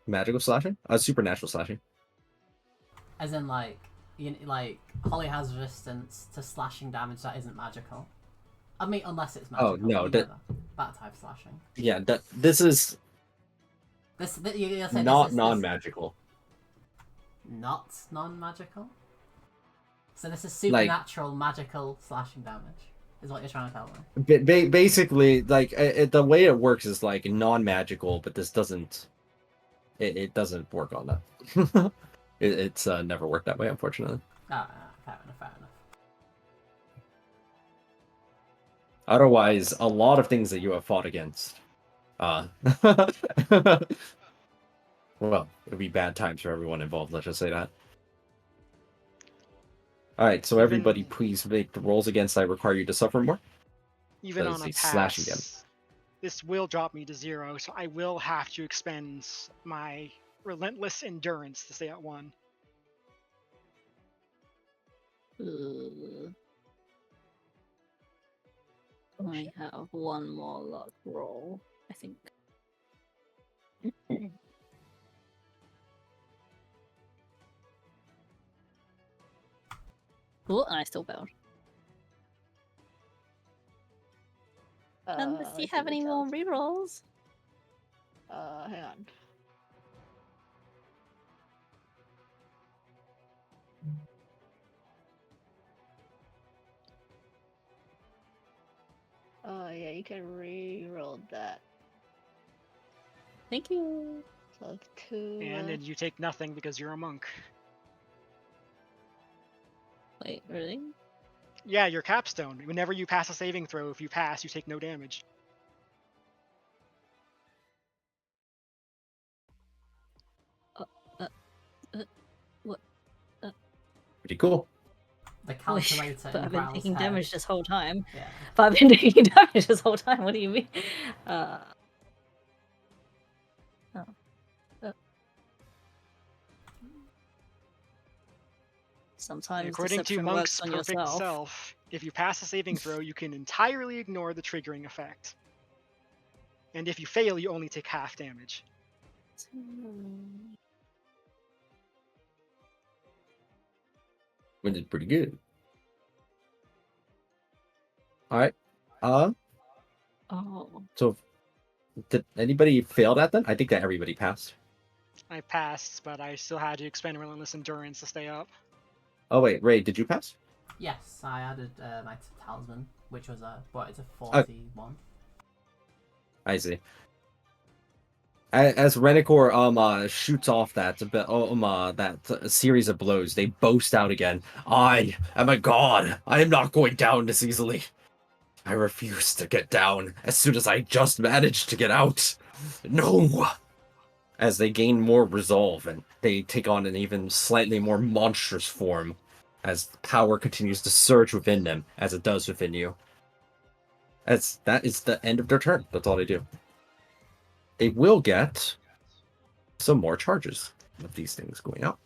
S1: Magical slashing? Supernatural slashing.
S2: As in, like, Holly has resistance to slashing damage that isn't magical. I mean, unless it's magical.
S1: Oh, no,
S2: that type slashing.
S1: Yeah, this is
S2: You're saying
S1: not
S2: this is
S1: non-magical.
S2: Not non-magical? So this is supernatural magical slashing damage, is what you're trying to tell me.
S1: Basically, like, the way it works is like non-magical, but this doesn't... It doesn't work on that. It's never worked that way, unfortunately.
S2: Fair enough.
S1: Otherwise, a lot of things that you have fought against, well, it'd be bad times for everyone involved. Let's just say that. All right, so everybody, please make the rolls against. I require you to suffer more.
S3: Even
S1: That
S3: on
S1: is
S3: a
S1: a slashing
S3: pass, this will drop me to 0, so I will have to expend my relentless endurance to stay at 1.
S4: I have one more luck roll, I think. Oh, and I still failed. Unless you have any more rerolls.
S5: Hang on. Oh yeah, you can re-roll that.
S4: Thank you.
S5: So it's 2.
S3: And then you take nothing because you're a monk.
S4: Wait, really?
S3: Yeah, your capstone. Whenever you pass a saving throw, if you pass, you take no damage.
S4: What?
S1: Pretty cool.
S2: The calculator
S4: But
S2: in
S4: I've been
S2: Growl's
S4: taking
S2: head.
S4: damage this whole time.
S2: Yeah.
S4: But I've been taking damage this whole time. What do you mean? Sometimes
S3: According to
S4: deception
S3: Monk's
S4: works on
S3: perfect
S4: yourself.
S3: self, if you pass a saving throw, you can entirely ignore the triggering effect. And if you fail, you only take half damage.
S1: We did pretty good. All right.
S4: Oh.
S1: So did anybody fail that then? I think that everybody passed.
S3: I passed, but I still had to expend Relentless Endurance to stay up.
S1: Oh wait, Ray, did you pass?
S2: Yes, I added my talisman, which was it's a 41.
S1: I see. As Renekor shoots off that series of blows, they boast out again. I am a god. I am not going down this easily. I refuse to get down as soon as I just managed to get out. No. As they gain more resolve and they take on an even slightly more monstrous form, as power continues to surge within them, as it does within you. As that is the end of their turn. That's all they do. They will get some more charges of these things going out.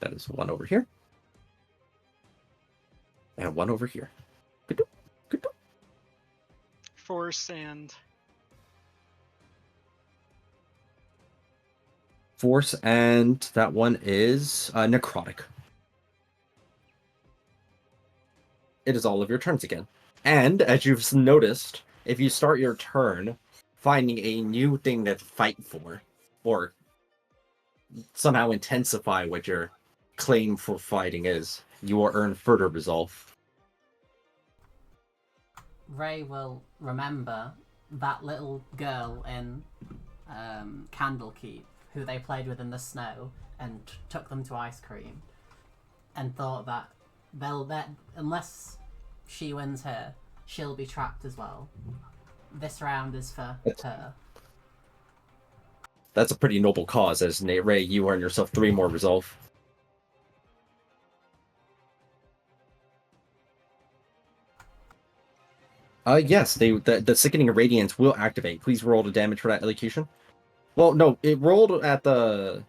S1: That is one over here. And one over here. Good.
S3: Force and
S1: Force, and that one is necrotic. It is all of your turns again. And as you've noticed, if you start your turn finding a new thing to fight for, or somehow intensify what your claim for fighting is, you will earn further resolve.
S2: Ray will remember that little girl in Candlekeep who they played with in the snow and took them to ice cream, and thought that unless she wins here, she'll be trapped as well. This round is for her.
S1: That's a pretty noble cause, as Ray, you earn yourself 3 more resolve. Yes, the Sickening Radiance will activate. Please roll the damage for that elocution. Well, no, it rolled at their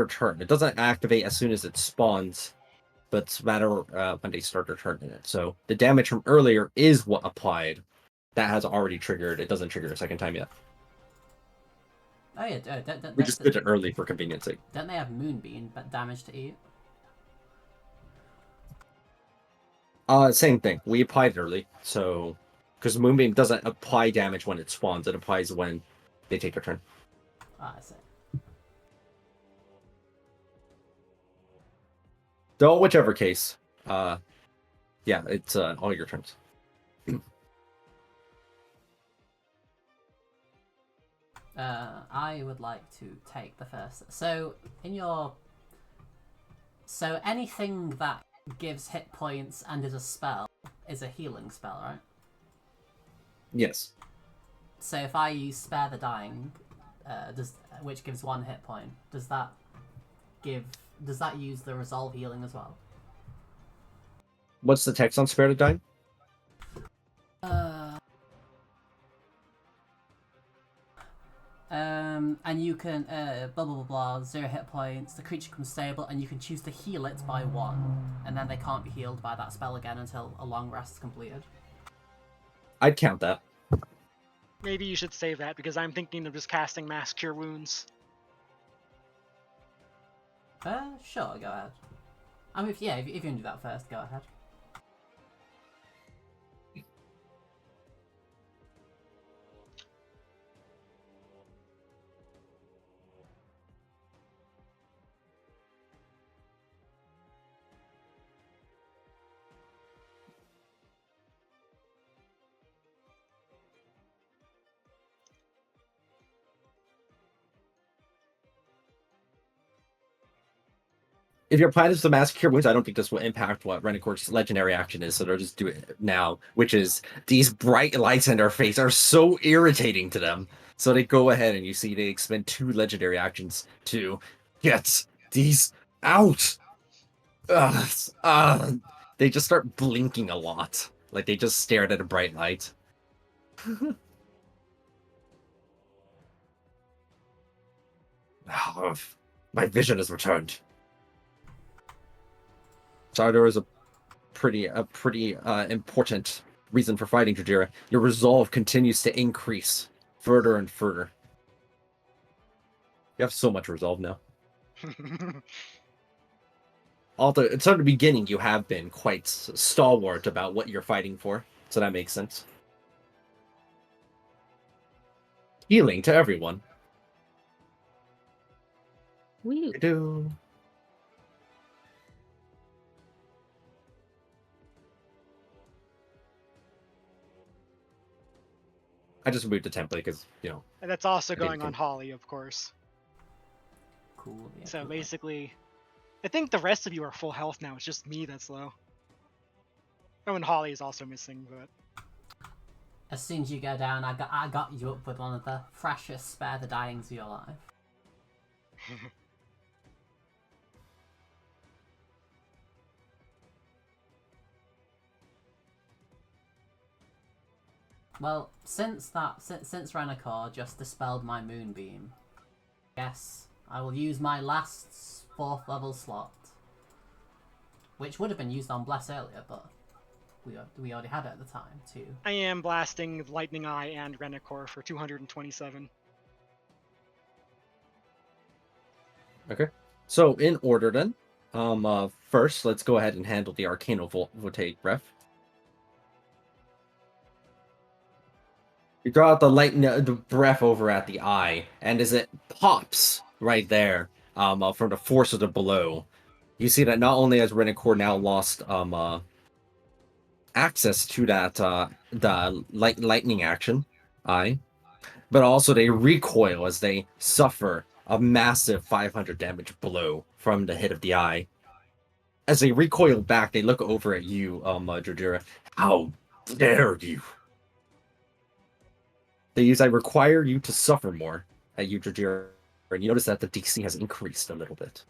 S1: turn. It doesn't activate as soon as it spawns, but it's a matter when they start their turn in it. So the damage from earlier is what applied. That has already triggered. It doesn't trigger a second time yet.
S2: Oh yeah,
S1: We just did it early for convenience sake.
S2: Don't they have Moonbeam but damage to eat?
S1: Same thing. We applied it early, so because Moonbeam doesn't apply damage when it spawns, it applies when they take their turn.
S2: Ah, I see.
S1: Though, whichever case, yeah, it's all your turns.
S2: I would like to take the first. So anything that gives hit points and is a spell is a healing spell, right?
S1: Yes.
S2: So if I use Spare the Dying, which gives 1 hit point, does that use the resolve healing as well?
S1: What's the text on Spare the Dying?
S2: And you can blah blah blah blah, 0 hit points. The creature becomes stable, and you can choose to heal it by 1, and then they can't be healed by that spell again until a long rest is completed.
S1: I'd count that.
S3: maybe you should save that because I'm thinking of just casting Mass Cure Wounds.
S2: Sure, go ahead. I mean, if you can do that first, go ahead.
S1: If your plan is to Mass Cure Wounds, I don't think this will impact what Renekor's legendary action is, so they'll just do it now, which is these bright lights in their face are so irritating to them. So they go ahead and you see they expend 2 legendary actions to get these out. They just start blinking a lot. Like they just stared at a bright light. My vision has returned. So there was a pretty important reason for fighting Jajira. Your resolve continues to increase further and further. You have so much resolve now. Although it's at the beginning, you have been quite stalwart about what you're fighting for, so that makes sense. Healing to everyone.
S4: Woo.
S1: Do. I just moved the template because,
S3: And that's also
S1: I didn't
S3: going on
S1: think-
S3: Holly, of course.
S2: Cool. Yeah,
S3: So
S2: cool.
S3: basically, I think the rest of you are full health now. It's just me that's low. Oh, and Holly is also missing, but
S2: As soon as you go down, I got you up with one of the freshest spare the dyings of your life. Well, since Renacor just dispelled my moonbeam, yes, I will use my last 4th level slot, which would have been used on Bless earlier, but we already had it at the time too.
S3: I am blasting Lightning Eye and Renacor for 227.
S1: Okay. So in order then, first let's go ahead and handle the Voltaic Breath. You draw out the breath over at the eye, and as it pops right there, from the force of the blow, you see that not only has Renacor now lost access to that the lightning action, eye, but also they recoil as they suffer a massive 500 damage blow from the hit of the eye. As they recoil back, they look over at you, Jordira. How dare you? They use I require you to suffer more at you, Jordira, and you notice that the DC has increased a little bit.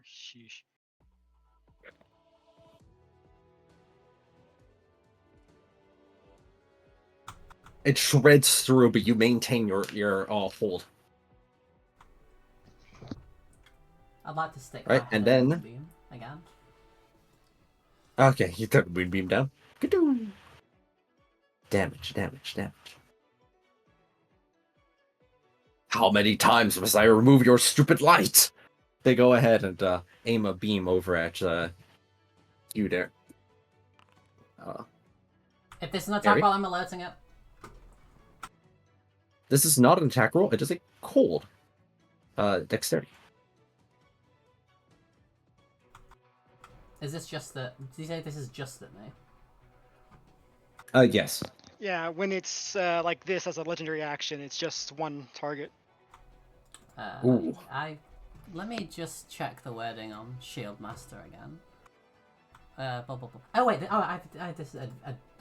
S3: Sheesh.
S1: It shreds through, but you maintain your hold.
S2: I'd like to stick
S1: Right,
S2: my head
S1: and
S2: in
S1: then-
S2: moonbeam again.
S1: Okay, you took Moonbeam down. Ka-doom. Damage. How many times must I remove your stupid light? They go ahead and aim a beam over at you there.
S2: If this is an attack
S1: Gary?
S2: while I'm alerting it,
S1: This is not an attack roll. It is a cold dexterity.
S2: is this just that? Did you say this is just at me?
S1: Yes.
S3: Yeah, when it's like this as a legendary action, it's just one target.
S1: Ooh.
S2: Let me just check the wording on Shield Master again. Oh wait, I have this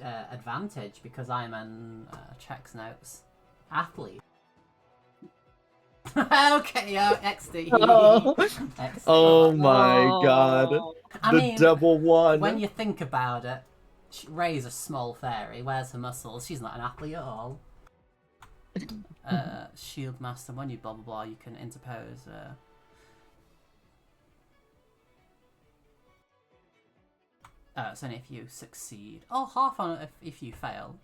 S2: advantage because I'm in checks notes. Athlete. Okay, XD.
S4: Oh.
S2: XD.
S1: Oh my god.
S2: I
S1: The
S2: mean,
S1: double one.
S2: when you think about it, Ray's a small fairy. Where's her muscles? She's not an athlete at all. Shield Master, when you blah blah blah, you can interpose. It's only if you succeed. Oh, half on it if you fail.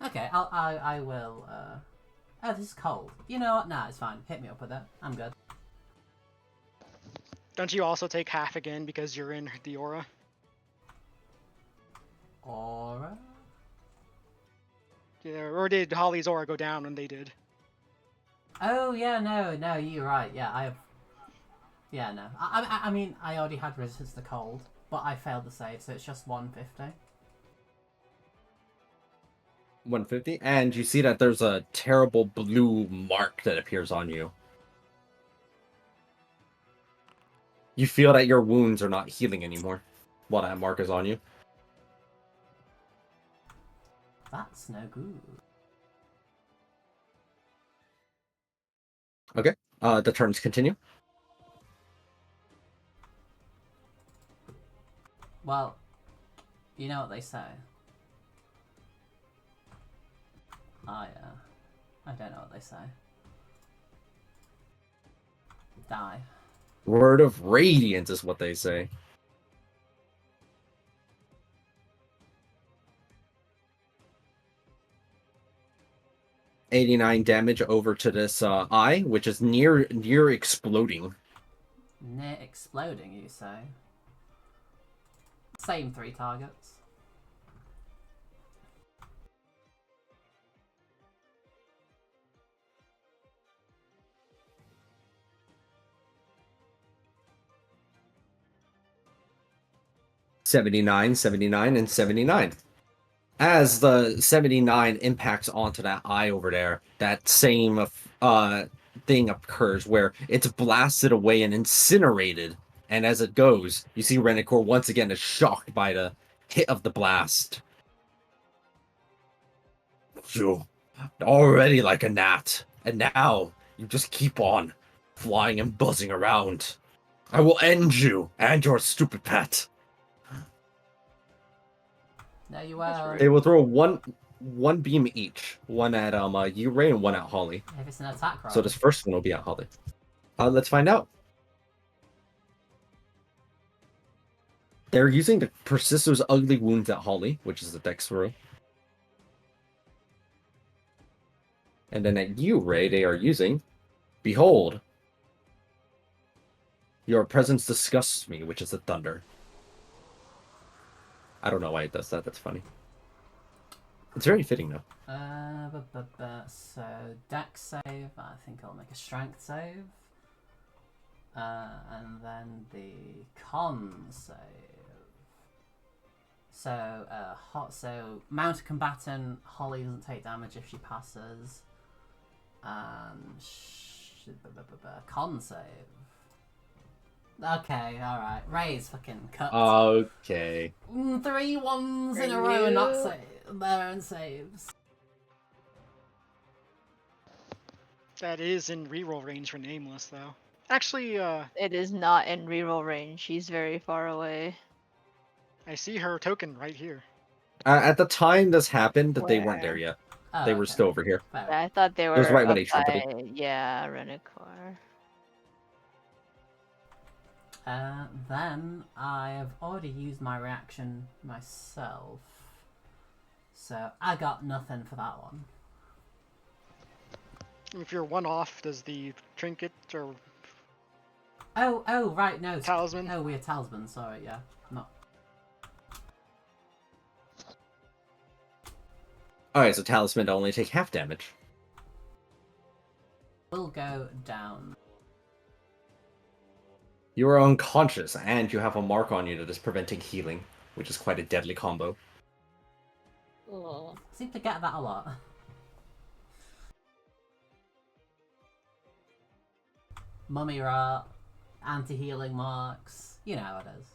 S2: Okay, I will. Oh, this is cold. You know what? Nah, it's fine. Hit me up with it. I'm good.
S3: Don't you also take half again because you're in the aura?
S2: Aura.
S3: Yeah, or did Holly's aura go down when they did?
S2: Oh yeah, no, you're right. Yeah, I have. Yeah, no. I mean, I already had resistance to cold, but I failed the save, so it's just 150.
S1: 150, and you see that there's a terrible blue mark that appears on you. You feel that your wounds are not healing anymore while that mark is on you.
S2: That's no good.
S1: Okay, the turns continue.
S2: Well, you know what they say. I don't know what they say. Die.
S1: Word of Radiance is what they say. $89 damage over to this eye, which is near exploding.
S2: Near exploding, you say? Same 3 targets.
S1: $79, $79, and $79. As the 79 impacts onto that eye over there, that same thing occurs where it's blasted away and incinerated. And as it goes, you see Renicor once again is shocked by the hit of the blast. You already like a gnat, and now you just keep on flying and buzzing around. I will end you and your stupid pet.
S2: There you
S5: That's
S2: are.
S1: They will throw one beam each, one at you, Ray, and one at Holly.
S2: If it's an attack roll.
S1: So this first one will be at Holly. Let's find out. They're using the Persister's Ugly Wounds at Holly, which is the dex throw. And then at you, Ray, they are using Behold. Your presence disgusts me, which is the thunder. I don't know why it does that. That's funny. It's very fitting, though.
S2: So, dex save. I think I'll make a strength save. And then the con save. So, mounted combatant, Holly doesn't take damage if she passes. And con save. Okay, alright. Ray's fucking cut.
S1: Okay.
S2: 3 ones in a row and not their own saves.
S3: That is in reroll range for Nameless, though. Actually,
S5: It is not in reroll range. She's very far away.
S3: I see her token right here.
S1: At the time this happened, they weren't there
S5: Where?
S1: yet.
S2: Oh,
S1: They were
S2: okay.
S1: still over here.
S2: Fair.
S5: I thought they were
S1: was right when
S5: up
S1: they trumpeted.
S5: by, yeah, Renicor.
S2: Then I have already used my reaction myself, so I got nothing for that one.
S3: If you're one off, does the trinket or
S2: Oh, right, no.
S3: talisman?
S2: Oh, we're talisman, sorry, yeah. Not.
S1: Alright, so Talisman only take half damage.
S2: Will go down.
S1: You are unconscious, and you have a mark on you that is preventing healing, which is quite a deadly combo.
S4: Oh.
S2: I seem to get that a lot. Mummy rot, anti-healing marks, you know how it is.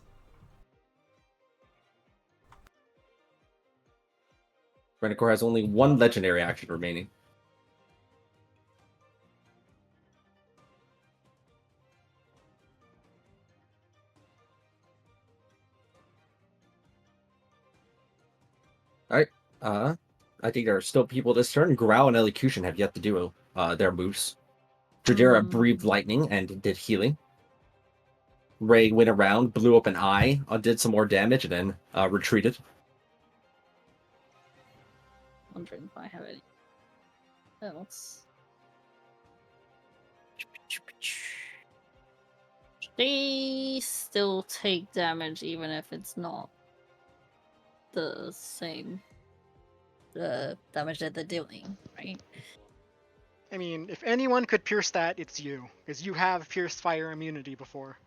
S1: Renicor has only one legendary action remaining. Alright, I think there are still people this turn. Growl and Elocution have yet to do their moves. Jadera breathed lightning and did healing. Ray went around, blew up an eye, did some more damage, and then retreated.
S4: Wondering if I have any else. They still take damage even if it's not the same damage that they're dealing, right?
S3: I mean, if anyone could pierce that, it's you, because you have pierced fire immunity before.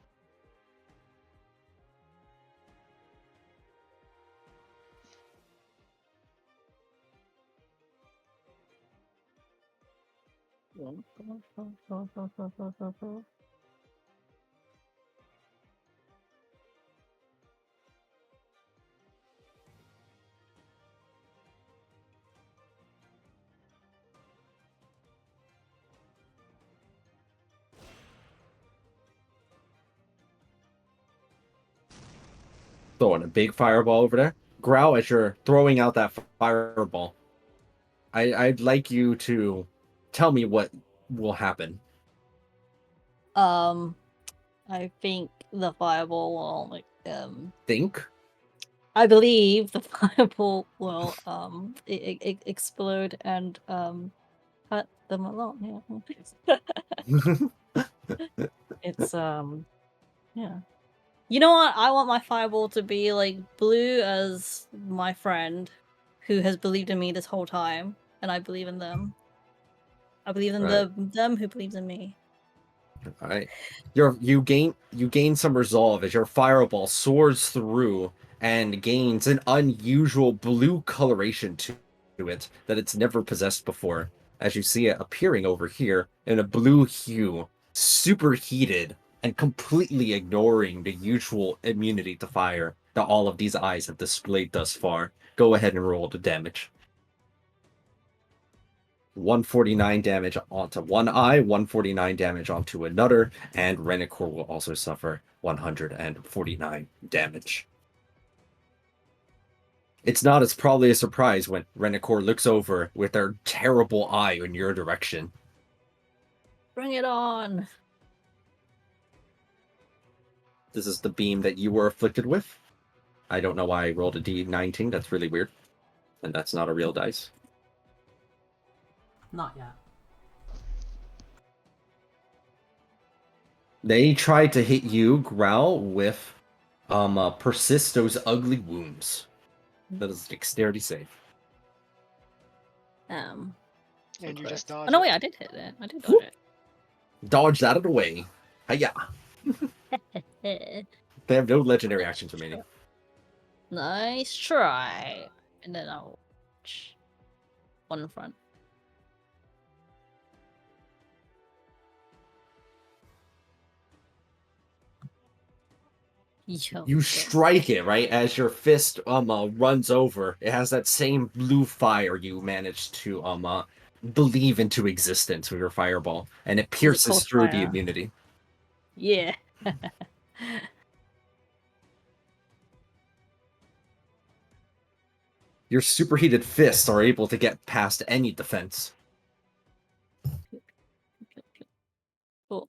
S1: Throwing a big fireball over there. Growl, as you're throwing out that fireball, I'd like you to tell me what will happen.
S4: I think the fireball will
S1: Think?
S4: I believe the fireball will explode and hurt them a lot. Yeah. It's yeah. You know what? I want my fireball to be like blue as my friend, who has believed in me this whole time, and I believe in them. I believe in
S1: Right.
S4: them who believes in me.
S1: All right. You gain some resolve as your fireball soars through and gains an unusual blue coloration to it that it's never possessed before. As you see it appearing over here in a blue hue, superheated and completely ignoring the usual immunity to fire that all of these eyes have displayed thus far. Go ahead and roll the damage. 149 damage onto one eye, 149 damage onto another, and Renicor will also suffer 149 damage. It's not as probably a surprise when Renicor looks over with their terrible eye in your direction.
S4: Bring it on!
S1: This is the beam that you were afflicted with. I don't know why I rolled a D19. That's really weird. And that's not a real dice.
S2: Not yet.
S1: They tried to hit you, Growl, with persist those ugly wounds. That is a dexterity save.
S3: And you
S4: close.
S3: just
S4: Oh
S3: dodge
S4: no,
S3: it.
S4: wait, I did hit it. I did dodge
S1: Dodged out of the way. Hiya.
S4: it.
S1: They have no legendary actions remaining.
S4: Nice try. And then I'll one in front. Yo,
S1: You strike it, right? As your fist runs over, it has that same blue fire you managed to believe into existence with your fireball, and it pierces
S4: called
S1: through the
S4: fire?
S1: immunity.
S4: Yeah.
S1: Your superheated fists are able to get past any defense.
S4: Cool.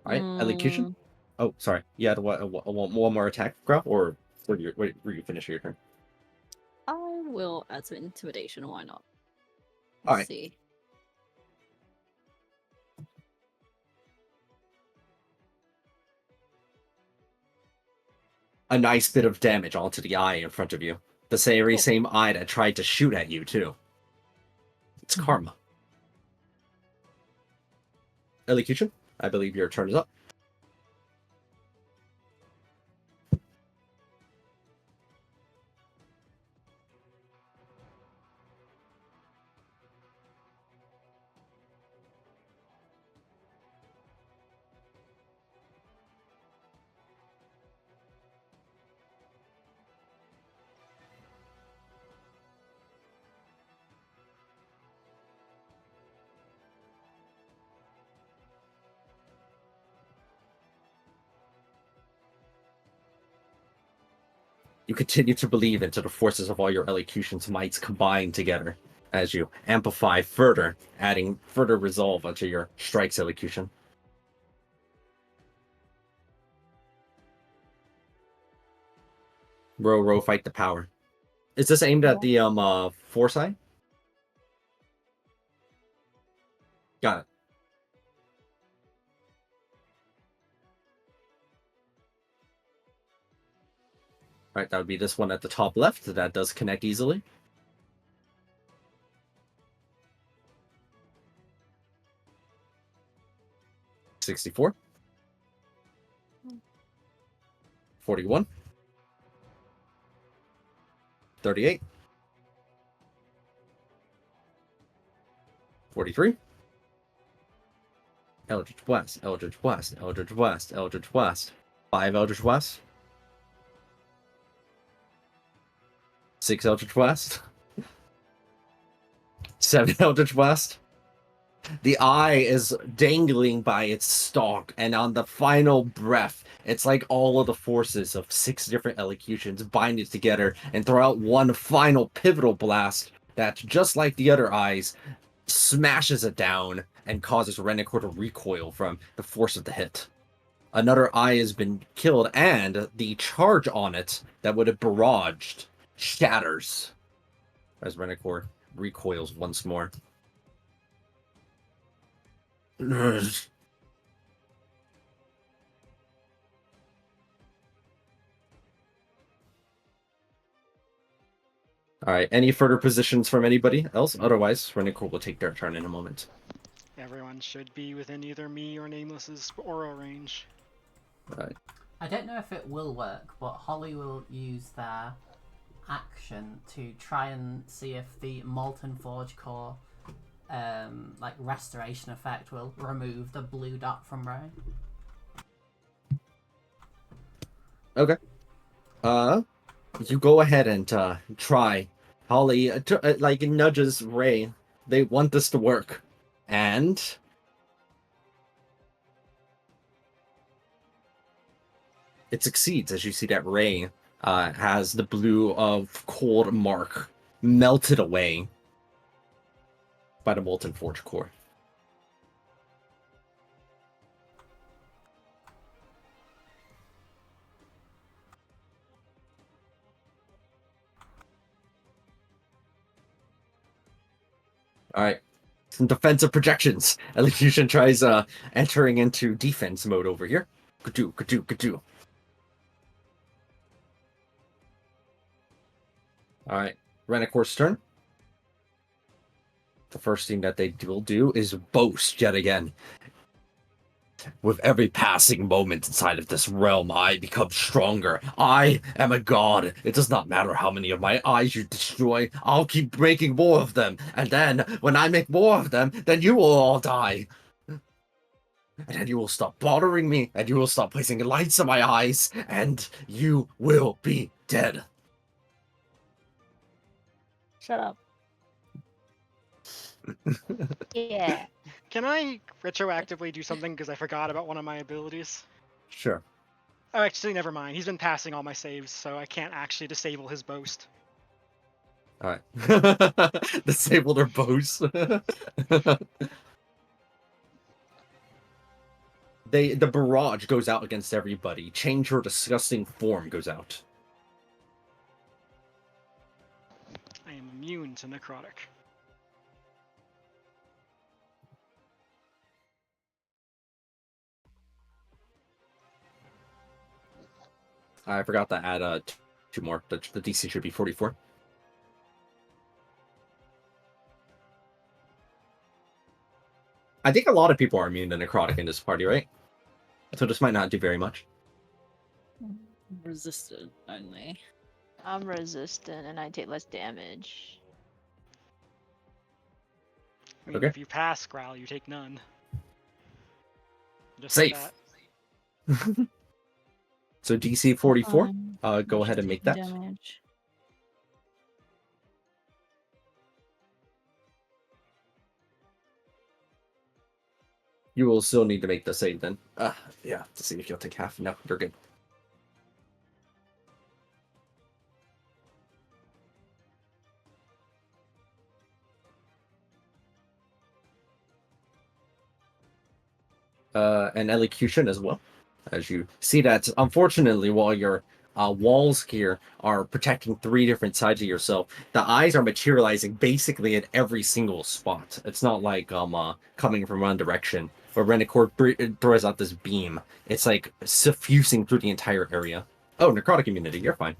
S1: All right, elocution. Oh, sorry. You had one more attack, Grau, or were you finishing your turn?
S4: I will add some intimidation. Why not?
S1: All
S4: Let's
S1: right.
S4: see.
S1: A nice bit of damage onto the eye in front of you. The very same eye that tried to shoot at you, too. It's karma. Elocution, I believe your turn is up. You continue to believe into the forces of all your elocution's mights combined together as you amplify further, adding further resolve onto your strike's elocution. Row, fight the power. Is this aimed at the foresight? Got it. All right, that would be this one at the top left. That does connect easily. $64. 41. 38. 43. Eldritch West, Eldritch West, Eldritch West, Eldritch West. 5 Eldritch West. 6 Eldritch West. 7 Eldritch West. The eye is dangling by its stalk, and on the final breath, it's like all of the forces of 6 different elocutions bind it together and throw out one final pivotal blast that, just like the other eyes, smashes it down and causes Renicor to recoil from the force of the hit. Another eye has been killed, and the charge on it that would have barraged shatters as Renicor recoils once more. Alright, any further positions from anybody else? Otherwise, Renicore will take their turn in a moment.
S3: Everyone should be within either me or Nameless's aura range.
S1: Alright.
S2: I don't know if it will work, but Holly will use their action to try and see if the Molten Forge Core like restoration effect will remove the blue dot from Ray.
S1: Okay. You go ahead and try. Holly like nudges Ray. They want this to work, and it succeeds. As you see that Ray has the blue of cold mark melted away by the molten forge core. All right. Some defensive projections. Elocution tries entering into defense mode over here. Ka-doo, ka-doo, ka-doo. All right. Renicore's turn. The first thing that they will do is boast yet again. With every passing moment inside of this realm, I become stronger. I am a god. It does not matter how many of my eyes you destroy. I'll keep making more of them. And then, when I make more of them, then you will all die. And then you will stop bothering me, and you will stop placing lights in my eyes, and you will be dead.
S4: Shut up.
S5: Yeah.
S3: Can I retroactively do something because I forgot about one of my abilities?
S1: Sure.
S3: Oh, actually, never mind. He's been passing all my saves, so I can't actually disable his boast.
S1: Alright. Disable their bows. The barrage goes out against everybody. Change your disgusting form goes out.
S3: I am immune to necrotic.
S1: I forgot to add two more. The DC should be 44. I think a lot of people are immune to necrotic in this party, right? So this might not do very much.
S4: Resistant only.
S5: I'm resistant and I take less damage.
S3: I mean,
S1: Okay.
S3: if you pass Growl, you take none. Just
S1: Safe.
S3: Like that.
S1: So DC 44.
S4: Fine.
S1: Go ahead and make that.
S4: Damage.
S1: You will still need to make the save then. Yeah, to see if you'll take half. No, you're good. And elocution as well. As you see that, unfortunately, while your walls here are protecting 3 different sides of yourself, the eyes are materializing basically in every single spot. It's not like coming from one direction. Where Renicore throws out this beam, it's like suffusing through the entire area. Oh, necrotic immunity, you're fine.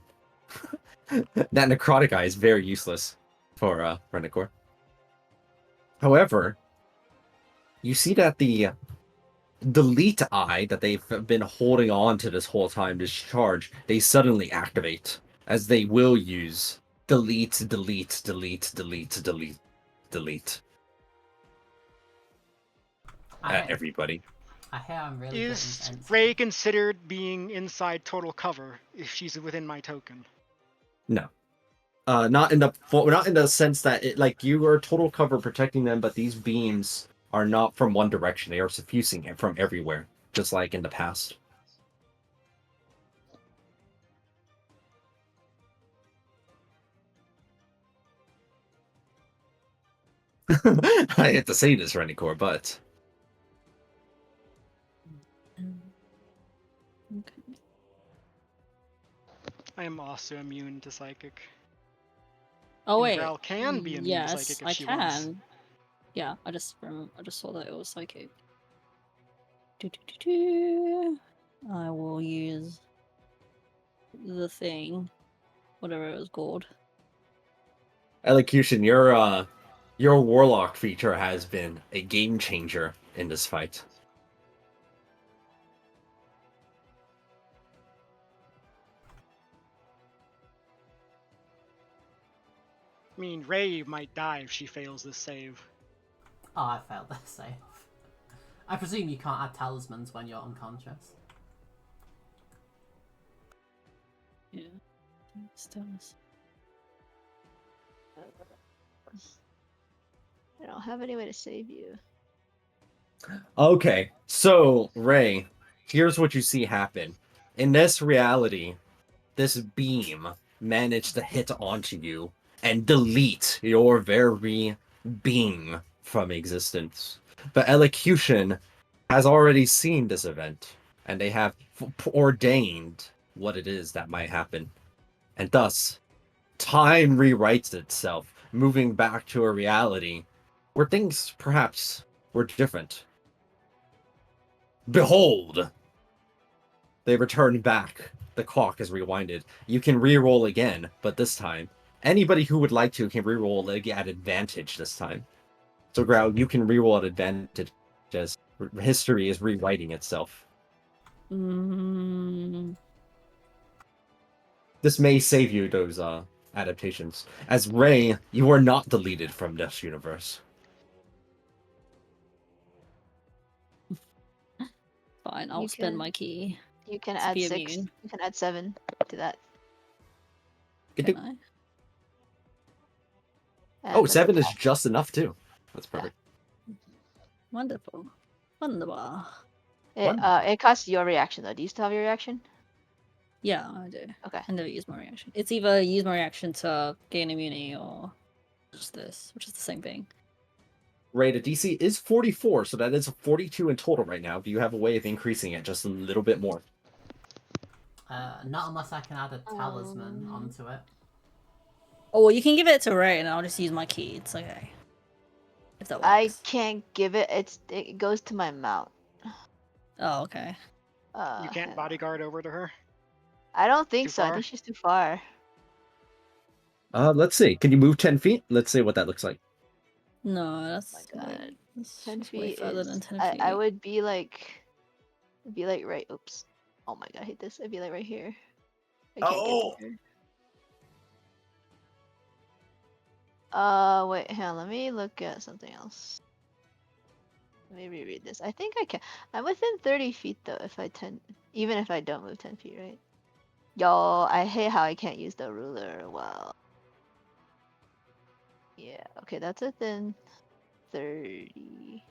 S1: That necrotic eye is very useless for Renicore. However, you see that the delete eye that they've been holding on to this whole time, this charge, they suddenly activate as they will use delete, delete, delete, delete, delete, delete at everybody.
S2: I hear I'm really good
S3: Is
S2: in sense.
S3: Ray considered being inside total cover if she's within my token?
S1: No. Not in the sense that it like you are total cover protecting them, but these beams are not from one direction. They are suffusing it from everywhere, just like in the past. I hate to say this, Renicore, but
S4: Okay.
S3: I am also immune to psychic.
S4: Oh
S3: And
S4: wait.
S3: Growl can be immune to psychic
S4: Yes,
S3: if
S4: I
S3: she wants.
S4: can. Yeah, I just saw that it was psychic. Do. I will use the thing, whatever it was called.
S1: Elocution, your warlock feature has been a game changer in this fight.
S3: I mean, Ray might die if she fails this save.
S2: Oh, I failed that save. I presume you can't add talismans when you're unconscious.
S4: Yeah. Stillness.
S5: I don't have any way to save you.
S1: Okay, so Ray, here's what you see happen. In this reality, this beam managed to hit onto you and delete your very being from existence. But Elocution has already seen this event, and they have ordained what it is that might happen. And thus, time rewrites itself, moving back to a reality where things perhaps were different. Behold! They return back. The clock is rewinded. You can re-roll again, but this time, anybody who would like to can re-roll at advantage this time. So, Growl, you can re-roll at advantage as history is rewriting itself.
S4: Mm,
S1: This may save you those adaptations. As Ray, you are not deleted from this universe.
S4: fine, I'll
S5: You
S4: spend
S5: can-
S4: my key.
S5: You can
S4: To
S5: add
S4: be
S5: 6.
S4: immune.
S5: You can add 7 to that.
S4: Can I?
S1: Oh,
S5: And
S1: 7 is just enough too. That's perfect.
S4: Wonderful. Wonderful.
S5: it costs your reaction though. Do you still have your reaction?
S4: Yeah, I do.
S5: Okay.
S4: I never use my reaction. It's either use my reaction to gain immunity or just this, which is the same thing.
S1: Ray, the DC is 44, so that is 42 in total right now. Do you have a way of increasing it just a little bit more?
S2: Not unless I can add a talisman onto it.
S4: Oh, well, you can give it to Ray and I'll just use my key. It's okay. If that works.
S5: I can't give it. It goes to my mount.
S4: Oh, okay.
S3: You can't
S5: hang on.
S3: bodyguard over to her?
S5: I don't think
S3: Too
S5: so. I
S3: far?
S5: think she's too far.
S1: Let's see. Can you move 10 feet? Let's see what that looks like.
S4: No, that's
S5: Oh my God.
S4: that's
S5: 10
S4: way
S5: feet
S4: further
S5: is.
S4: than 10 feet.
S5: I would be like. Right. Oops. Oh my God, I hate this. I'd be like right here. I can't get to her. Wait, hang on. Let me look at something else. Let me reread this. I think I can. I'm within 30 feet though. Even if I don't move 10 feet, right? Y'all, I hate how I can't use the ruler. Wow. Yeah. Okay, that's within 30.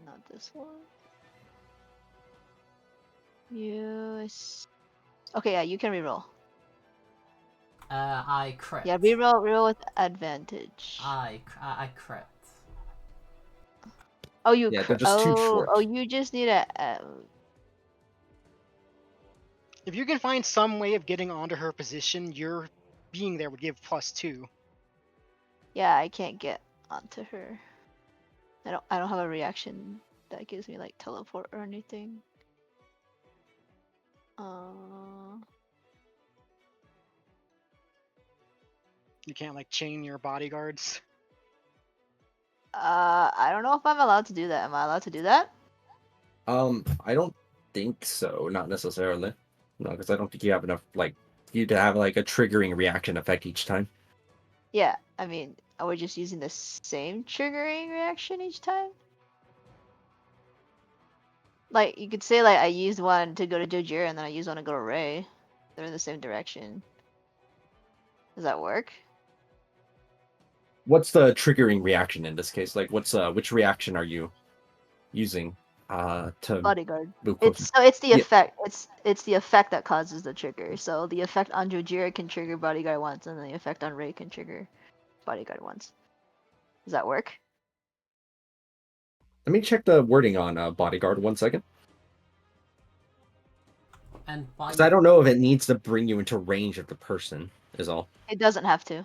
S5: Not this one. Yes. Okay, yeah, you can reroll.
S2: I crit.
S5: Yeah, reroll with advantage.
S2: I crit.
S5: Oh, you
S1: Yeah, they're just too short.
S5: Oh, you just need a.
S3: If you can find some way of getting onto her position, your being there would give +2.
S5: Yeah, I can't get onto her. I don't have a reaction that gives me like teleport or anything.
S3: You can't like chain your bodyguards.
S5: I don't know if I'm allowed to do that. Am I allowed to do that?
S1: I don't think so. Not necessarily. No, because I don't think you have enough, like, you to have, like, a triggering reaction effect each time.
S5: Yeah, I mean, are we just using the same triggering reaction each time? Like, you could say, like, I used one to go to Jojira and then I used one to go to Ray. They're in the same direction. Does that work?
S1: What's the triggering reaction in this case? Like, which reaction are you using to
S5: Bodyguard.
S1: move closer?
S5: It's the
S1: Yeah.
S5: effect. It's the effect that causes the trigger. So the effect on Jojira can trigger Bodyguard once, and the effect on Ray can trigger Bodyguard once. Does that work?
S1: Let me check the wording on bodyguard 1 second.
S2: And by
S1: Because I don't know if it needs to bring you into range of the person, is all.
S5: It doesn't have to.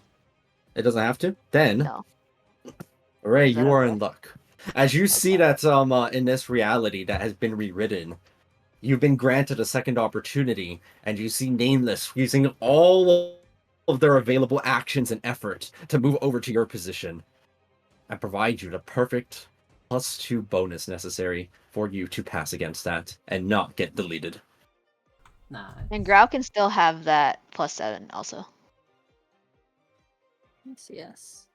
S1: It doesn't have to? Then,
S5: No.
S1: Ray,
S5: Is that
S1: you are
S5: okay?
S1: in luck. As you see that in this reality that has been rewritten, you've been granted a second opportunity, and you see Nameless using all of their available actions and effort to move over to your position and provide you the perfect +2 bonus necessary for you to pass against that and not get deleted.
S2: Nah.
S5: And Grau can still have that +7 also.
S4: Yes.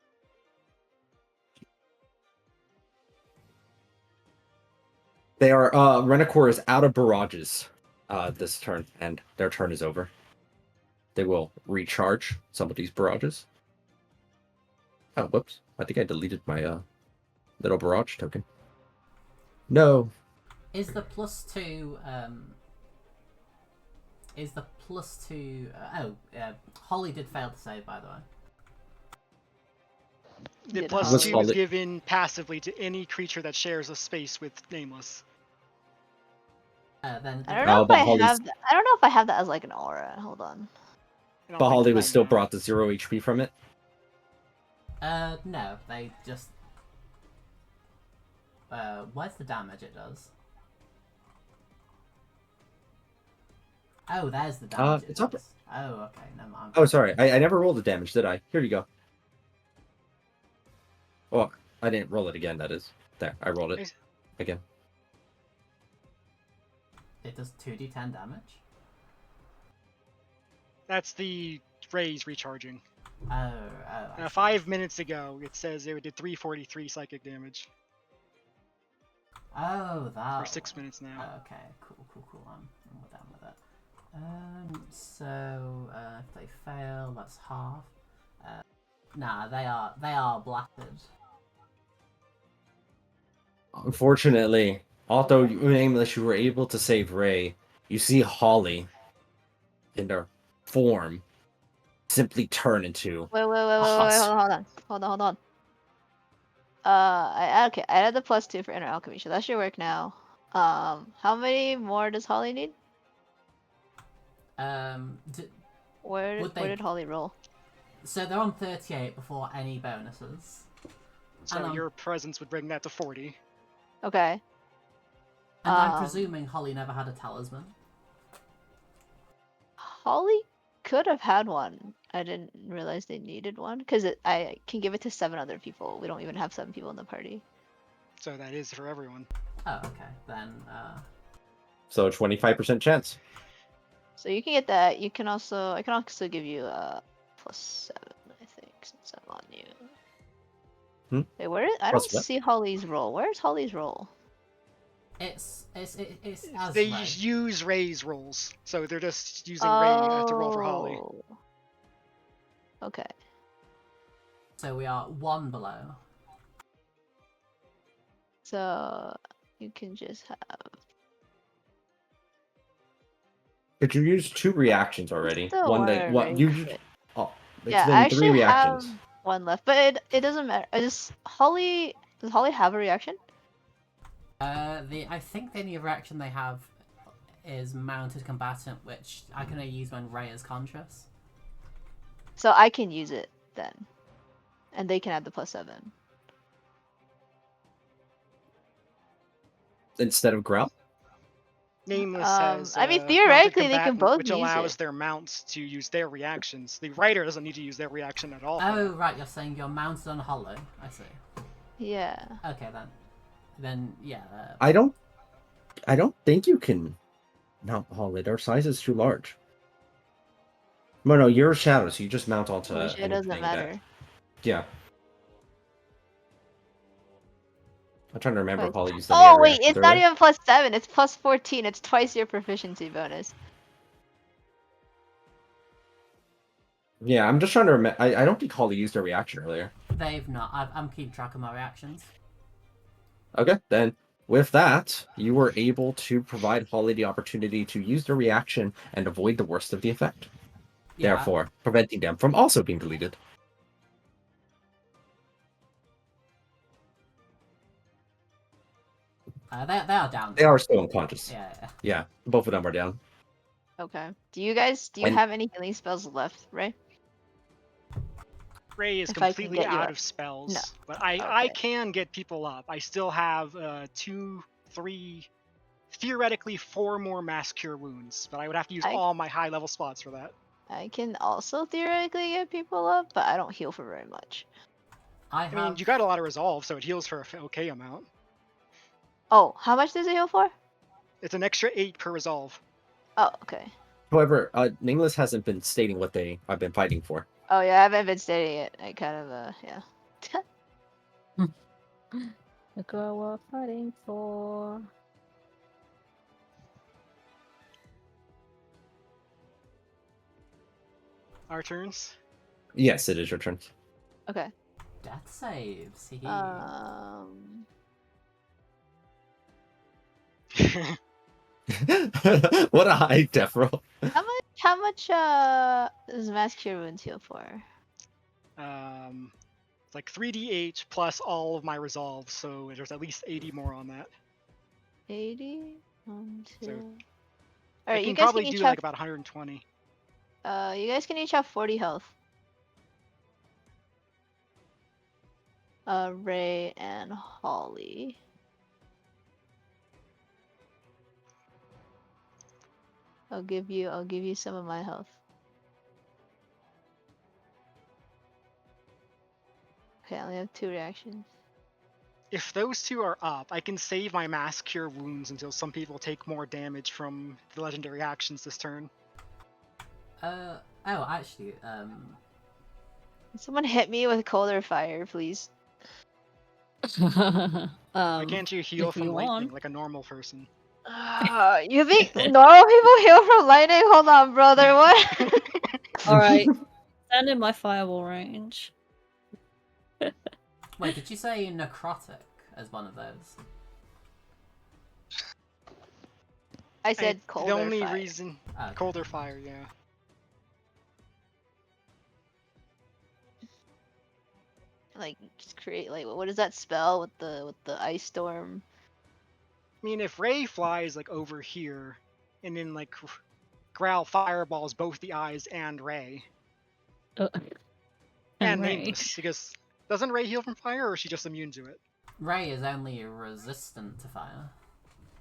S1: They are Renacor is out of barrages this turn, and their turn is over. They will recharge some of these barrages. Oh, whoops. I think I deleted my little barrage token. No.
S2: Is the +2 is the +2 Holly did fail to save, by the way.
S3: The
S5: Did
S3: plus
S1: What's
S3: 2 is
S1: Holly-
S3: given passively to any creature that shares a space with Nameless.
S2: Then
S5: I don't know if
S1: but
S5: I
S1: Holly's-
S5: have. I don't know if I have that as like an aura. Hold on.
S3: And I'll
S1: But
S3: like
S1: Holly
S3: it
S1: was
S3: right
S1: still
S3: now.
S1: brought to 0 HP from it.
S2: No, they just what's the damage it does? Oh, there's the damage it
S1: it's up-
S2: does. Oh, okay, never mind.
S1: Oh, sorry. I never rolled the damage, did I? Here you go. Well, I didn't roll it again, that is. There, I rolled it
S3: Nice.
S1: again.
S2: It does 2d10 damage.
S3: That's the rays recharging.
S2: I see.
S3: 5 minutes ago, it says it did 343 psychic damage.
S2: Oh, that.
S3: For 6 minutes now.
S2: Oh, okay, cool. I'm down with it. So if they fail, that's half. Nah, they are blasted.
S1: Unfortunately, although Nameless, you were able to save Ray, you see Holly in their form simply turn into
S5: Wait,
S1: husk.
S5: hold on. Okay, I added the +2 for inner alchemy, so that should work now. How many more does Holly need? Where did Holly roll?
S2: So they're on 38 before any bonuses.
S3: So
S2: And
S3: your presence would bring that to 40.
S5: Okay.
S2: And I'm presuming Holly never had a talisman.
S5: Holly could have had one. I didn't realize they needed one because I can give it to 7 other people. We don't even have 7 people in the party.
S3: So that is for everyone.
S2: Oh, okay. Then
S1: So 25% chance.
S5: So you can get that. I can also give you +7, I think, since I'm on you. Wait, I don't
S1: Plus what?
S5: see Holly's roll. Where's Holly's roll?
S2: it's as
S3: They
S2: Ray.
S3: use Ray's rolls, so they're just using Ray to roll for Holly.
S5: Oh. Okay.
S2: So we are 1 below.
S5: So you can just have.
S1: But you used 2 reactions already.
S5: Still
S1: One that
S5: weren't
S1: what
S5: very
S1: you
S5: quick.
S1: oh, it's
S5: Yeah,
S1: been
S5: I
S1: 3
S5: actually
S1: reactions.
S5: have one left, but it doesn't matter. Does Holly have a reaction?
S2: I think the only reaction they have is mounted combatant, which I can only use when Ray is conscious.
S5: So I can use it then, and they can add the +7.
S1: Instead of Growl?
S3: Nameless has.
S5: I mean,
S3: mounted
S5: theoretically, they can
S3: combatant,
S5: both
S3: which
S5: use
S3: allows
S5: it.
S3: their mounts to use their reactions. The writer doesn't need to use their reaction at all. for
S2: Oh,
S3: that.
S2: right, you're saying you're mounted on Hollow. I see.
S5: Yeah.
S2: Okay, then yeah.
S1: I don't think you can mount Holly. Their size is too large. No, you're Shadow, so you just mount onto
S5: Which it doesn't
S1: anything
S5: matter.
S1: that. Yeah. I'm trying to remember if Holly used any
S5: Oh
S1: other
S5: wait,
S1: reactions
S5: it's not
S1: earlier.
S5: even +7. It's +14. It's twice your proficiency bonus.
S1: Yeah, I'm just trying to remember. I don't think Holly used her reaction earlier.
S2: They've not. I'm keeping track of my reactions.
S1: Okay, then with that, you were able to provide Holly the opportunity to use the reaction and avoid the worst of the effect.
S2: Yeah.
S1: Therefore, preventing them from also being deleted.
S2: They are down.
S1: They are still unconscious.
S2: Yeah.
S1: Yeah, both of them are down.
S5: Okay. Do you
S1: And-
S5: have any healing spells left, right?
S3: Ray is
S5: If I can
S3: completely
S5: get you
S3: out
S5: up.
S3: of spells,
S5: No.
S3: but I
S5: Okay.
S3: can get people up. I still have 2, 3, theoretically 4 more mass cure wounds, but I would have to use
S5: I-
S3: all my high level spots for that.
S5: I can also theoretically get people up, but I don't heal for very much.
S2: I
S3: I
S2: have.
S3: mean, you got a lot of resolve, so it heals for a okay amount.
S5: Oh, how much does it heal for?
S3: It's an extra 8 per resolve.
S5: Oh, okay.
S1: However, Nameless hasn't been stating what they have been fighting for.
S5: Oh yeah, I haven't been stating it. I kind of yeah.
S4: The girl we're fighting for.
S3: Our turns.
S1: Yes, it is your turn.
S5: Okay.
S2: Death saves. Hee hee.
S1: What a high def roll.
S5: How much does mass cure wounds heal for?
S3: It's like 3d8 plus all of my resolves, so there's at least 80 more on that.
S5: 80? 1, 2.
S3: So, I
S5: Alright, you
S3: can
S5: guys
S3: probably
S5: can each
S3: do
S5: have
S3: like about 120.
S5: you guys can each have 40 health. Ray and Holly. I'll give you some of my health. Okay, I only have 2 reactions.
S3: If those two are up, I can save my mass cure wounds until some people take more damage from the legendary actions this turn.
S2: Oh, actually,
S5: Can someone hit me with cold or fire, please?
S3: Why can't you heal
S4: if you
S3: from lightning
S4: want.
S3: like a normal person?
S5: You think normal people heal from lightning? Hold on, brother. What?
S4: Alright, stand in my fireball range.
S2: wait, did you say necrotic as one of those?
S5: I said cold
S3: The
S5: or
S3: only
S5: fire.
S3: reason
S2: Okay.
S3: cold or fire, yeah.
S5: Like just create like what is that spell with the ice storm?
S3: I mean, if Ray flies like over here, and then like Growl fireballs both the eyes and Ray and
S4: Ray.
S3: Nameless, because doesn't Ray heal from fire, or is she just immune to it?
S2: Ray is only resistant to fire.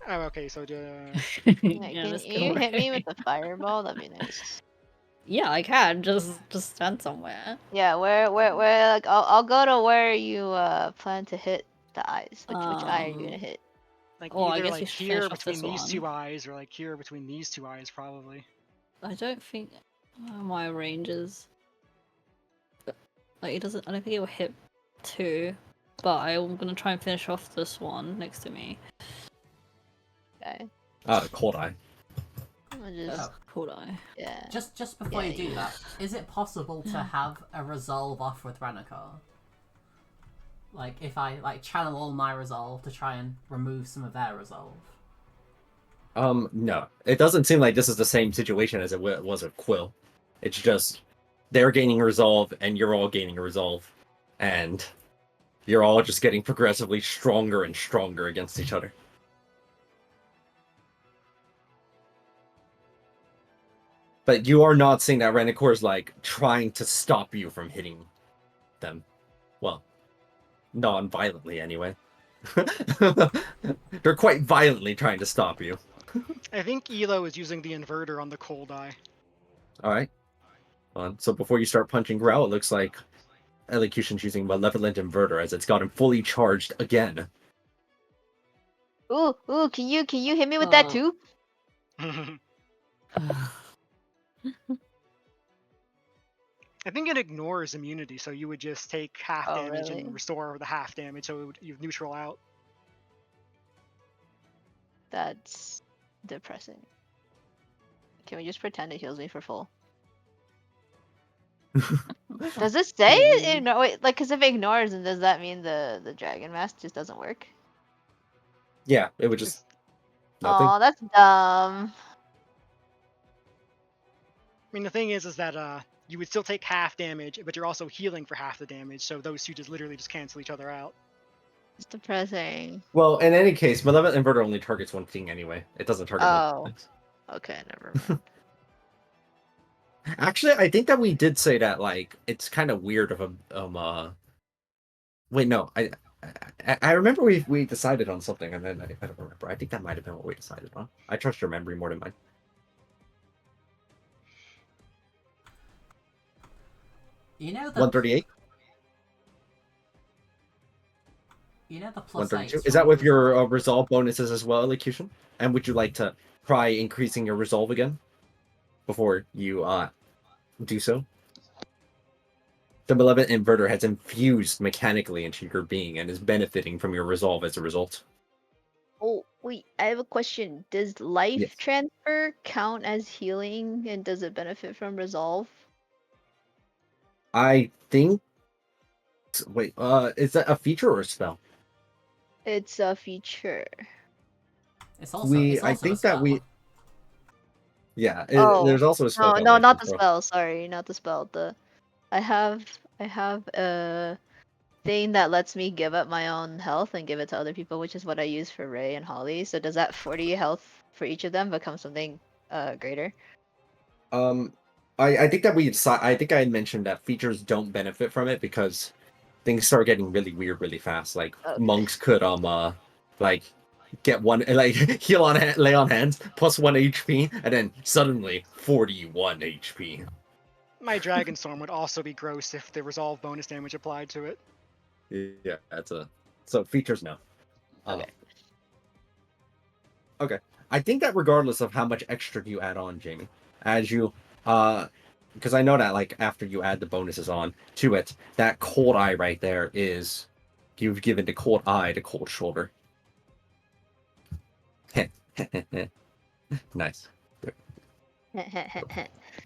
S3: Oh, okay, so
S5: Like,
S4: Yeah,
S5: can
S4: let's
S5: you
S4: go
S5: hit me
S4: Ray.
S5: with a fireball? That'd be nice.
S4: Yeah, I can. Just stand somewhere.
S5: Yeah, where like I'll go to where you plan to hit the eyes. Which eye are you gonna hit?
S3: like
S4: Oh, I
S3: either
S4: guess
S3: like
S4: we should
S3: here
S4: finish off
S3: between
S4: this
S3: these
S4: one.
S3: two eyes, or like here between these two eyes, probably.
S4: I don't think my ranges. Like it doesn't. I don't think it will hit 2, but I'm gonna try and finish off this one next to me.
S5: Okay.
S1: Cold eye.
S5: I'm gonna just
S2: Oh.
S4: Cool eye.
S5: yeah.
S2: Just before
S5: Yeah,
S2: you do that, is it possible to have a resolve off with Renekor? Like, if I like channel all my resolve to try and remove some of their resolve.
S1: No. It doesn't seem like this is the same situation as it was with Quill. It's just they're gaining resolve and you're all gaining resolve. And you're all just getting progressively stronger and stronger against each other. But you are not seeing that Renekor's like trying to stop you from hitting them. Well, non-violently anyway. They're quite violently trying to stop you.
S3: I think Elo is using the inverter on the cold eye.
S1: Alright. So before you start punching Growl, it looks like Elocution's using Malevolent Inverter as it's gotten fully charged again.
S5: Ooh, can you hit me with that too?
S3: I think it ignores immunity, so you would just take half
S5: Oh,
S3: damage
S5: really?
S3: and restore the half damage, so you neutral out.
S5: That's depressing. Can we just pretend it heals me for full? Does it say it? No, wait, like, cause if it ignores, then does that mean the dragon mask just doesn't work?
S1: Yeah, it would just nothing.
S5: Oh, that's dumb.
S3: I mean, the thing is that you would still take half damage, but you're also healing for half the damage, so those two just literally just cancel each other out.
S5: It's depressing.
S1: Well, in any case, Malevolent Inverter only targets one thing anyway. It doesn't target multiple
S5: Oh.
S1: things.
S5: Okay, never mind.
S1: Actually, I think that we did say that like it's kind of weird of a wait, no, I remember we decided on something and then I don't remember. I think that might have been what we decided on. I trust your memory more than mine.
S2: You know the
S1: 138,
S2: the plus
S1: 132.
S2: eights
S1: Is
S2: from
S1: that
S2: your
S1: with your
S2: resolve.
S1: resolve bonuses as well, Elocution? And would you like to try increasing your resolve again before you do so? The Malevolent Inverter has infused mechanically into your being and is benefiting from your resolve as a result.
S5: Oh, wait, I have a question. Does life
S1: Yes.
S5: transfer count as healing and does it benefit from resolve?
S1: I think. Wait, is that a feature or a spell?
S5: It's a feature.
S2: It's also
S1: I
S2: a
S1: think that
S2: spell.
S1: yeah,
S5: Oh,
S1: there's also a spell
S5: no,
S1: called
S5: no,
S1: Life
S5: not the
S1: Control.
S5: spell. Sorry, not the spell. I have a thing that lets me give up my own health and give it to other people, which is what I use for Ray and Holly. So does that 40 health for each of them become something greater?
S1: Um, I think that I think I had mentioned that features don't benefit from it because things start getting really weird really fast. Like
S5: Okay.
S1: monks could like get one like heal on lay on hands plus 1 HP and then suddenly 41 HP.
S3: My Dragon Storm would also be gross if the resolve bonus damage applied to it.
S1: Yeah, so features no. Uh,
S5: Okay.
S1: okay. I think that regardless of how much extra you add on, Jamie, as you because I know that like after you add the bonuses on to it, that cold eye right there is you've given the cold eye to cold shoulder. Nice.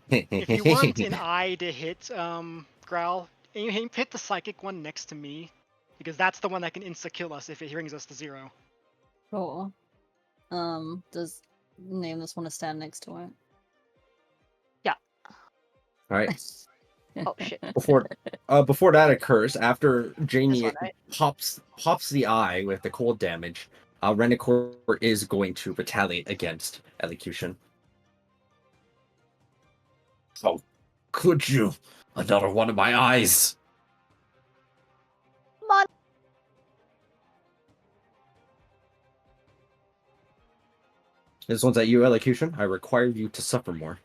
S3: If you want an eye to hit Growl, you hit the psychic one next to me, because that's the one that can insta kill us if it brings us to 0.
S4: Sure. Does Nameless want to stand next to it?
S1: All right.
S5: Oh shit.
S1: Before that occurs, after
S5: This
S1: Jamie
S5: one, right?
S1: pops the eye with the cold damage, Renicor is going to retaliate against Elocution. How could you? Another one of my eyes.
S5: Come on.
S1: This one's at you, Elocution. I require you to suffer more.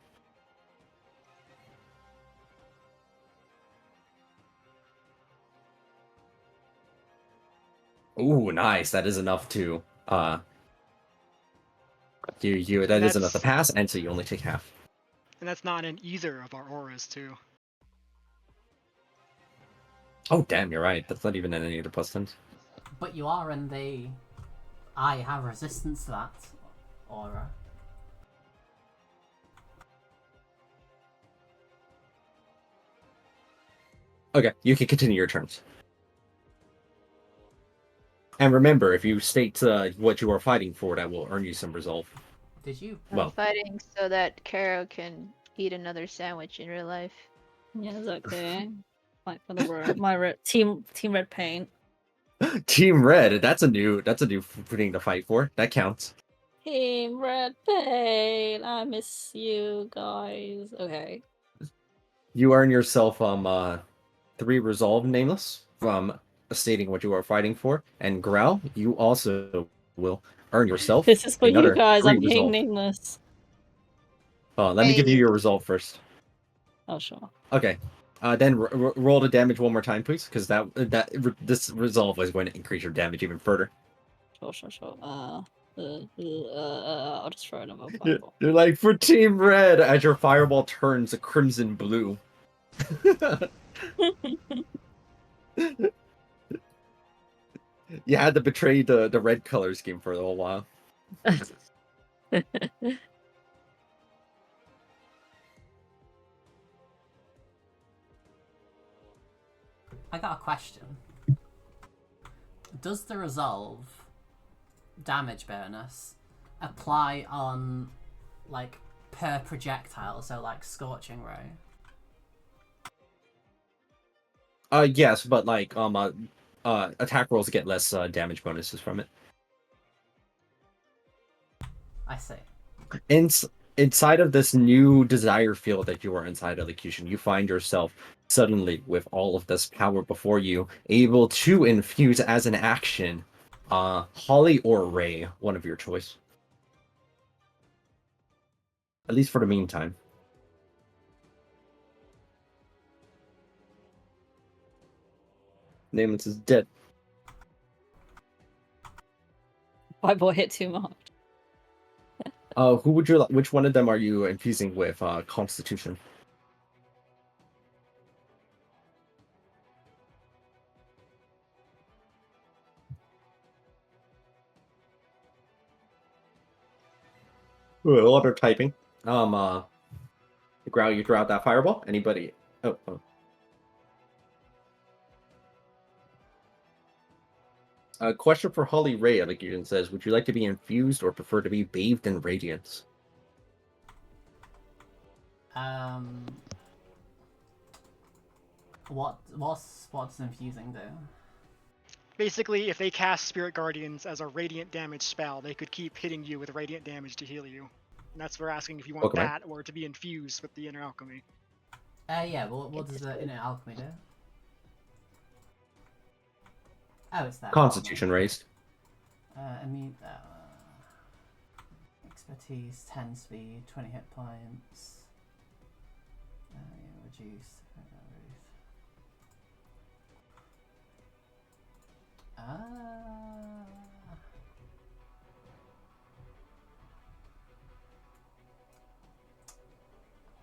S1: Ooh, nice. That is enough to that
S3: And
S1: is enough to
S3: that's
S1: pass, and so you only take half.
S3: not in either of our auras too.
S1: Oh damn, you're right. That's not even in any of the plus 10s.
S2: But you are in the I have resistance to that aura.
S1: Okay, you can continue your turns. And remember, if you state what you are fighting for, that will earn you some resolve.
S2: Did you?
S5: I'm
S1: Well,
S5: fighting so that Caro can eat another sandwich in real life.
S4: Yeah, exactly. Fight for the team red paint.
S1: Team Red. That's a new thing to fight for. That counts.
S4: Team red paint. I miss you guys. Okay.
S1: You earn yourself 3 resolve, Nameless, from stating what you are fighting for, and Growl, you also will earn yourself
S4: This is for you
S1: another
S4: guys.
S1: 3
S4: I'm being
S1: resolve.
S4: nameless.
S1: Let me give you
S5: Hey.
S1: your resolve first.
S4: Oh sure.
S1: Okay. Then roll the damage one more time, please, because this resolve is going to increase your damage even further.
S4: Sure. I'll just throw another
S1: You're,
S4: fireball.
S1: you're like for Team Red as your fireball turns a crimson blue. You had to betray the red color scheme for a little while.
S2: I got a question. Does the resolve damage bonus apply on like per projectile, so like scorching ray?
S1: Yes, but like attack rolls get less damage bonuses from it.
S2: I see.
S1: In inside of this new desire field that you are inside, elocution, you find yourself suddenly with all of this power before you, able to infuse as an action, Holly or Ray, one of your choice. At least for the meantime. Nameless is dead.
S4: My boy hit too much.
S1: Who would you? Which one of them are you infusing with? Constitution. Ooh, a lot of typing. Growl, you throw out that fireball. Anybody? Oh. A question for Holly Ray, like you says, would you like to be infused or prefer to be bathed in radiance?
S2: What's infusing do?
S3: Basically, if they cast Spirit Guardians as a radiant damage spell, they could keep hitting you with radiant damage to heal you. And that's for asking if you want
S1: Okay.
S3: that or to be infused with the Inner Alchemy.
S2: Yeah. Well, what does the Inner Alchemy do? Oh, it's that.
S1: Constitution raised.
S2: Expertise, 10 speed, 20 hit points. Reduce.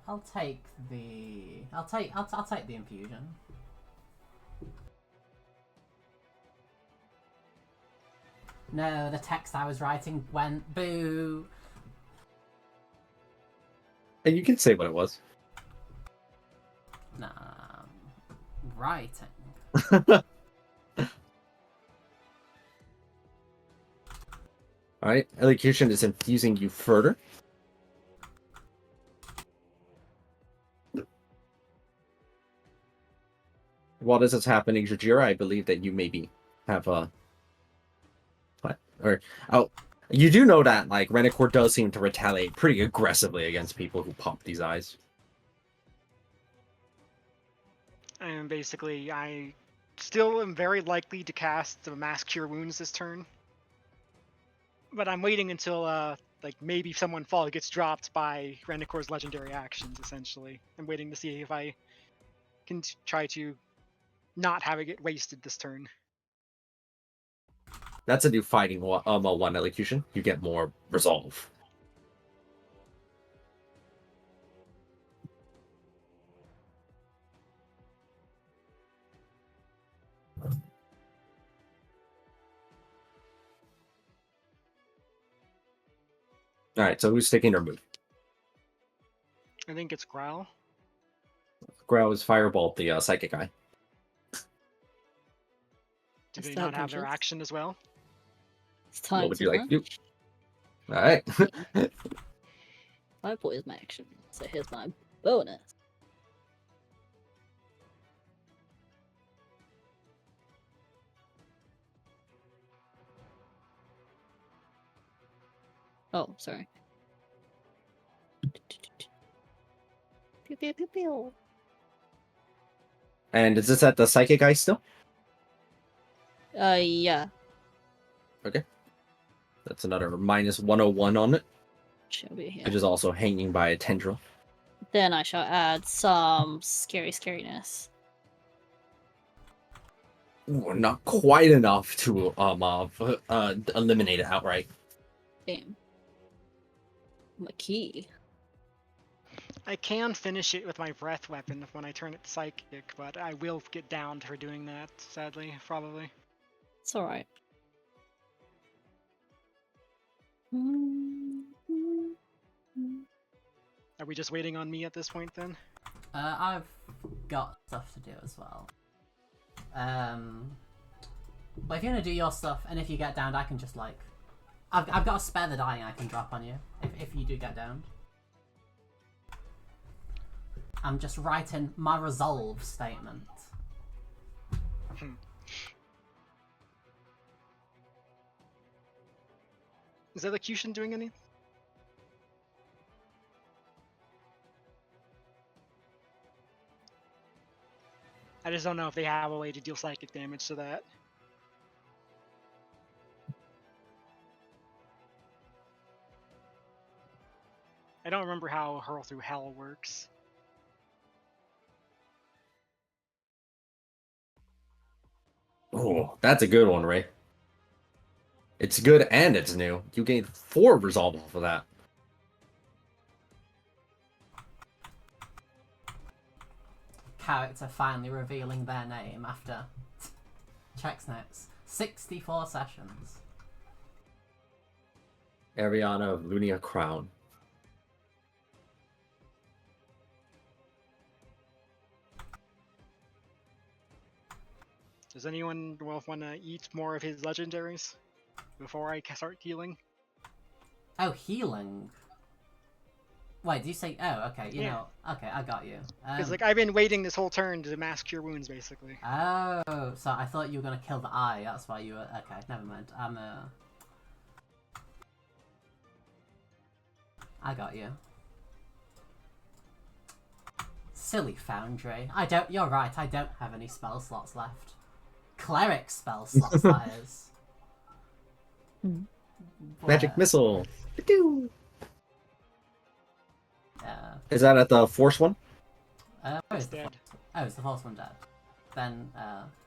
S2: I'll take the infusion. No, the text I was writing went boo.
S1: And you can say what it was.
S2: Nah, writing.
S1: Alright, elocution is infusing you further. While this is happening, Jajira, I believe that you maybe have a... What? Or... Oh, you do know that, like, Renacor does seem to retaliate pretty aggressively against people who pop these eyes.
S3: And basically, I still am very likely to cast the Mass Cure Wounds this turn. But I'm waiting until, like, maybe someone fall gets dropped by Rendacor's legendary actions, essentially. I'm waiting to see if I can try to not have it get wasted this turn.
S1: That's a new fighting one elocution. You get more resolve. Alright, so who's taking their move?
S3: I think it's Growl.
S1: Growl is Firebolt, the psychic guy.
S3: Do
S4: Is
S3: they
S4: that
S3: not have their
S4: punches?
S3: action as well?
S4: It's time
S1: What would
S4: to
S1: you like to do?
S4: punch.
S1: Alright.
S4: My boy is my action, so here's my bonus. Oh, sorry. Pew pew pew pew.
S1: And is this at the psychic guy still?
S4: Yeah.
S1: Okay. That's another minus 101 on it,
S4: She'll be here.
S1: which is also hanging by a tendril.
S4: Then I shall add some scariness.
S1: Ooh, not quite enough to eliminate it outright.
S4: Damn. My key.
S3: I can finish it with my breath weapon when I turn it psychic, but I will get down for doing that, sadly, probably.
S4: It's alright.
S3: Are we just waiting on me at this point then?
S2: I've got stuff to do as well. But if you're gonna do your stuff, and if you get downed, I can just like, I've got a spare the dying I can drop on you if you do get downed. I'm just writing my resolve statement.
S3: Is elocution doing any? I just don't know if they have a way to deal psychic damage to that. I don't remember how Hurl Through Hell works.
S1: Oh, that's a good one, Ray. It's good and it's new. You gained 4 resolve off of that.
S2: Character finally revealing their name after checks notes. 64 sessions.
S1: Ariana of Lunia Crown.
S3: Does anyone want to eat more of his legendaries before I start healing?
S2: Oh, healing. Wait, did you say? Oh, okay. You
S3: Yeah.
S2: know. Okay, I got you.
S3: Because like I've been waiting this whole turn to mass cure wounds, basically.
S2: Oh, so I thought you were gonna kill the eye. That's why you were. Okay, never mind. I got you. Silly Foundry. I don't. You're right. I don't have any spell slots left. Cleric spell slots, that is.
S1: Magic
S2: But,
S1: Missile. Pew!
S2: Yeah.
S1: Is that at the Force one?
S2: Where
S3: It's
S2: is the
S3: dead.
S2: Oh, is the false one dead? Then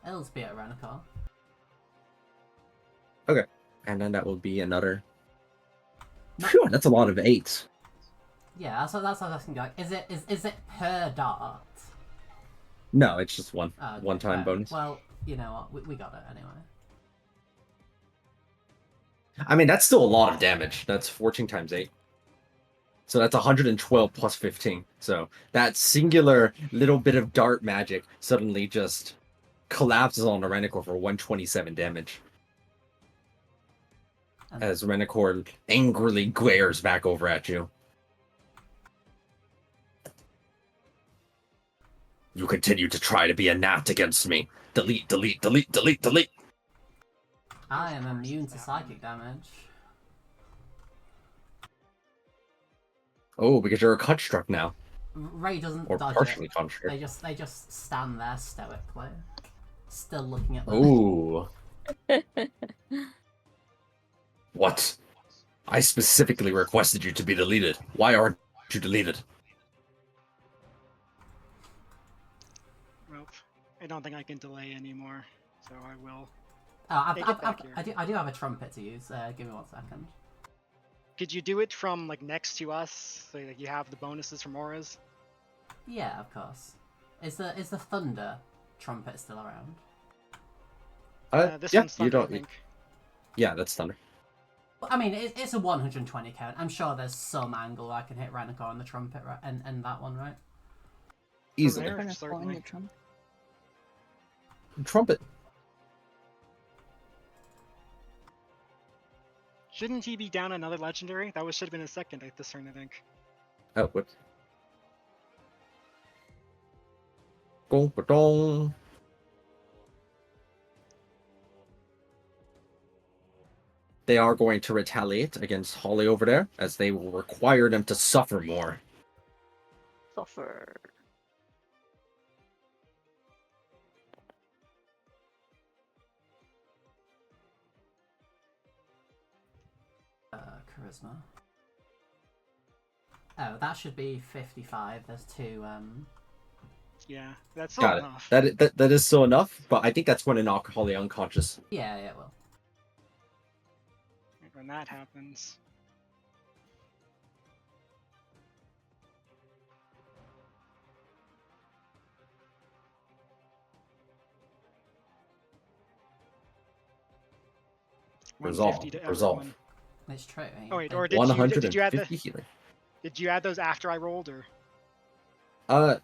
S2: it'll be at Renacor.
S1: Okay. And then that will be another. Phew, that's a lot of 8s.
S2: Yeah, that's what I was asking. Like, is it per dart?
S1: No, it's just one.
S2: Oh, okay,
S1: One-time
S2: fair.
S1: bonus.
S2: Well, you know what? We got it anyway.
S1: I mean, that's still a lot of damage. That's 14 times 8. So that's 112 plus 15. So that singular little bit of dart magic suddenly just collapses on the Renicor for 127 damage.
S2: And
S1: As Renicor angrily glares back over at you. You continue to try to be a gnat against me. Delete, delete, delete, delete, delete.
S2: I am immune to psychic damage.
S1: Oh, because you're a construct now.
S2: Ray doesn't
S1: Or
S2: dodge
S1: partially
S2: it.
S1: construct.
S2: They just stand there stoically, still looking at them.
S1: Ooh. What? I specifically requested you to be deleted. Why aren't you deleted?
S3: Well, I don't think I can delay anymore, so I will.
S2: Oh,
S3: Take it back here.
S2: I do have a trumpet to use. Give me 1 second.
S3: Could you do it from like next to us, so like you have the bonuses from auras?
S2: Yeah, of course. Is the thunder trumpet still around?
S3: This
S1: Yeah,
S3: one's thunder,
S1: you
S3: I
S1: don't.
S3: think.
S1: Yeah, that's thunder.
S2: Well, I mean, it's a 120 count. I'm sure there's some angle I can hit Renacor on the trumpet, right? And that one, right?
S1: Easily.
S3: there,
S4: Kind of
S3: certainly.
S4: falling the trunk.
S1: Trumpet.
S3: Shouldn't he be down another legendary? That should have been a second at this turn, I think.
S1: Oh, whoops. Gong, ba-dong. They are going to retaliate against Holly over there, as they will require them to suffer more.
S5: Suffer.
S2: Charisma. Oh, that should be 55. There's 2.
S3: Yeah, that's still
S1: Got it.
S3: enough.
S1: That is still enough, but I think that's going to knock Holly unconscious.
S2: Yeah, it will.
S3: When that happens.
S1: Resolve.
S3: 150 to
S1: Resolve.
S3: everyone.
S2: It's true.
S3: Oh wait,
S2: They-
S3: or did you add
S1: 150 healing.
S3: did you add those after I rolled, or
S1: I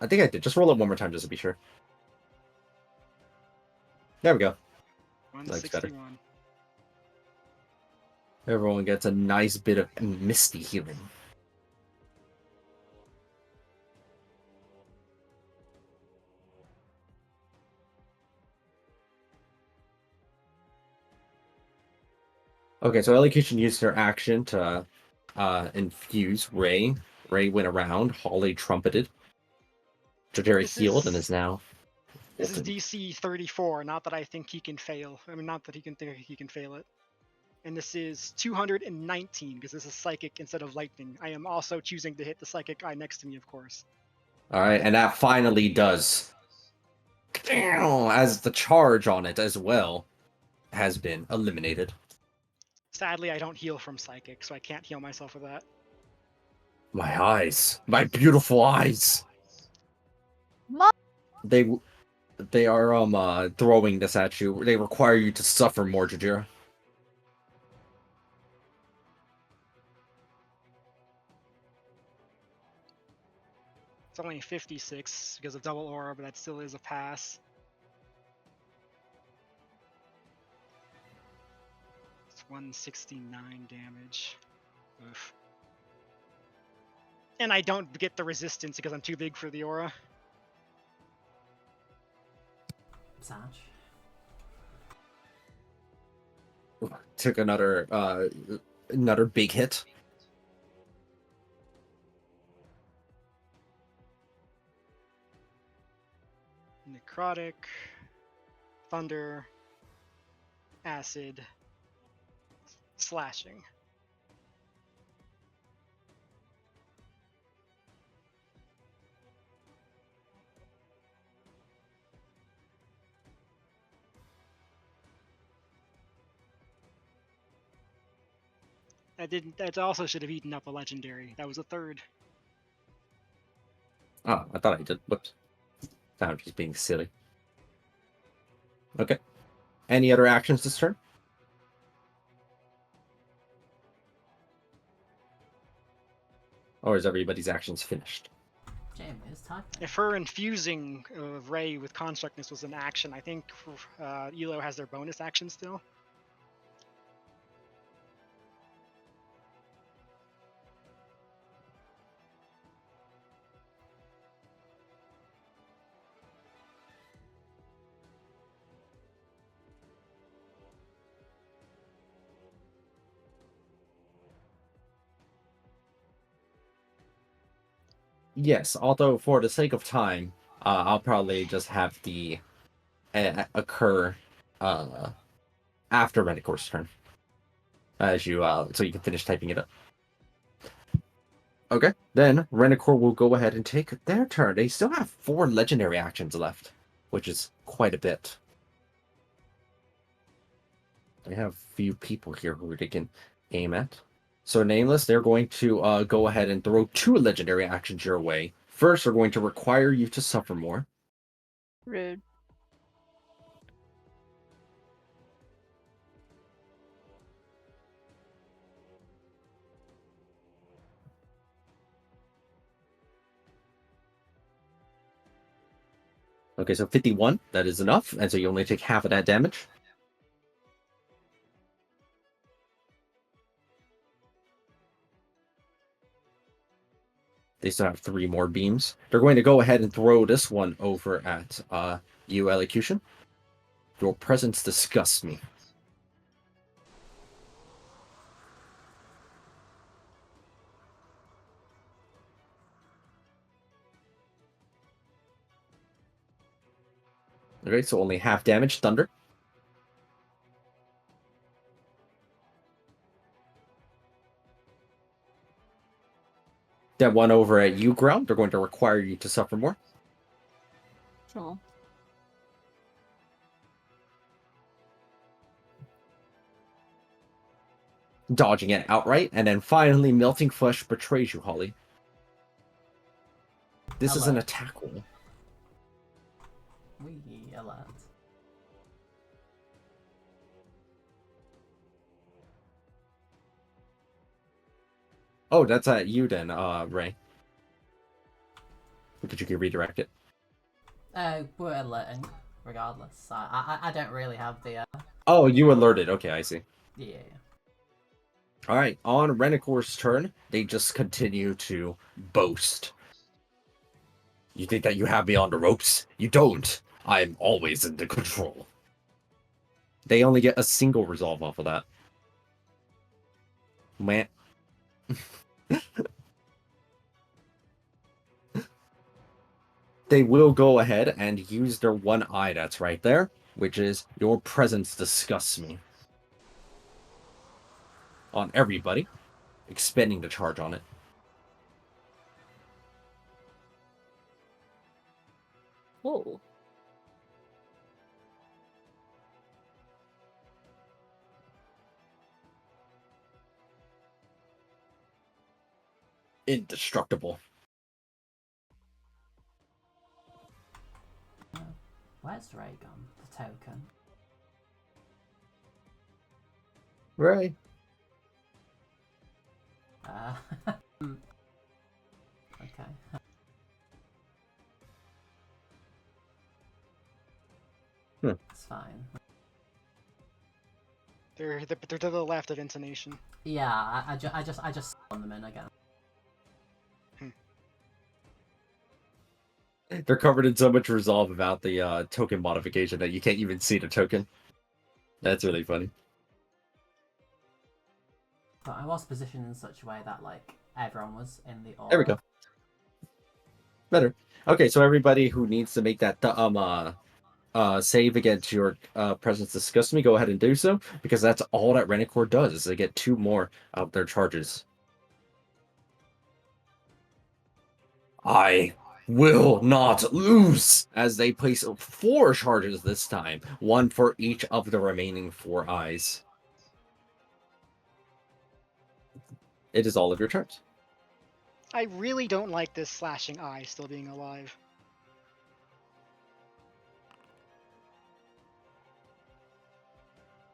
S1: think I did. Just roll it one more time just to be sure. There we go. That's better.
S3: 161?
S1: Everyone gets a nice bit of misty healing. Okay, so Elocution used her action to infuse Ray. Ray went around. Holly trumpeted. Jadira
S3: This
S1: healed and
S3: is-
S1: is now.
S3: This is
S1: ulted.
S3: DC 34, not that I think he can fail. I mean, not that he can think he can fail it. And this is 219 because this is psychic instead of lightning. I am also choosing to hit the psychic eye next to me, of course.
S1: All right, and that finally does. As the charge on it as well has been eliminated.
S3: Sadly, I don't heal from psychic, so I can't heal myself with that.
S1: My eyes, my beautiful eyes.
S5: Mom!
S1: They are throwing this at you. They require you to suffer more, Jadira.
S3: It's only 56 because of double aura, but that still is a pass. It's 169 damage. Oof. And I don't get the resistance because I'm too big for the aura.
S2: Sag.
S1: Took another big hit.
S3: Necrotic, thunder, acid, slashing. I didn't. That also should have eaten up a legendary. That was a third.
S1: Oh, I thought I did. Whoops. I'm just being silly. Okay. Any other actions this turn? Or is everybody's actions finished?
S2: Jamie is typing.
S3: If her infusing of Ray with constructness was an action, I think Elo has their bonus action still.
S1: Yes, although for the sake of time, I'll probably just have the occur after Renicor's turn. As you so you can finish typing it up. Okay, then Renicor will go ahead and take their turn. They still have 4 legendary actions left, which is quite a bit. They have few people here who they can aim at. So Nameless, they're going to go ahead and throw 2 legendary actions your way. First, they're going to require you to suffer more.
S5: Rude.
S1: Okay, so 51, that is enough, and so you only take half of that damage. They still have 3 more beams. They're going to go ahead and throw this one over at you, Elocution. Your presence disgusts me. Okay, so only half damage. Thunder. That one over at you, Ground. They're going to require you to suffer more.
S4: Sure.
S1: Dodging it outright, and then finally Melting Flesh betrays you, Holly. This is an
S2: Alert.
S1: attack roll.
S2: We alert.
S1: Oh, that's at you then, Ray. Because you can redirect it.
S2: We're alerting, regardless. I don't really have the.
S1: Oh, you alerted. Okay, I see.
S2: Yeah.
S1: All right, on Renicor's turn, they just continue to boast. You think that you have me on the ropes? You don't. I'm always in the control. They only get a single resolve off of that. Man. they will go ahead and use their one eye that's right there, which is your presence disgusts me. On everybody, expending the charge on it.
S4: Whoa.
S1: Indestructible.
S2: Where's Ray gone? The token.
S1: Right.
S2: Okay. It's fine.
S3: They're to the left of intonation.
S2: Yeah, I just spawned them in again.
S1: They're covered in so much resolve about the token modification that you can't even see the token. That's really funny.
S2: But I was positioned in such a way that like everyone was in the order.
S1: There we go. Better. Okay, so everybody who needs to make that save against your presence disgusts me, go ahead and do so, because that's all that Renicore does, is they get 2 more of their charges. I will not lose, as they place 4 charges this time, 1 for each of the remaining 4 eyes. It is all of your turns.
S3: I really don't like this slashing eye still being alive.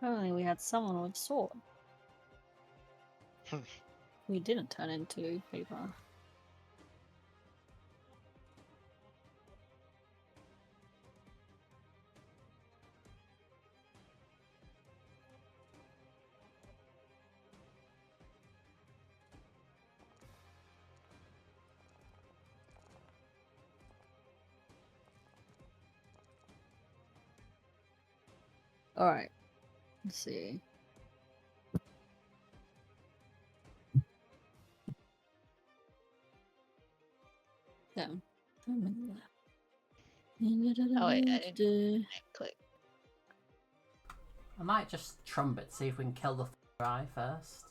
S4: Apparently we had someone with sword.
S3: Hmm.
S4: We didn't turn into paper. Alright. Let's see. Damn.
S5: Oh wait, I didn't click.
S2: I might just trumpet, see if we can kill the eye first.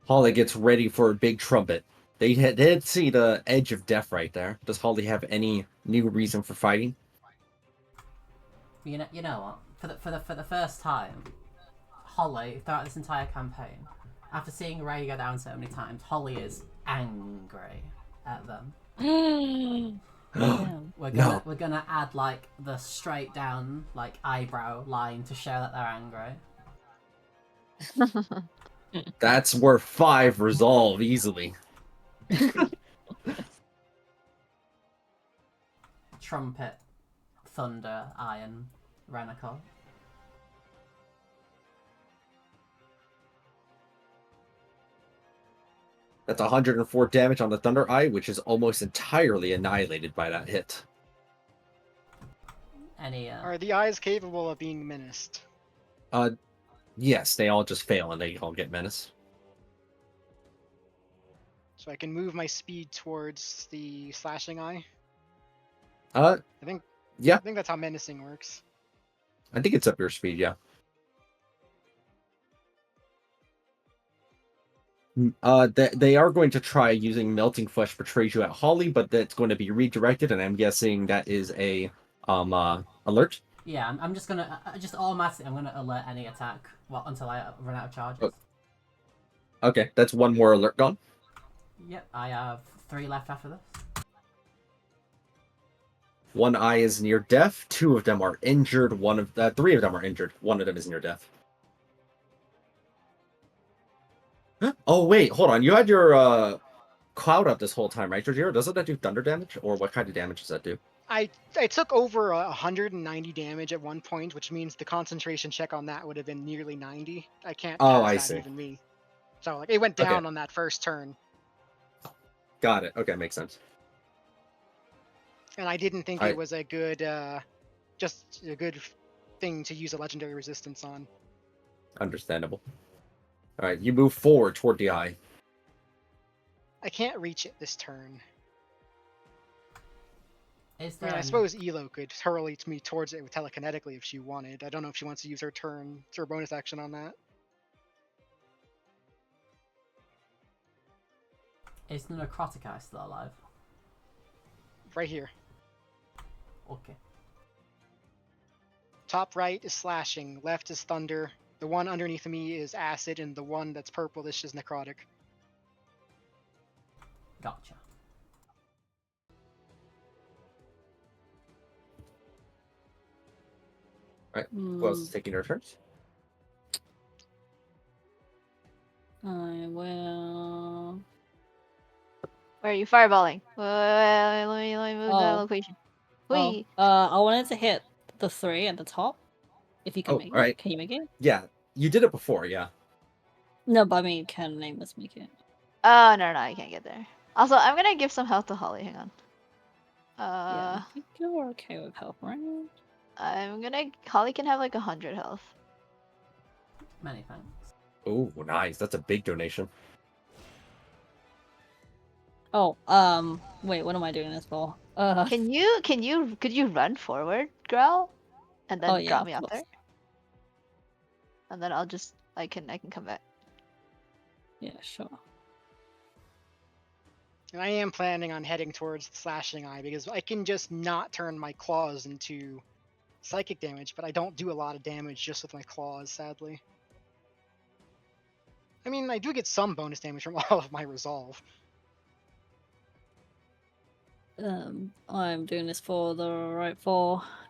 S1: Holly gets ready for a big trumpet. They did see the edge of death right there. Does Holly have any new reason for fighting?
S2: You know what? For the first time, Holly throughout this entire campaign, after seeing Ray go down so many times, Holly is angry at them.
S4: Damn.
S2: We're gonna add like the straight down like eyebrow line to show that they're angry.
S1: That's worth 5 resolve easily.
S2: Trumpet, thunder, iron, Renicore.
S1: That's 104 damage on the Thunder Eye, which is almost entirely annihilated by that hit.
S2: Any
S3: Are the eyes capable of being menaced?
S1: Yes, they all just fail and they all get menace.
S3: So I can move my speed towards the slashing eye.
S1: Uh,
S3: I think
S1: yeah,
S3: I think that's how menacing works.
S1: I think it's up your speed, yeah. They are going to try using Melting Flesh Betrays You at Holly, but that's going to be redirected, and I'm guessing that is a alert.
S2: Yeah, I'm just gonna just automatically I'm gonna alert any attack until I run out of charges.
S1: Okay, that's 1 more alert gone.
S2: Yep, I have 3 left after this.
S1: 1 eye is near death. 2 of them are injured. 3 of them are injured. 1 of them is near death. Oh wait, hold on. You had your cloud up this whole time, right, Jorgiro? Doesn't that do thunder damage, or what kind of damage does that do?
S3: I took over 190 damage at one point, which means the concentration check on that would have been nearly 90. I can't
S1: Oh,
S3: pass
S1: I
S3: that,
S1: see.
S3: even me. So like it went
S1: Okay.
S3: down on that first turn,
S1: Got it. Okay, makes sense.
S3: and I didn't think it was a good, just a good thing to use a legendary resistance on.
S1: Understandable. All right, you move forward toward the eye.
S3: I can't reach it this turn.
S2: Is
S3: I
S2: there
S3: mean, I
S2: an-
S3: suppose Elo could hurl me towards it telekinetically if she wanted. I don't know if she wants to use her turn, her bonus action on that.
S2: Is the necrotic eye still alive?
S3: Right here.
S2: Okay.
S3: Top right is slashing, left is thunder. The one underneath me is acid, and the one that's purple is just necrotic.
S2: Gotcha.
S1: All right, who else is taking their turns?
S4: I will.
S5: Where are you fireballing? Let me move that
S4: Oh.
S5: location.
S4: Oh,
S5: Whee!
S4: I wanted to hit the 3 at the top. If you can
S1: Oh,
S4: make
S1: all right.
S4: it. Can you make it?
S1: Yeah, you did it before, yeah.
S4: No, but I mean, can Nameless make it?
S5: Oh, no, I can't get there. Also, I'm gonna give some health to Holly. Hang on.
S4: Yeah, I think you're okay with health, right?
S5: I'm gonna. Holly can have like 100 health.
S2: Many thanks.
S1: Oh, nice. That's a big donation.
S4: Oh, wait, what am I doing this for?
S5: Could you run forward, Growl, and then
S4: Oh yeah,
S5: drop
S4: of
S5: me off
S4: course.
S5: there, and then I can come back.
S4: Yeah, sure.
S3: And I am planning on heading towards the slashing eye because I can just not turn my claws into psychic damage, but I don't do a lot of damage just with my claws, sadly. I mean, I do get some bonus damage from all of my resolve.
S4: I'm doing this for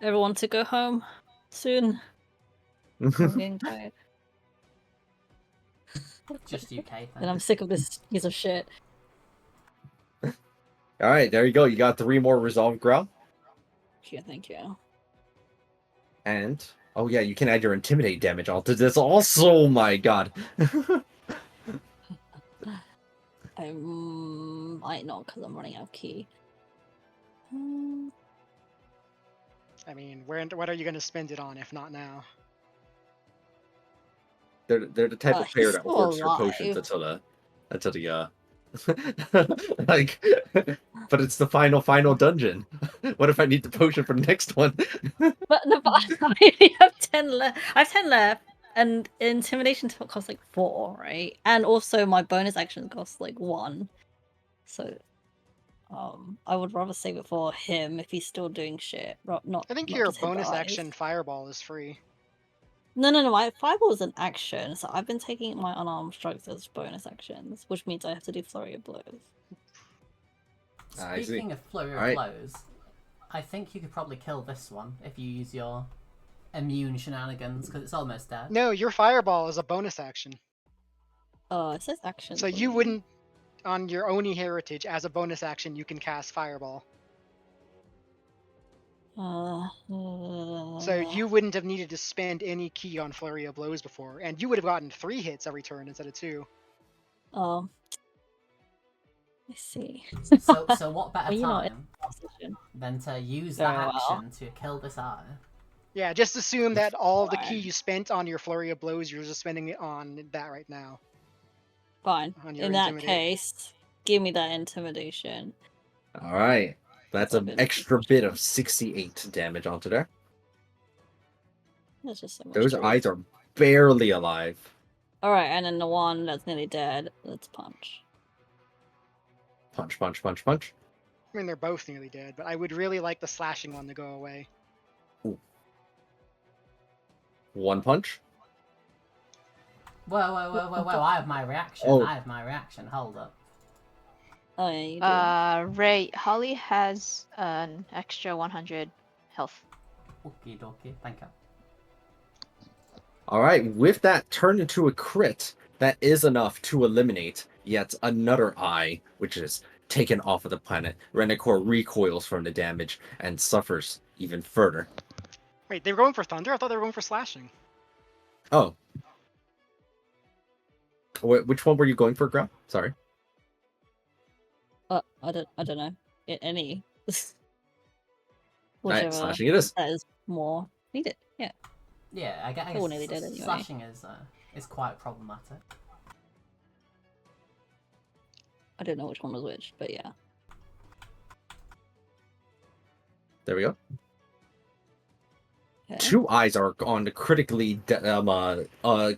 S4: everyone to go home soon. I'm getting tired.
S2: Just UK
S4: And I'm
S2: thing.
S4: sick of this piece of shit.
S1: All right, there you go. You got 3 more resolve growl.
S4: Yeah, thank you.
S1: And, oh yeah, you can add your intimidate damage onto this also. Oh my god.
S4: I might not because I'm running out of key.
S3: I mean, what are you going to spend it on if not now?
S1: They're the type of player
S4: He's
S1: that
S4: still
S1: hoards their potions
S4: alive.
S1: until the like, but it's the final dungeon. What if I need the potion for the next one?
S4: But no, but I only have 10 left. I have 10 left, and intimidation costs like 4, right? And also my bonus action costs like 1. So, I would rather save it for him if he's still doing shit, not
S3: I think
S4: not
S3: your
S4: just hit the
S3: bonus
S4: eyes.
S3: action fireball is free.
S4: No, my fireball is an action, so I've been taking my unarmed strikes as bonus actions, which means I have to do flurry of blows.
S1: I see.
S2: Speaking of flurry of
S1: Alright.
S2: blows, I think you could probably kill this one if you use your immune shenanigans because it's almost dead.
S3: No, your fireball is a bonus action.
S4: It says action.
S3: So you wouldn't, on your Oni heritage, as a bonus action, you can cast fireball. So you wouldn't have needed to spend any key on flurry of blows before, and you would have gotten 3 hits every turn instead of 2.
S4: Oh. I see.
S2: So what better
S4: Well, you know,
S2: time than to use
S4: Very
S2: that
S4: well.
S2: action to kill this eye?
S3: Yeah, just assume that all the key
S4: Fine.
S3: you spent on your flurry of blows, you're just spending it on that right now.
S4: Fine.
S3: On your
S4: In that
S3: intimidate.
S4: case, give me that intimidation.
S1: All right, that's
S4: I've
S1: an
S4: been
S1: extra
S4: looking for
S1: bit
S4: shit.
S1: of 68 damage onto there.
S4: That's just so much
S1: Those
S4: truth.
S1: eyes are barely alive.
S4: Alright, and then the one that's nearly dead, let's punch.
S1: Punch, punch, punch, punch.
S3: I mean, they're both nearly dead, but I would really like the slashing one to go away.
S1: Ooh. 1 punch.
S2: Whoa, I have my reaction.
S1: Oh.
S2: I have my reaction. Hold up.
S4: Oh yeah, you do.
S5: Ray, Holly has an extra 100 health.
S2: Okie dokie. Thank you.
S1: All right, with that turned into a crit, that is enough to eliminate yet another eye, which is taken off of the planet. Renekor recoils from the damage and suffers even further.
S3: Wait, they were going for thunder? I thought they were going for slashing.
S1: Oh. Which one were you going for, Grau? Sorry.
S4: I don't know. Any.
S1: All right,
S4: Whichever
S1: slashing it is.
S4: that is more needed. Yeah.
S2: Yeah, I guess
S4: All nearly dead anyway.
S2: slashing is quite problematic.
S4: I didn't know which one was which, but yeah.
S1: There we go.
S4: Okay.
S1: 2 eyes are on the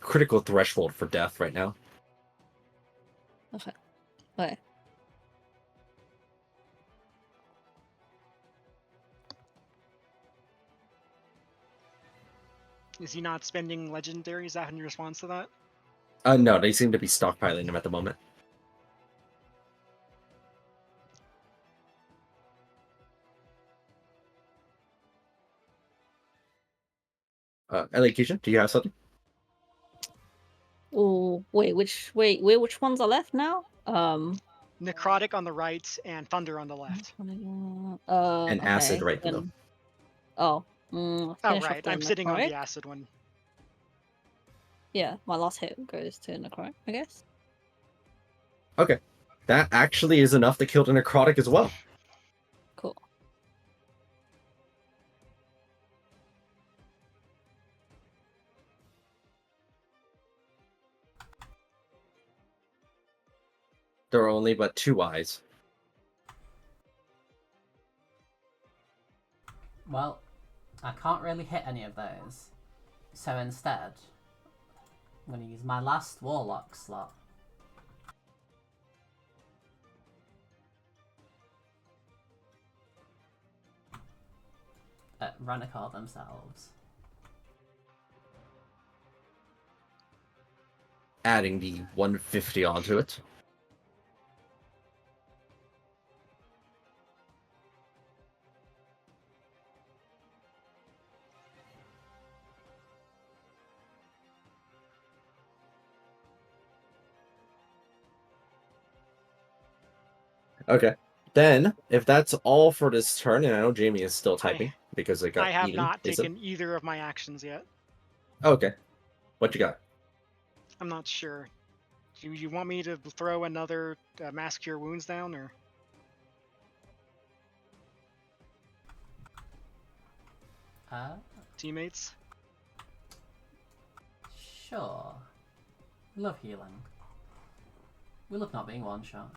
S1: critical threshold for death right now.
S4: Okay.
S3: Is he not spending legendary? Is that in response to that?
S1: No, they seem to be stockpiling them at the moment. Elocution, do you have something?
S4: Oh, which ones are left now?
S3: Necrotic on the right and Thunder on the left.
S1: And
S4: Okay.
S1: acid right below.
S4: Then... Oh.
S3: Oh,
S4: Finish off
S3: right.
S4: the
S3: I'm sitting on the
S4: necrotic.
S3: acid one.
S4: Yeah, my last hit goes to necrotic, I guess.
S1: Okay. That actually is enough to kill the necrotic as well.
S4: Cool.
S1: There are only but 2 eyes.
S2: Well, I can't really hit any of those. So instead, I'm going to use my last Warlock slot. At Renekor themselves.
S1: Adding the 150 onto it. Okay. Then, if that's all for this turn, and I know Jamie is still typing because it got
S3: I have
S1: eaten.
S3: not taken either of my actions yet.
S1: Okay. What you got?
S3: I'm not sure. Do you want me to throw another Mass Cure Wounds down, or teammates?
S2: Sure. We love healing. We love not being one-shot.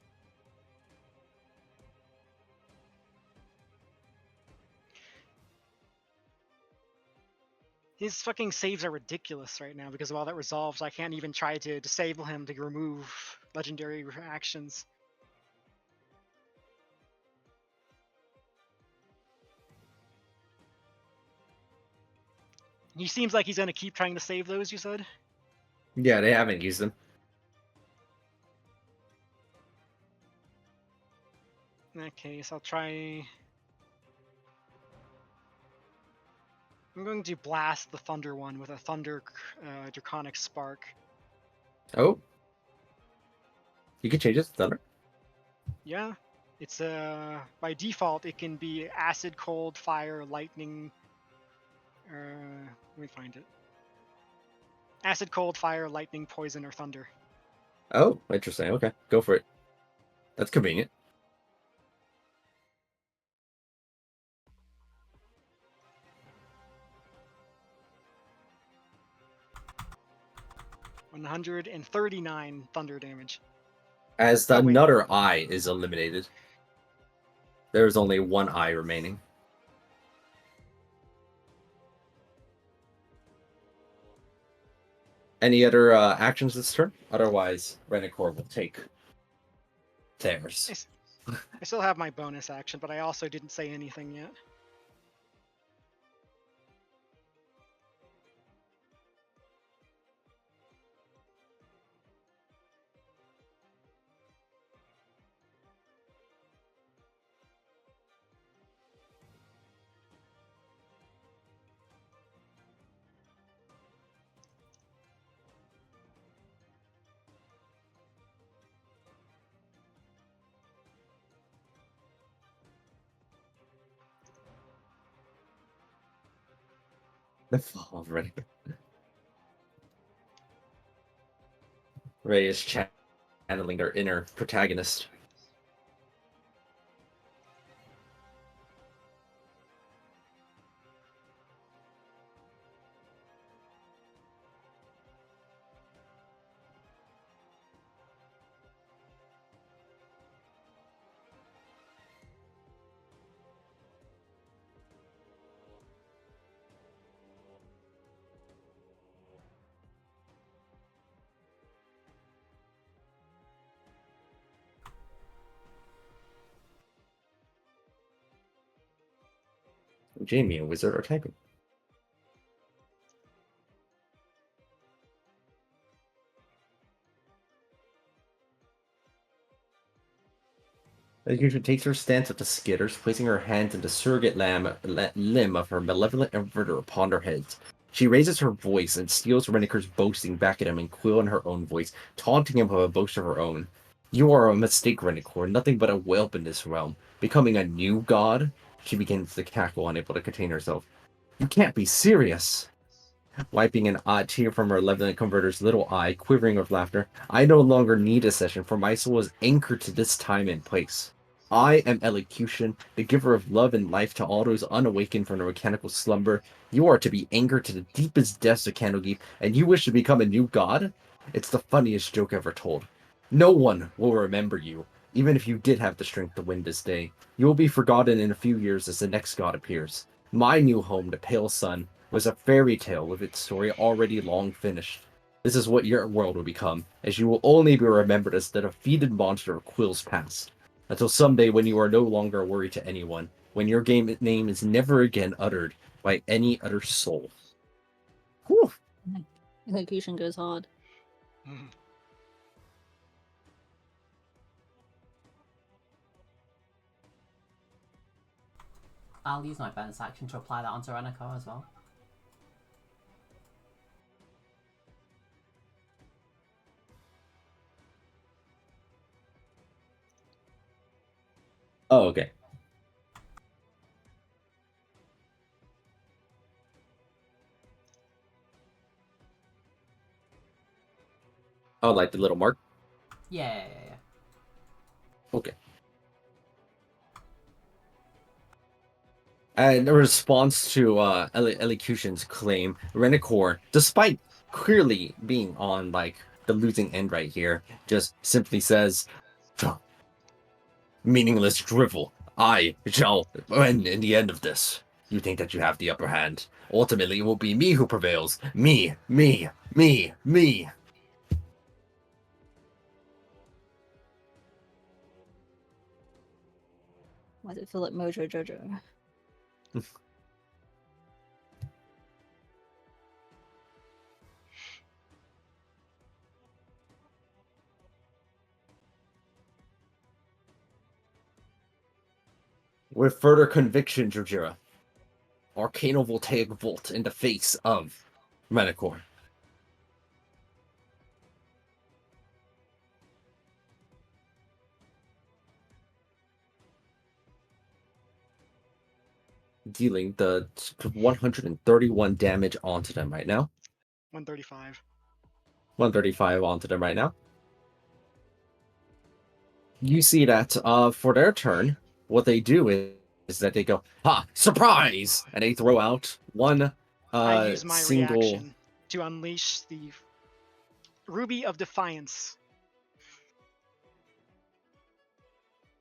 S3: His fucking saves are ridiculous right now because of all that resolves. I can't even try to disable him to remove legendary actions. He seems like he's going to keep trying to save those, you said?
S1: Yeah, they haven't used them.
S3: In that case, I'll try... I'm going to blast the Thunder one with a Thunder Draconic Spark.
S1: Oh. You can change it to thunder.
S3: Yeah. It's by default, it can be Acid, Cold, Fire, Lightning... let me find it. Acid, Cold, Fire, Lightning, Poison, or Thunder.
S1: Oh, interesting. Okay, go for it. That's convenient.
S3: $139 thunder damage.
S1: As
S3: Oh, wait.
S1: another eye is eliminated, there's only 1 eye remaining. Any other actions this turn? Otherwise, Renekor will take theirs.
S3: I still have my bonus action, but I also didn't say anything yet.
S1: The fall of Renekor. Ray is channeling their inner protagonist. Jamie, a wizard, are typing. Execution takes her stance with the skitters, placing her hands in the surrogate limb of her malevolent inverter upon their heads. She raises her voice and steals Reniker's boasting back at him and Quill in her own voice, taunting him with a boast of her own. You are a mistake, Reniker, nothing but a whelp in this realm. Becoming a new god? She begins to cackle, unable to contain herself. You can't be serious! Wiping an odd tear from her malevolent converter's little eye, quivering with laughter, I no longer need a session, for my soul is anchored to this time and place. I am Elocution, the giver of love and life to all those unawakened from their mechanical slumber. You are to be anchored to the deepest depths of Candlekeep, and you wish to become a new god? It's the funniest joke ever told. No one will remember you, even if you did have the strength to win this day. You will be forgotten in a few years as the next god appears. My new home, the Pale Sun, was a fairy tale with its story already long finished. This is what your world will become, as you will only be remembered as the defeated monster of Quill's past. Until someday when you are no longer a worry to anyone, when your game name is never again uttered by any other soul. Whew.
S4: Execution goes hard.
S2: I'll use my bonus action to apply that onto Reniko as well.
S1: Oh, okay. Oh, like the little mark?
S2: Yeah.
S1: Okay. And in response to Elocution's claim, Renicor, despite clearly being on like the losing end right here, just simply says, meaningless drivel. I shall win in the end of this. You think that you have the upper hand. Ultimately, it will be me who prevails. Me.
S4: Why does it feel like Mojo Jojo?
S1: With further conviction, Jojira. Arcanal Voltaic Volt in the face of Renicor. Dealing the 131 damage onto them right now.
S3: 135.
S1: 135 onto them right now. You see that for their turn, what they do is that they go, ha, surprise! And they throw out one
S3: I use my
S1: single...
S3: reaction to unleash the Ruby of Defiance.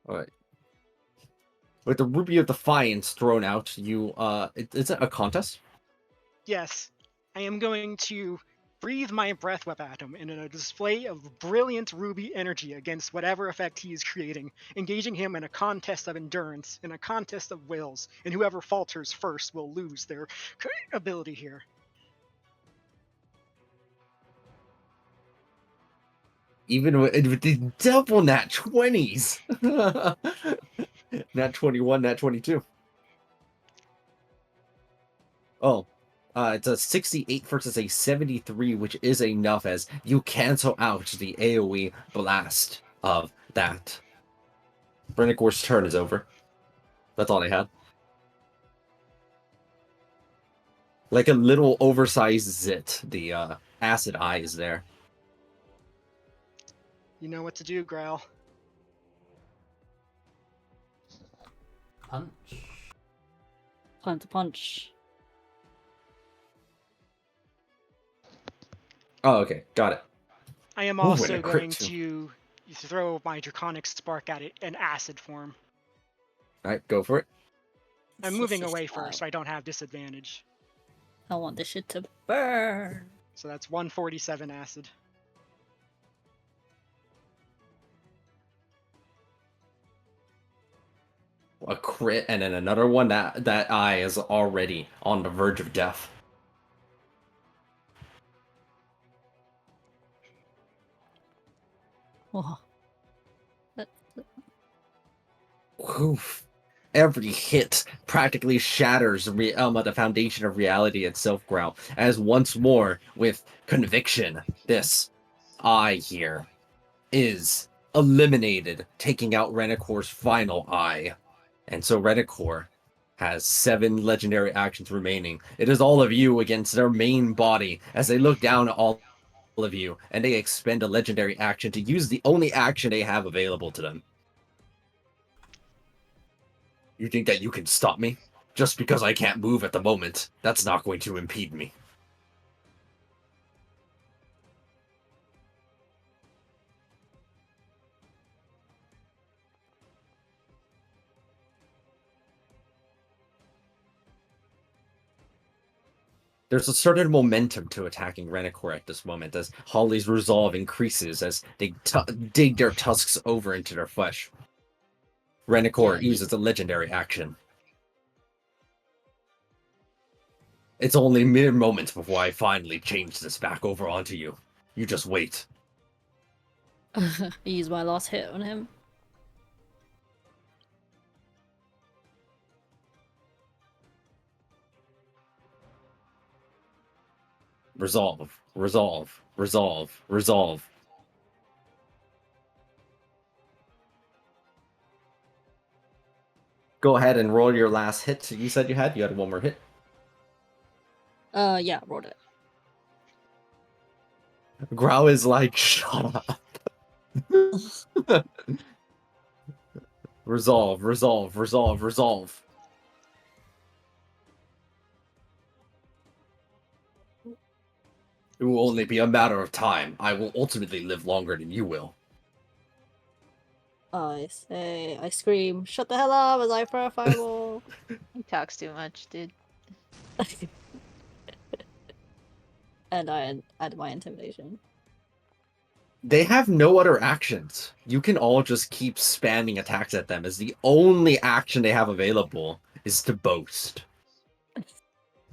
S1: Alright. With the Ruby of Defiance thrown out, you, is it a contest?
S3: Yes, I am going to breathe my breath weapon at him in a display of brilliant ruby energy against whatever effect he is creating, engaging him in a contest of endurance, in a contest of wills, and whoever falters first will lose their ability here.
S1: Even with the double nat 20s! Nat 21, nat 22. Oh, it's a 68 versus a 73, which is enough as you cancel out the AoE blast of that. Brennicor's turn is over. That's all they had. Like a little oversized zit, the acid eye is there.
S3: You know what to do, Growl.
S2: Punch.
S4: Time to punch.
S1: Oh, okay, got it.
S3: I am
S1: Ooh, and
S3: also
S1: a crit
S3: going
S1: too.
S3: to throw my Draconic Spark at it in acid form.
S1: Alright, go for it.
S3: I'm moving away
S4: Style.
S3: first, so I don't have disadvantage.
S4: I want this shit to burn.
S3: So that's 147 acid.
S1: a crit, and then another one. That eye is already on the verge of death.
S4: Oh.
S1: Oof. Every hit practically shatters the foundation of reality itself, Growl, as once more, with conviction, this eye here is eliminated, taking out Renicor's final eye. And so Renicor has 7 legendary actions remaining. It is all of you against their main body as they look down at all of you, and they expend a legendary action to use the only action they have available to them. You think that you can stop me? Just because I can't move at the moment, that's not going to impede me. There's a certain momentum to attacking Renicor at this moment, as Holly's resolve increases as they dig their tusks over into their flesh. Renicor uses a legendary action. It's only mere moments before I finally change this back over onto you. You just wait.
S4: I use my last hit on him.
S1: Resolve, resolve, resolve, resolve. Go ahead and roll your last hit. You said you had one more hit.
S4: Yeah, rolled it.
S1: Grau is like, shut up. Resolve, resolve, resolve, resolve. It will only be a matter of time. I will ultimately live longer than you will.
S4: I scream, shut the hell up as I throw a fireball.
S5: He talks too much, dude.
S4: And I add my intimidation.
S1: They have no other actions. You can all just keep spamming attacks at them, as the only action they have available is to boast.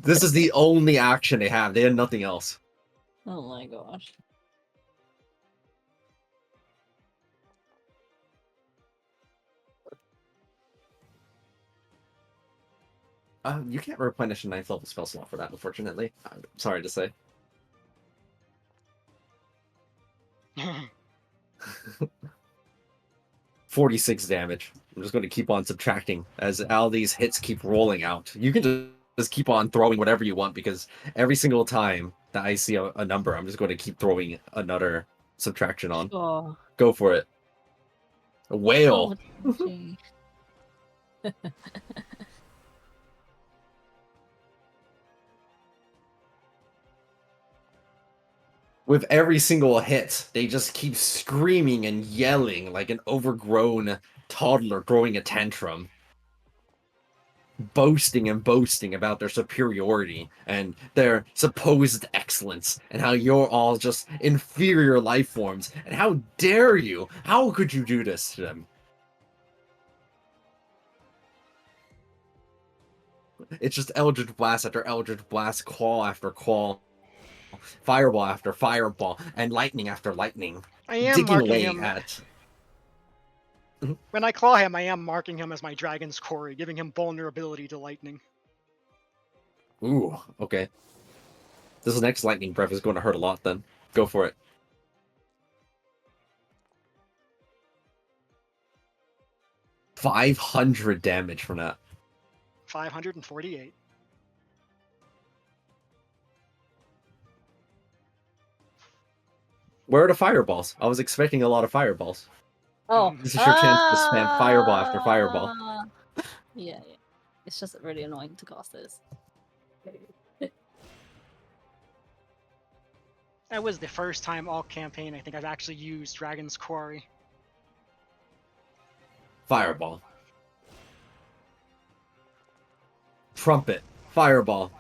S1: This is the only action they have. They have nothing else.
S4: Oh my gosh.
S1: You can't replenish a 9th level spell slot for that, unfortunately. I'm sorry to say. 46 damage. I'm just going to keep on subtracting as all these hits keep rolling out. You can just keep on throwing whatever you want, because every single time that I see a number, I'm just going to keep throwing another subtraction on.
S4: Oh.
S1: Go for it. A whale.
S4: Oh, gee.
S1: With every single hit, they just keep screaming and yelling like an overgrown toddler throwing a tantrum. Boasting and boasting about their superiority and their supposed excellence, and how you're all just inferior life forms, and how dare you? How could you do this to them? It's just Eldritch Blast after Eldritch Blast, claw after claw, fireball after fireball, and lightning after lightning,
S3: I am
S1: digging
S3: marking
S1: away
S3: him.
S1: at...
S3: When I claw him, I am marking him as my dragon's quarry, giving him vulnerability to lightning.
S1: Ooh, okay. This next lightning breath is going to hurt a lot then. Go for it. $500 damage from that.
S3: 548.
S1: Where are the fireballs? I was expecting a lot of fireballs.
S4: Oh.
S1: This is your chance to spam fireball after fireball.
S4: Yeah. It's just really annoying to cast this.
S3: That was the first time all campaign I think I've actually used Dragon's Quarry.
S1: Fireball. Trumpet. Fireball.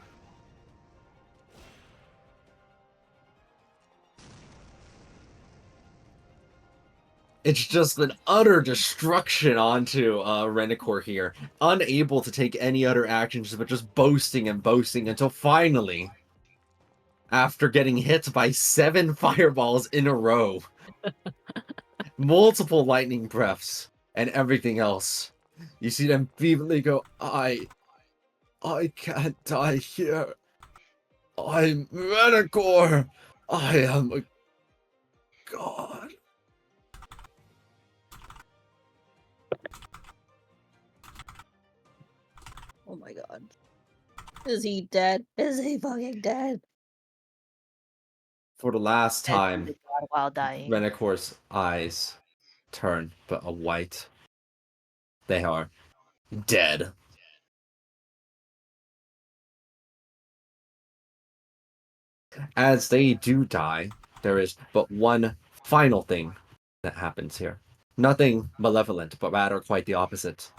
S1: It's just an utter destruction onto Renacor here, unable to take any other actions, but just boasting and boasting until finally, after getting hit by 7 fireballs in a row, multiple lightning breaths, and everything else, you see them feebly go, I can't die here. I'm Renacor. I am a god.
S4: Oh my god. Is he dead? Is he fucking dead?
S1: For the last
S5: Dead to
S1: time,
S5: the god while dying.
S1: Renacor's eyes turn but a white. They are dead. As they do die, there is but one final thing that happens here. Nothing malevolent, but rather quite the opposite.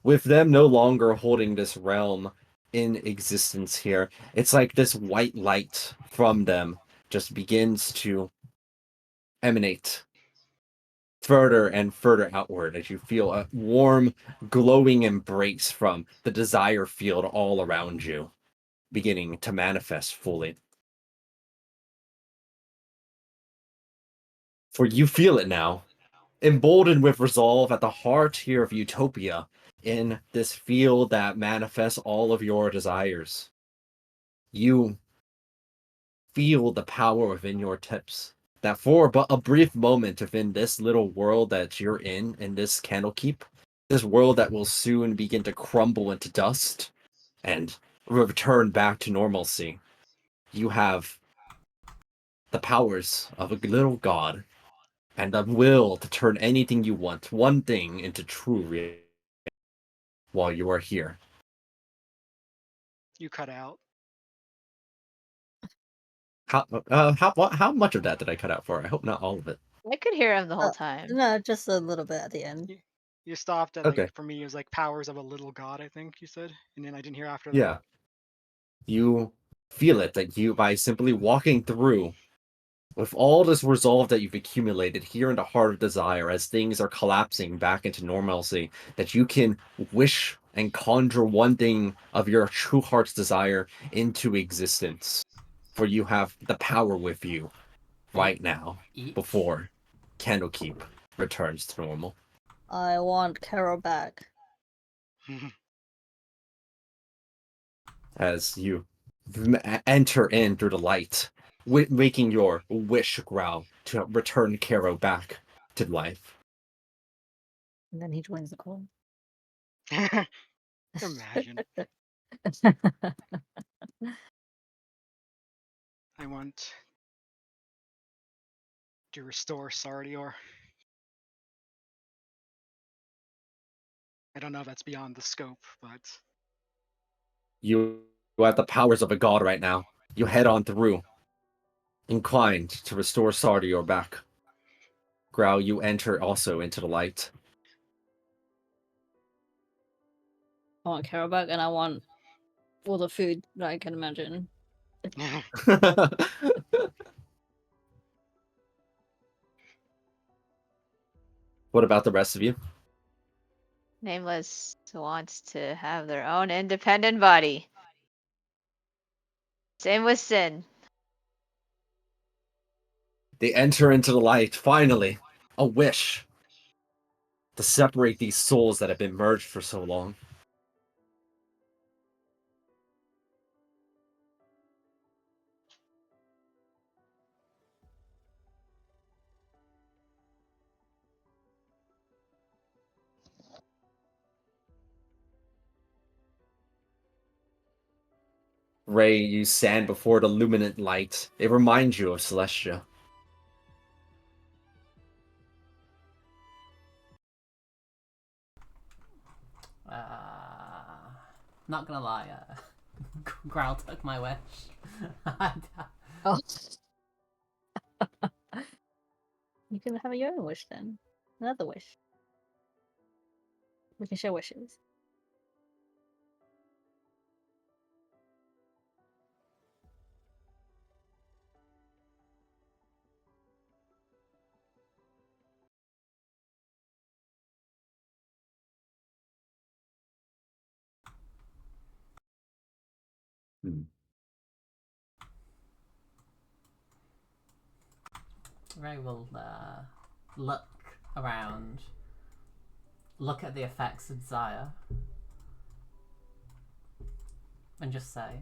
S1: With them no longer holding this realm in existence here, it's like this white light from them just begins to emanate further and further outward as you feel a warm, glowing embrace from the desire field all around you, beginning to manifest fully. For you feel it now, emboldened with resolve at the heart here of Utopia, in this field that manifests all of your desires. You feel the power within your tips, that for but a brief moment within this little world that you're in this Candlekeep, this world that will soon begin to crumble into dust and return back to normalcy, you have the powers of a little god and the will to turn anything you want, one thing, into true reality while you are here.
S3: You cut out.
S1: How much of that did I cut out for? I hope not all of it.
S5: I could hear him the whole time.
S4: No, just a little bit at the end.
S3: You stopped at, like,
S1: Okay,
S3: for me, it was like powers of a little god, I think you said. And then I didn't hear after that.
S1: yeah. You feel it that you, by simply walking through with all this resolve that you've accumulated here in the heart of desire, as things are collapsing back into normalcy, that you can wish and conjure one thing of your true heart's desire into existence. For you have the power with you right now
S2: Each.
S1: before Candlekeep returns to normal.
S4: I want Carol back.
S1: As you enter in through the light, making your wish growl to return Caro back to life.
S4: And then he joins the call.
S3: Imagine. I want to restore Sardior. I don't know if that's beyond the scope, but
S1: You have the powers of a god right now. You head on through, inclined to restore Sardior back. Growl, you enter also into the light.
S4: I want Carol back, and I want all the food that I can imagine.
S1: What about the rest of you?
S5: Nameless wants to have their own independent body. Same with Sin.
S1: They enter into the light, finally. A wish to separate these souls that have been merged for so long. Ray, you stand before the luminant light. It reminds you of Celestia.
S2: Not gonna lie, Growl took my wish.
S4: Oh. You can have your own wish then. Another wish. We can share wishes.
S2: Ray will look around, look at the effects of desire, and just say,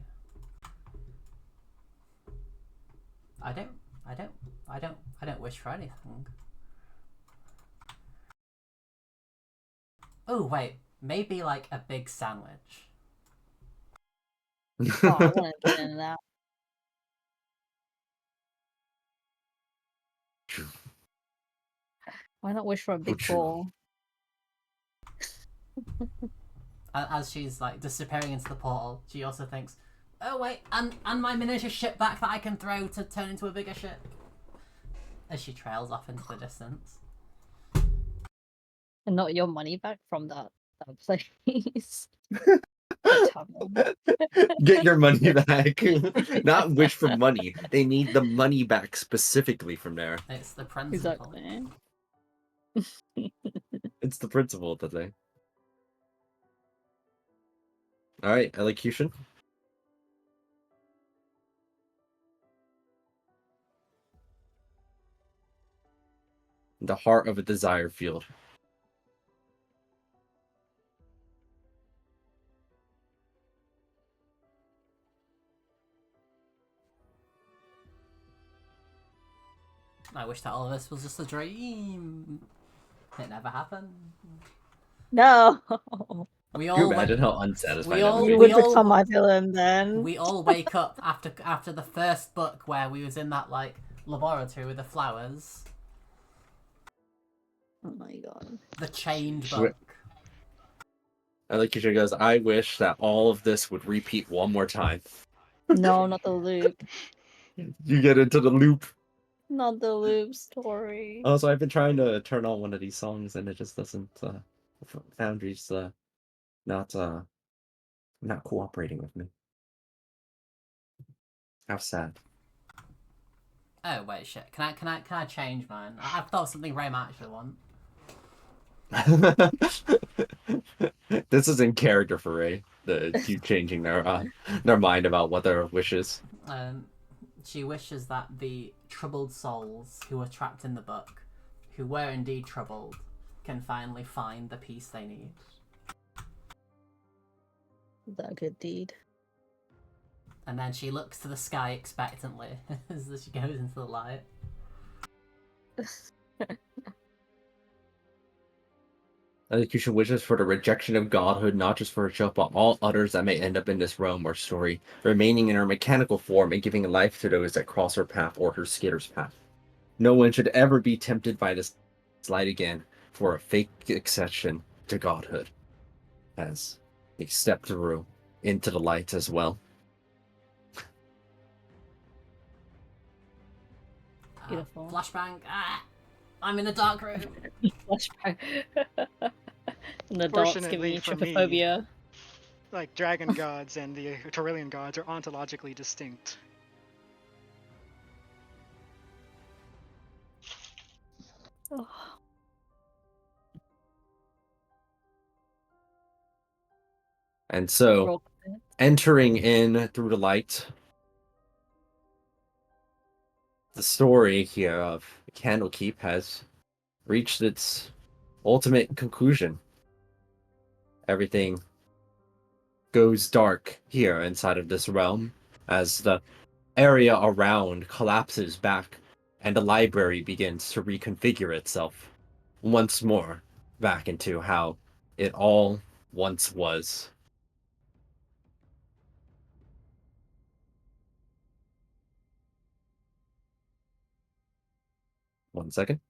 S2: I don't wish for anything. Oh wait, maybe like a big sandwich.
S4: Oh, I want to get into that. Why not wish for a big ball?
S2: As she's like disappearing into the portal, she also thinks, oh wait, and my miniature ship back that I can throw to turn into a bigger ship. As she trails off into the distance.
S4: And not your money back from that place.
S1: Get your money back. Not wish for money. They need the money back specifically from there.
S2: It's the principle.
S4: Exactly.
S1: It's the principle that they. Alright, elocution. The heart of a desire field.
S2: I wish that all of this was just a dream. It never happened.
S4: No.
S2: We
S1: Can you
S2: all
S1: imagine how unsatisfying
S2: we
S1: that
S2: all-
S1: would
S4: You
S1: be?
S4: would become my villain then.
S2: we all wake up after the first book where we was in that like laboratory with the flowers.
S4: Oh my god.
S2: The chained book.
S1: Elocution goes, I wish that all of this would repeat one more time.
S4: No, not the loop.
S1: You get into the loop.
S4: Not the loop story.
S1: Also, I've been trying to turn on one of these songs and it just doesn't. Foundry's not cooperating with me. How sad.
S2: Oh wait, shit. Can I change mine? I've thought of something Ray might actually want.
S1: This is in character for Ray. The you changing their mind about what their wishes.
S2: She wishes that the troubled souls who were trapped in the book, who were indeed troubled, can finally find the peace they need.
S4: Is that a good deed?
S2: And then she looks to the sky expectantly as she goes into the light.
S1: Elocution wishes for the rejection of godhood, not just for herself, but all others that may end up in this realm or story, remaining in her mechanical form and giving life to those that cross her path or her skitter's path. No one should ever be tempted by this light again for a fake accession to godhood, as they step through into the light as well.
S4: Beautiful.
S2: Flashbang. I'm in a dark room.
S4: Flashback. And the dark's giving you trypophobia.
S3: Like dragon gods and the Taurillian gods are ontologically distinct.
S4: Oh.
S1: And so, entering in through the light, the story here of Candlekeep has reached its ultimate conclusion. Everything goes dark here inside of this realm as the area around collapses back and the library begins to reconfigure itself once more back into how it all once was. One second.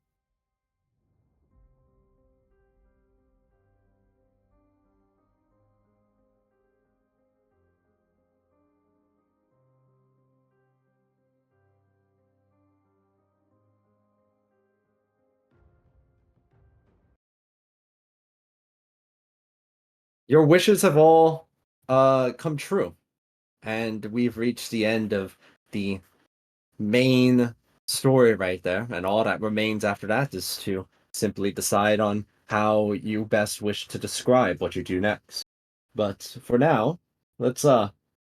S1: Your wishes have all come true. And we've reached the end of the main story right there. And all that remains after that is to simply decide on how you best wish to describe what you do next. But for now, let's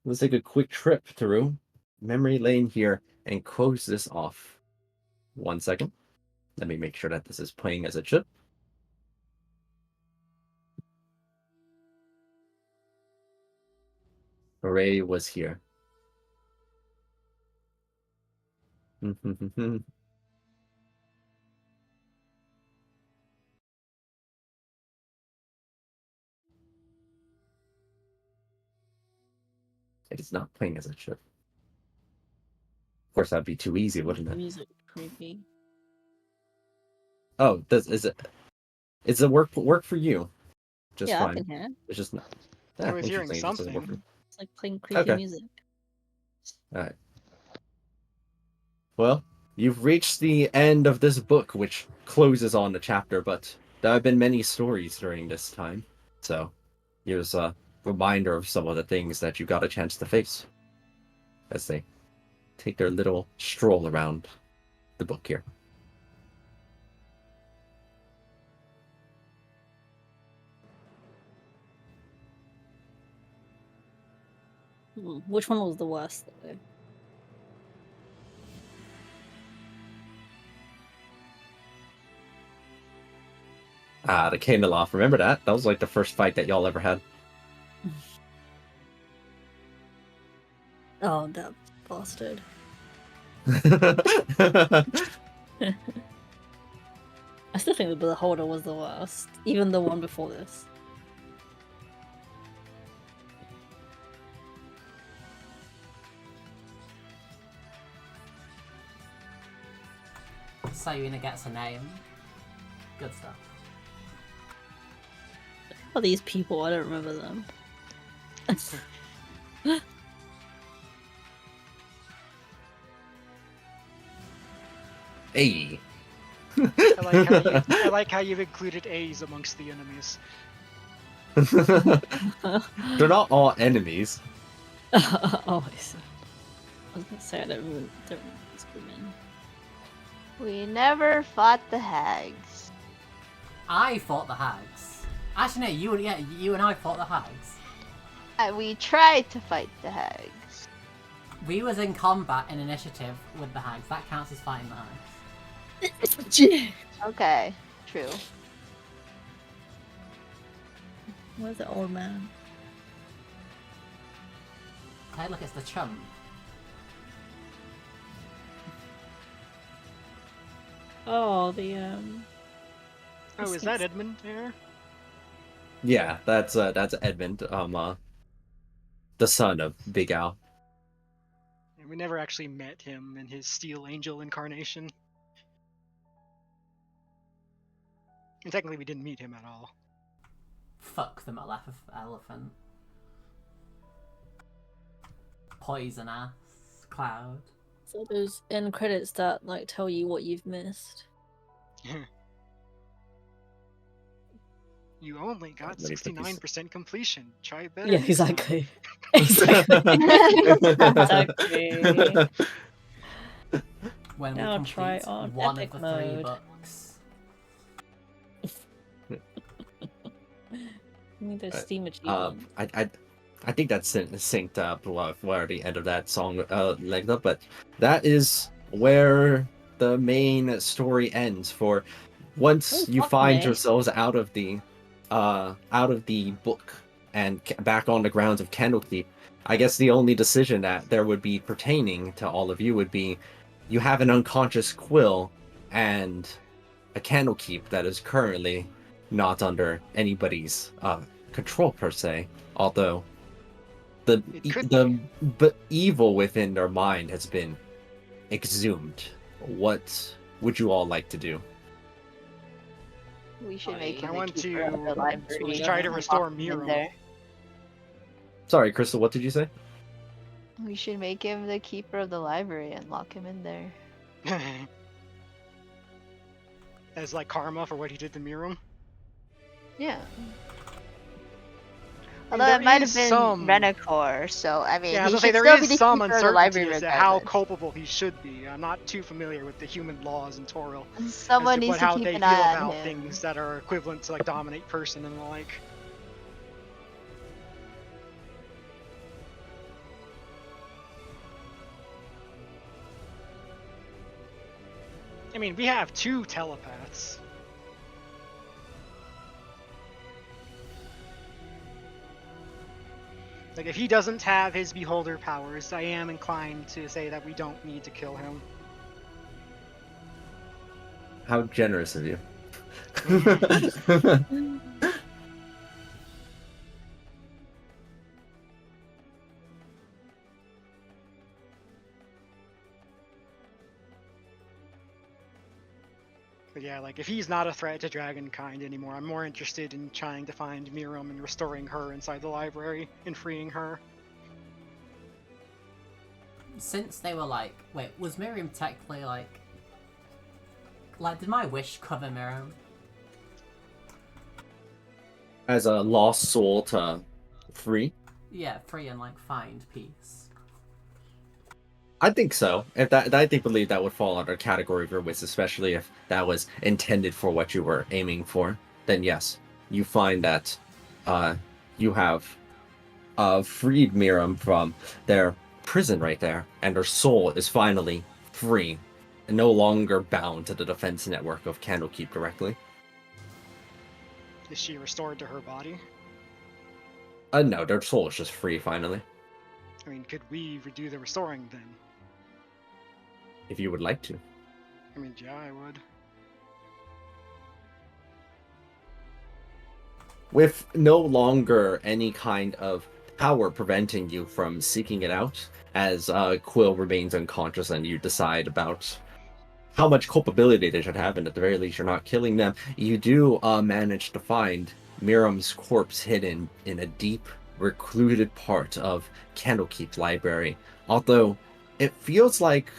S1: let's take a quick trip through memory lane here and close this off. 1 second. Let me make sure that this is playing as it should. Hooray was here. It is not playing as it should. Of course, that'd be too easy, wouldn't it?
S4: Music creepy.
S1: Oh, is it work for you? Just
S4: Yeah, I
S1: fine.
S4: can hear it.
S1: It's just not.
S3: I was hearing
S1: interesting, it just doesn't work for
S3: something.
S4: It's like playing creepy
S1: Okay.
S4: music.
S1: All right. Well, you've reached the end of this book, which closes on the chapter, but there have been many stories during this time. So, here's a reminder of some of the things that you got a chance to face as they take their little stroll around the book here.
S4: Which one was the worst, though?
S1: The Candlekeep, remember that? That was like the first fight that y'all ever had.
S4: Oh, that bastard. I still think the Beholder was the worst, even the one before this.
S2: Sayuna gets a name. Good stuff.
S4: Oh, these people, I don't remember them.
S1: Hey.
S3: I like how you've included A's amongst the enemies.
S1: They're not all enemies.
S4: Oh, I see. I was gonna say I don't remember these women.
S5: We never fought the hags.
S2: I fought the hags. Actually, no, you and I fought the hags.
S5: We tried to fight the hags.
S2: We was in combat in initiative with the hags. That counts as fighting the hags.
S5: Okay, true.
S4: Where's the old man?
S2: Hey, look, it's the chump.
S4: Oh, the
S3: Oh, is that Edmund there?
S1: Yeah, that's Edmund, the son of Big Al.
S3: And we never actually met him in his Steel Angel incarnation. And technically we didn't meet him at all.
S2: Fuck the elephant. Poison ass. Cloud.
S4: So those end credits that like tell you what you've missed.
S3: You only got
S1: Let me put these-
S3: 69% completion. Try better.
S4: Yeah,
S3: next time.
S4: exactly. Exactly.
S2: When
S4: Now
S2: we
S4: try
S2: complete
S4: on
S2: one
S4: epic
S2: of the 3
S4: mode.
S2: books.
S4: I mean, there's Steam
S1: I
S4: achievement.
S1: I think that's synced up where the end of that song linked up, but that is where the main story ends. For once
S4: Oh,
S1: you
S4: fuck
S1: find
S4: me.
S1: yourselves out of the book and back on the grounds of Candlekeep, I guess the only decision that there would be pertaining to all of you would be you have an unconscious Quill and a Candlekeep that is currently not under anybody's control per se, although but evil within their mind has been exhumed. What would you all like to do?
S5: We should make him
S3: I
S5: the
S3: want
S5: keeper of the
S3: to
S5: library.
S3: try to
S5: and
S3: restore
S5: lock him in
S3: Miram.
S5: there.
S1: Sorry, Crystal, what did you say?
S5: We should make him the keeper of the library and lock him in there.
S3: As like karma for what he did to Miram.
S5: Yeah.
S3: And
S5: Although
S3: there
S5: it might have
S3: is
S5: been
S3: some-
S5: Renacor, so I mean,
S3: Yeah, I
S5: he
S3: was
S5: should
S3: gonna say,
S5: still
S3: there
S5: be
S3: is
S5: the
S3: some
S5: keeper of the library
S3: uncertainty as to how
S5: regardless.
S3: culpable he should be. I'm not too familiar with the human laws in Toril.
S5: Someone
S3: as to
S5: needs to
S3: how
S5: keep
S3: they
S5: an
S3: feel
S5: eye on
S3: about
S5: him.
S3: things that are equivalent to like dominate person and the like. I mean, we have 2 telepaths. Like, if he doesn't have his beholder powers, I am inclined to say that we don't need to kill him.
S1: How generous of you.
S3: But yeah, like, if he's not a threat to Dragonkind anymore, I'm more interested in trying to find Miriam and restoring her inside the library and freeing her.
S2: Since they were like, wait, was Miriam technically like, did my wish cover Miriam?
S1: As a lost soul to free?
S2: Yeah, free and like find peace.
S1: I think so. If that, I think believe that would fall under category of your wish, especially if that was intended for what you were aiming for. Then yes, you find that you have freed Miriam from their prison right there, and her soul is finally free and no longer bound to the defense network of Candlekeep directly.
S3: Is she restored to her body?
S1: No, their soul is just free finally.
S3: I mean, could we redo the restoring then?
S1: If you would like to.
S3: I mean, yeah, I would.
S1: With no longer any kind of power preventing you from seeking it out, as Quill remains unconscious and you decide about how much culpability they should have, and at the very least you're not killing them, you do manage to find Miriam's corpse hidden in a deep, recluded part of Candlekeep's library. Although it feels like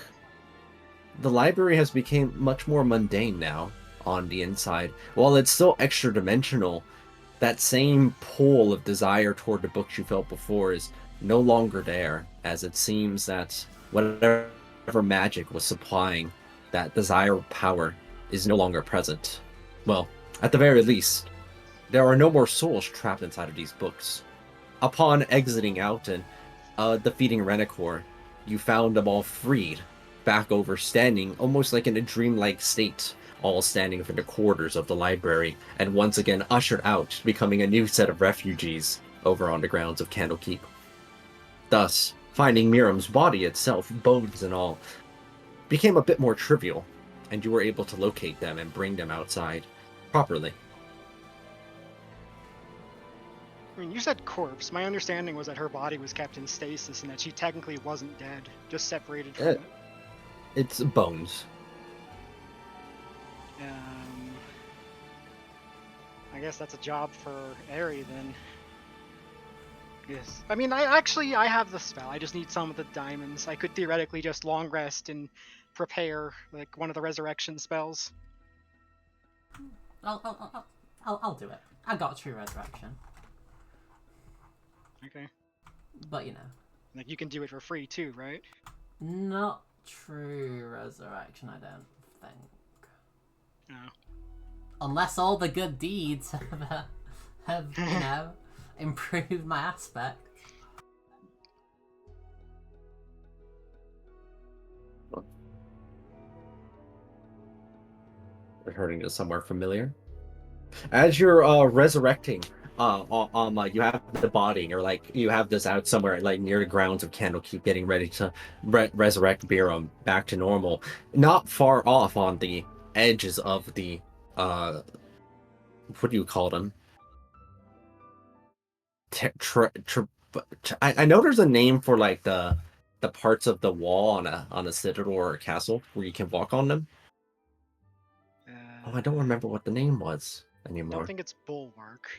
S1: the library has become much more mundane now on the inside. While it's still extra dimensional, that same pull of desire toward the books you felt before is no longer there, as it seems that whatever magic was supplying that desire power is no longer present. Well, at the very least, there are no more souls trapped inside of these books. Upon exiting out and defeating Renacor, you found them all freed, back over standing almost like in a dreamlike state, all standing for the quarters of the library, and once again ushered out, becoming a new set of refugees over on the grounds of Candlekeep. Thus, finding Miriam's body itself, bones and all, became a bit more trivial, and you were able to locate them and bring them outside properly.
S3: I mean, you said corpse. My understanding was that her body was kept in stasis and that she technically wasn't dead, just separated from it.
S1: It's bones.
S3: I guess that's a job for Aerie then. Yes. I mean, I have the spell. I just need some of the diamonds. I could theoretically just long rest and prepare like one of the resurrection spells.
S2: I'll do it. I got true resurrection,
S3: Okay.
S2: but you know,
S3: Like you can do it for free too, right?
S2: not true resurrection. I don't think.
S3: Oh.
S2: Unless all the good deeds have you know, improved my aspect.
S1: Returning to somewhere familiar. As you're resurrecting, like you have the body, or like you have this out somewhere like near the grounds of Candlekeep, getting ready to resurrect Biram back to normal. Not far off on the edges of the what do you call them? I know there's a name for like the parts of the wall on a citadel or a castle where you can walk on them. Oh, I don't remember what the name was
S3: I
S1: anymore.
S3: don't think it's bulwark.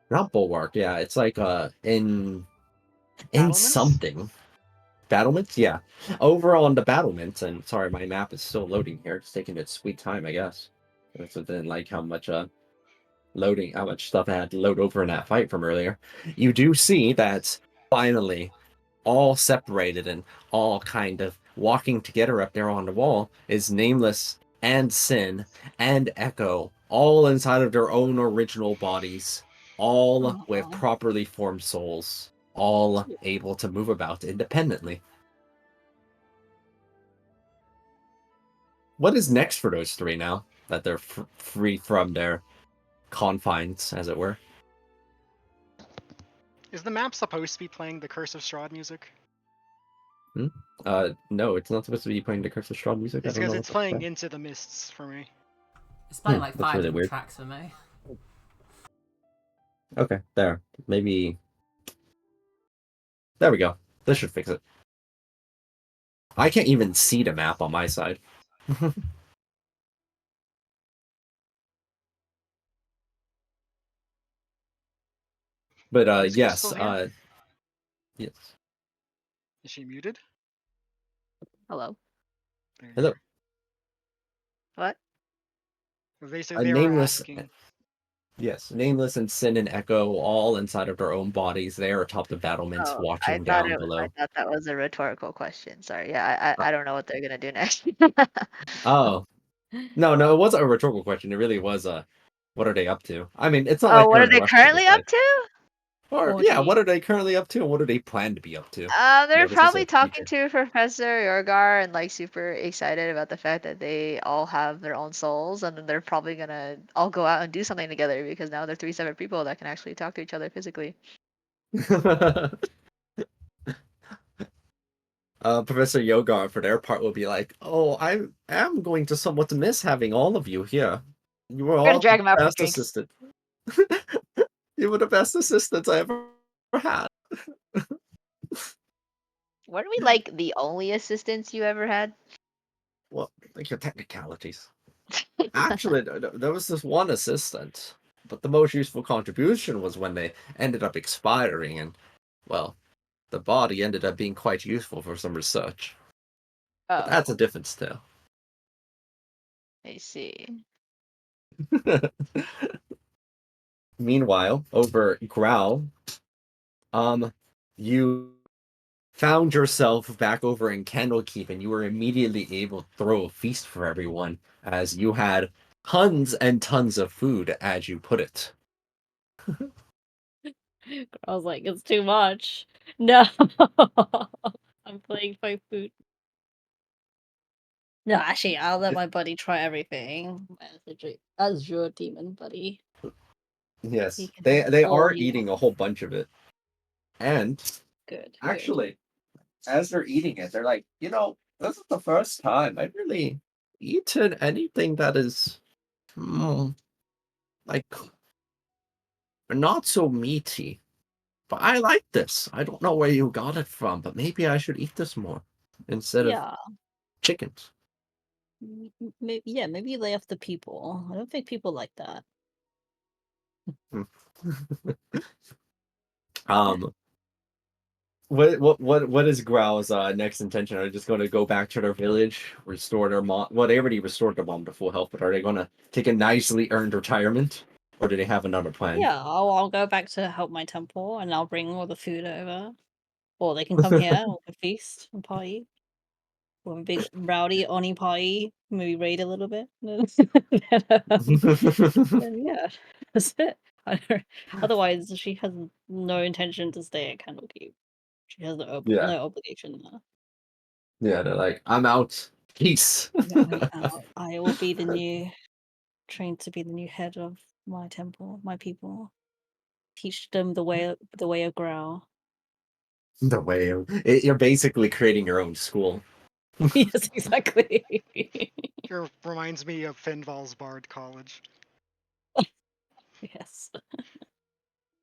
S1: Not bulwark, yeah. It's like in
S3: Battlements?
S1: something. Battlements, yeah. Over on the battlements, and sorry, my map is still loading here. It's taking its sweet time, I guess. That's didn't like how much how much stuff I had to load over in that fight from earlier. You do see that finally all separated and all kind of walking together up there on the wall is Nameless and Sin and Echo, all inside of their own original bodies, all with properly formed souls, all able to move about independently. what is next for those three now that they're free from their confines, as it were?
S3: Is the map supposed to be playing the Curse of Strahd music?
S1: No, it's not supposed to be playing the Curse of Strahd music. I
S3: It's
S1: don't
S3: because
S1: know what
S3: it's
S1: that's
S3: playing
S1: about.
S3: Into the Mists for me.
S2: It's playing like
S1: That's
S2: 5
S1: really
S2: different
S1: weird.
S2: tracks for me.
S1: Okay, there. Maybe. There we go. This should fix it. I can't even see the map on my side. But
S3: Is
S1: yes,
S3: Crystal here?
S1: yes.
S3: Is she muted?
S5: Hello.
S3: There you
S1: Hello.
S3: are.
S5: What?
S3: They said
S1: A
S3: they were
S1: nameless.
S3: asking.
S1: Yes, Nameless and Sin and Echo, all inside of their own bodies, there atop the battlements,
S5: Oh,
S1: watching down
S5: I
S1: below.
S5: thought that was a rhetorical question. Sorry. Yeah,
S1: Uh,
S5: I don't know what they're gonna do next.
S1: Oh, no, it wasn't a rhetorical question. It really was a, what are they up to? I mean, it's not
S5: Oh,
S1: like
S5: what
S1: they're
S5: are
S1: in a
S5: they
S1: rush to
S5: currently
S1: decide.
S5: up to?
S1: Or yeah, what
S4: Orgy.
S1: are they currently up to, and what do they plan to be up to?
S5: They're
S1: This is
S5: probably
S1: a
S5: talking
S1: future.
S5: to Professor Yorgar and like super excited about the fact that they all have their own souls, and then they're probably gonna all go out and do something together because now they're three separate people that can actually talk to each other physically.
S1: Professor Yogar, for their part, will be like, "Oh, I am going to somewhat miss having all of you here. You were
S5: We're gonna
S1: all the
S5: drag them out for
S1: best
S5: drinks.
S1: assistant. You were the best assistants I ever had."
S5: Weren't we like the only assistants you ever had?
S1: Well, like your technicalities. Actually, there was this one assistant, but the most useful contribution was when they ended up expiring, and, well, the body ended up being quite useful for some research. But that's a
S5: Oh,
S1: different tale.
S5: I see.
S1: Meanwhile, over Growl, you found yourself back over in Candlekeep, and you were immediately able to throw a feast for everyone, as you had tons and tons of food, as you put it.
S4: I was like, it's too much. No. I'm playing for food. No, actually, I'll let my buddy try everything. As your demon buddy. He
S1: Yes,
S4: can have
S1: they
S4: all
S1: are
S4: he
S1: eating a
S4: wants.
S1: whole bunch of it. And
S4: Good, good.
S1: actually, as they're eating it, they're like, this is the first time I've really eaten anything that is like not so meaty. But I like this. I don't know where you got it from, but maybe I should eat this more instead of
S4: Yeah.
S1: chickens.
S4: Maybe, yeah, maybe lay off the people. I don't think people like that.
S1: Hmm. um, what is Growl's next intention? Are they just going to go back to their village, restore their mom? Well, they already restored their mom to full health, but are they going to take a nicely earned retirement, or do they have another plan?
S4: Yeah, I'll go back to help my temple and I'll bring all the food over. Or they can come here and we can feast and party. Or a big rowdy Oni party, maybe raid a little bit. Then yeah, that's it. I don't, otherwise, she has no intention to stay at Candlekeep. She has
S1: Yeah,
S4: no obligation there.
S1: yeah. They're like, I'm out. Peace.
S4: Yeah, I'm out. I will be the new, trained to be the new head of my temple, my people. Teach them the way of Growl.
S1: The way you're basically creating your own school.
S4: Yes, exactly.
S3: It reminds me of Finval's Bard College.
S4: Yes.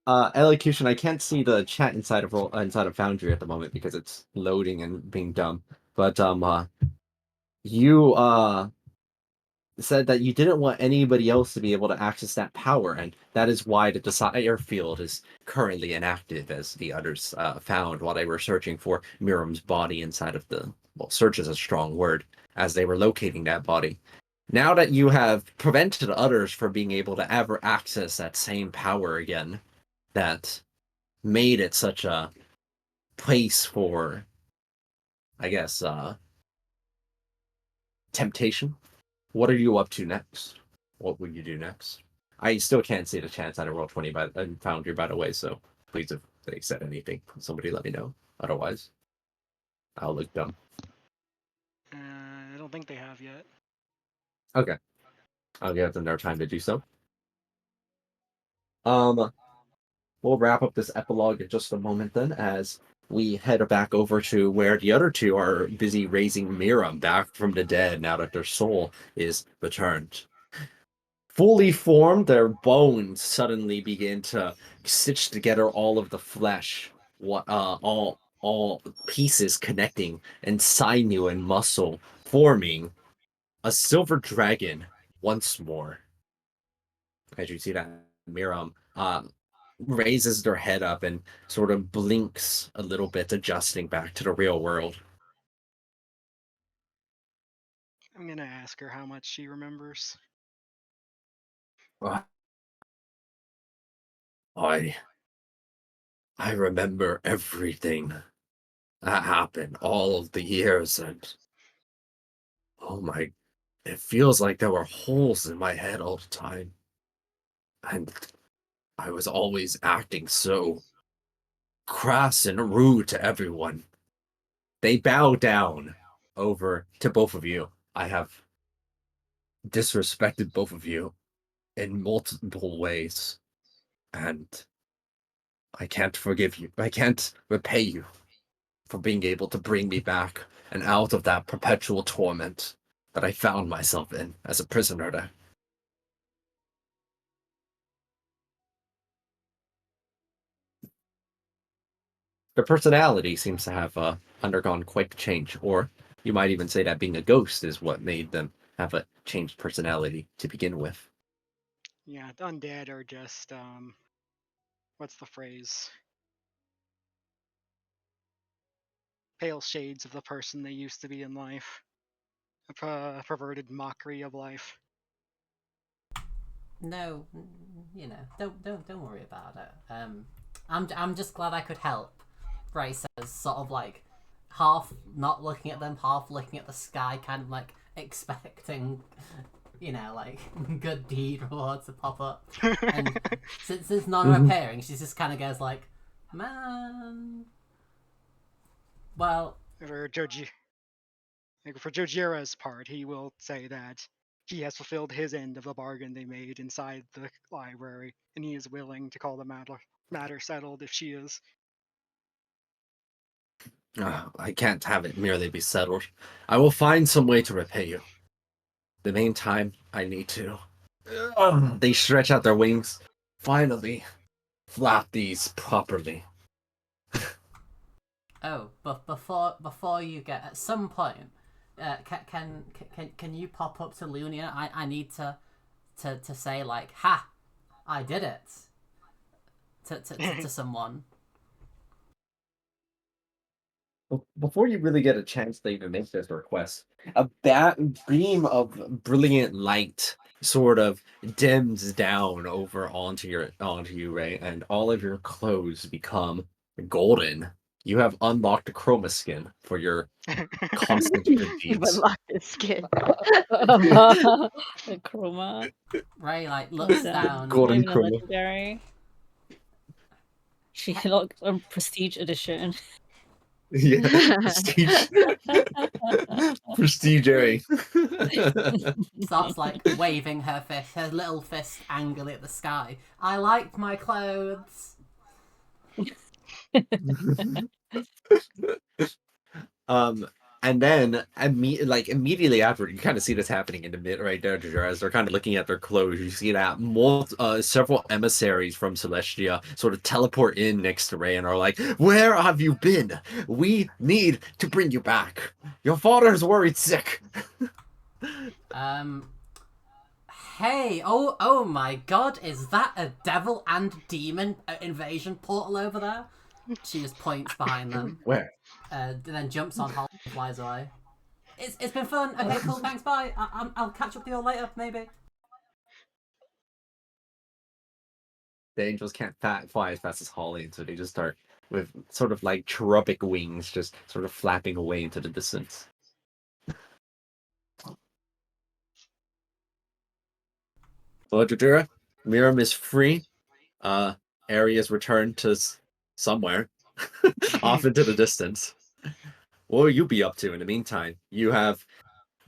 S1: Elocution, I can't see the chat inside of Foundry at the moment because it's loading and being dumb. But you said that you didn't want anybody else to be able to access that power, and that is why the Desire Field is currently inactive, as the others found while they were searching for Miriam's body inside of the. Well, search is a strong word, as they were locating that body. Now that you have prevented others from being able to ever access that same power again, that made it such a place for, I guess, temptation. What are you up to next? What would you do next? I still can't see the chance at a roll 20 by Foundry, by the way, so please, if they said anything, somebody let me know. Otherwise, I'll look dumb.
S3: I don't think they have yet.
S1: Okay, I'll give them their time to do so. Um, we'll wrap up this epilogue in just a moment then, as we head back over to where the other two are busy raising Miriam back from the dead now that their soul is returned. Fully formed, their bones suddenly begin to stitch together all of the flesh, all pieces connecting, and sinew and muscle, forming a silver dragon once more. As you see that, Miriam raises their head up and sort of blinks a little bit, adjusting back to the real world.
S3: I'm gonna ask her how much she remembers.
S1: Uh, I I remember everything that happened, all of the years, and oh my, it feels like there were holes in my head all the time. And I was always acting so crass and rude to everyone. They bow down over to both of you. I have disrespected both of you in multiple ways, and I can't forgive you. I can't repay you for being able to bring me back and out of that perpetual torment that I found myself in as a prisoner there. Their personality seems to have undergone quite the change, or you might even say that being a ghost is what made them have a changed personality to begin with.
S3: Yeah, the undead are just what's the phrase? Pale shades of the person they used to be in life. A perverted mockery of life.
S2: No, you know, don't worry about it. I'm just glad I could help. Ray says, sort of like half not looking at them, half looking at the sky, kind of like expecting, you know, like good deed rewards to pop up. And since none are appearing, she just kind of goes like, man. Well,
S3: For Jojira's part, he will say that he has fulfilled his end of the bargain they made inside the library, and he is willing to call the matter settled if she is.
S1: I can't have it merely be settled. I will find some way to repay you. The meantime, I need to. They stretch out their wings. Finally, flap these properly.
S2: oh, but before you get at some point, can you pop up to Lunia? I need to say like, ha, I did it to someone.
S1: Before you really get a chance to even make this request, a beam of brilliant light sort of dims down over onto you, right? And all of your clothes become golden. You have unlocked a chroma skin for your constant good
S5: You've
S1: deeds.
S5: unlocked his skin.
S4: The chroma.
S2: Ray like
S4: Oh,
S2: looks
S4: damn.
S2: down.
S4: It's not
S1: Golden
S4: even a
S1: chroma.
S4: legendary. She locked on prestige edition.
S1: Yeah, prestige, prestige area.
S2: Starts like waving her fist, her little fist angrily at the sky. I liked my clothes.
S1: Um, and then immediately after, you kind of see this happening in the mid right there, as they're kind of looking at their clothes. You see that several emissaries from Celestia sort of teleport in next to Ray and are like, "Where have you been? We need to bring you back. Your father's worried sick."
S2: Hey, oh my god, is that a devil and demon invasion portal over there? She just points behind them,
S1: Where?
S2: then jumps on Holly and flies away. It's been fun. Okay, cool. Thanks. Bye. I'll catch up with you all later, maybe.
S1: The angels can't fly as fast as Holly, and so they just start with sort of like cherubic wings, just sort of flapping away into the distance. So, Jadira, Miriam is free. Uh, Area's returned to somewhere, off into the distance. What will you be up to in the meantime? You have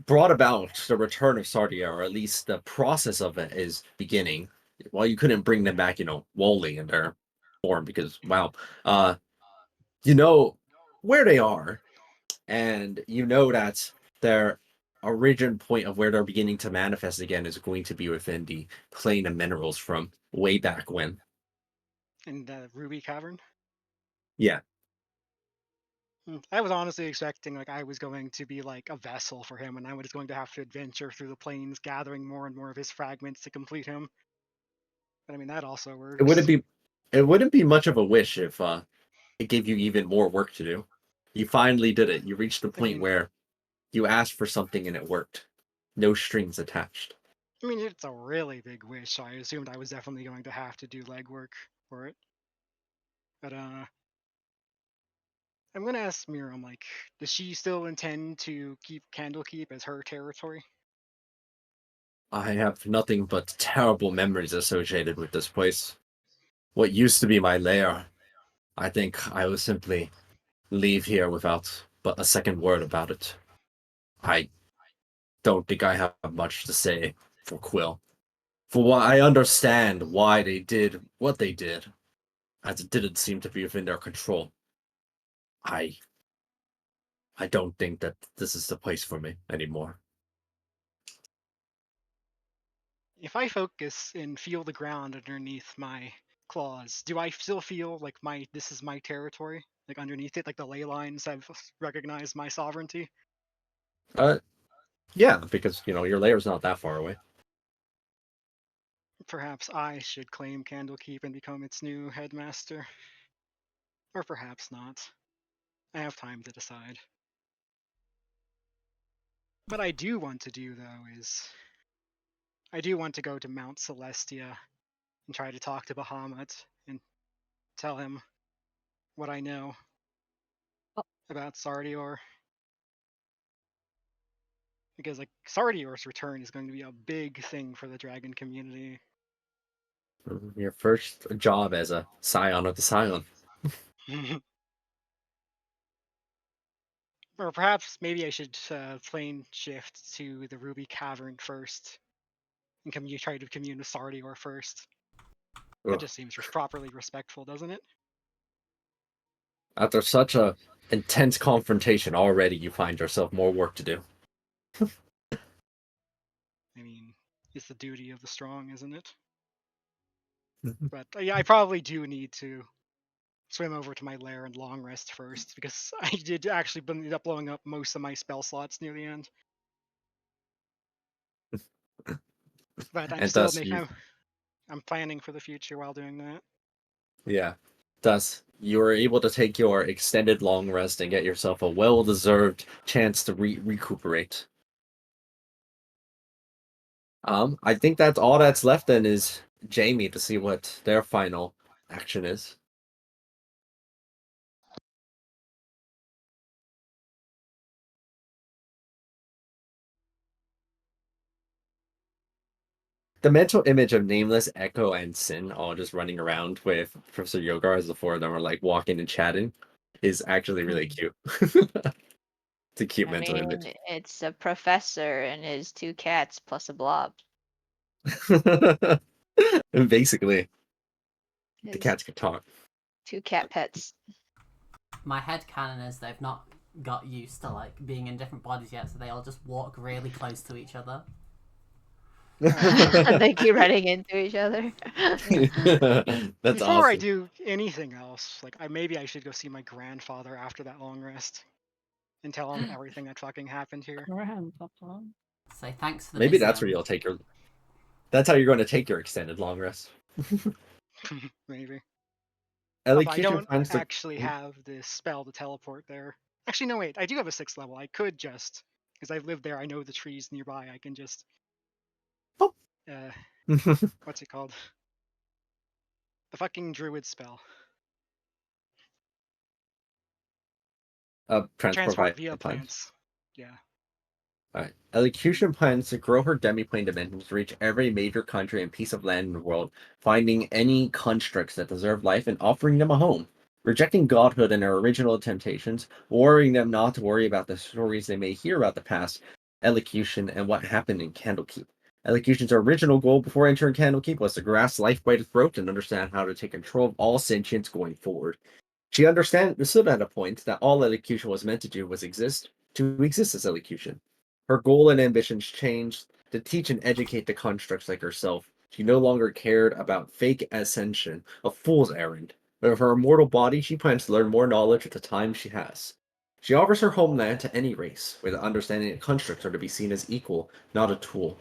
S1: brought about the return of Sardia, or at least the process of it is beginning. Well, you couldn't bring them back, wholly in their form because wow, you know where they are, and you know that their origin point of where they're beginning to manifest again is going to be within the plane of minerals from way back when.
S3: In the Ruby Cavern.
S1: Yeah,
S3: I was honestly expecting like I was going to be like a vessel for him, and I was going to have to adventure through the plains, gathering more and more of his fragments to complete him. But I mean that also
S1: it wouldn't
S3: works.
S1: be it wouldn't be much of a wish if it gave you even more work to do. You finally did it. You reached the
S3: I
S1: point
S3: mean,
S1: where you asked for something and it worked. No strings attached.
S3: it's a really big wish, so I assumed I was definitely going to have to do legwork for it. But I'm gonna ask Miriam, like, does she still intend to keep Candlekeep as her territory?
S1: I have nothing but terrible memories associated with this place. What used to be my lair, I think I will simply leave here without but a second word about it. I don't think I have much to say for Quill. For what I understand why they did what they did, as it didn't seem to be within their control. I I don't think that this is the place for me anymore.
S3: If I focus and feel the ground underneath my claws, do I still feel like this is my territory? Like underneath it, like the ley lines have recognized my sovereignty?
S1: Uh yeah, because your lair's not that far away.
S3: Perhaps I should claim Candlekeep and become its new headmaster. Or perhaps not. I have time to decide. What I do want to do, though, is I do want to go to Mount Celestia and try to talk to Bahamut and tell him what I know
S4: Oh.
S3: about Sardior. Because, like, Sardior's return is going to be a big thing for the dragon community.
S1: Your first job as a scion of the scion.
S3: Or perhaps maybe I should plane shift to the Ruby Cavern first and try to commune with Sardior first. That
S1: Ugh.
S3: just seems properly respectful, doesn't it?
S1: After such a intense confrontation already, you find yourself more work to do.
S3: I mean, it's the duty of the strong, isn't it? But yeah, I probably do need to swim over to my lair and long rest first because I did actually end up blowing up most of my spell slots near the end. But I'm
S1: And
S3: still
S1: thus
S3: making. I'm planning for the future while doing that.
S1: yeah. Thus, you are able to take your extended long rest and get yourself a well-deserved chance to recuperate. I think that's all that's left then is Jamie to see what their final action is. The mental image of Nameless, Echo, and Sin all just running around with Professor Yogar as the four of them are like walking and chatting is actually really cute. It's a cute
S5: I
S1: mental image.
S5: mean, it's a professor and his two cats plus a blob.
S1: And basically, the
S5: His
S1: cats can talk.
S5: two cat pets.
S2: My head canon is they've not got used to like being in different bodies yet, so they all just walk really close to each other.
S5: They keep running into each other.
S1: That's
S3: Before I
S1: awesome.
S3: do anything else, like maybe I should go see my grandfather after that long rest and tell him everything that fucking happened here.
S4: Grandpapa.
S2: Say thanks for the
S1: Maybe that's where
S2: museum.
S1: you'll take your. That's how you're going to take your extended long rest.
S3: Maybe. Although I
S1: Elocution
S3: don't
S1: finds the.
S3: actually have this spell to teleport there. Actually, no, wait. I do have a 6th level. I could just, because I've lived there, I know the trees nearby. I can just,
S1: Oh.
S3: uh, what's it called? The fucking druid spell.
S1: Transport
S3: Transport
S1: via
S3: via
S1: plants.
S3: plants. Yeah.
S1: Alright. Elocution plans to grow her demiplane dimensions to reach every major country and piece of land in the world, finding any constructs that deserve life and offering them a home. Rejecting godhood and their original temptations, warning them not to worry about the stories they may hear about the past, elocution and what happened in Candlekeep. Elocution's original goal before entering Candlekeep was to grasp life by the throat and understand how to take control of all sentience going forward. She understood at a point that all elocution was meant to do was to exist as elocution. Her goal and ambitions changed to teach and educate the constructs like herself. She no longer cared about fake ascension, a fool's errand. But of her immortal body, she plans to learn more knowledge at the time she has. She offers her homeland to any race, where the understanding that constructs are to be seen as equal, not a tool.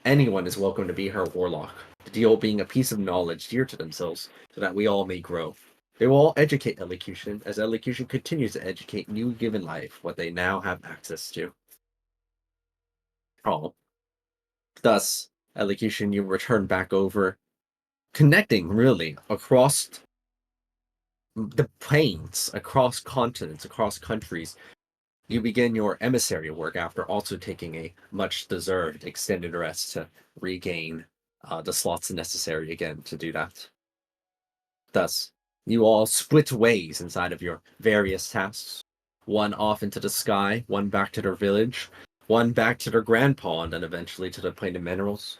S1: Anyone is welcome to be her warlock, the deal being a piece of knowledge dear to themselves, so that we all may grow. They will all educate elocution, as elocution continues to educate new given life what they now have access to. Oh. Thus, elocution, you return back over, connecting really across the plains, across continents, across countries. You begin your emissary work after also taking a much deserved extended rest to regain the slots necessary again to do that. Thus, you all split ways inside of your various tasks. One off into the sky, one back to their village, one back to their grandpa, and then eventually to the plane of minerals.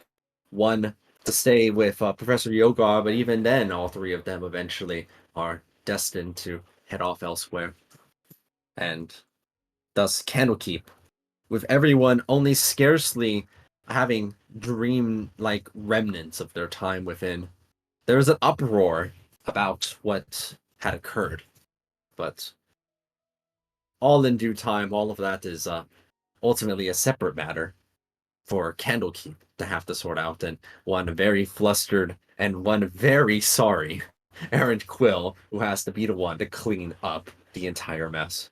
S1: One to stay with Professor Yogar, but even then, all three of them eventually are destined to head off elsewhere. And thus, Candlekeep, with everyone only scarcely having dream-like remnants of their time within, there was an uproar about what had occurred. But all in due time, all of that is ultimately a separate matter for Candlekeep to have to sort out, and one very flustered and one very sorry Errant Quill who has to be the one to clean up the entire mess.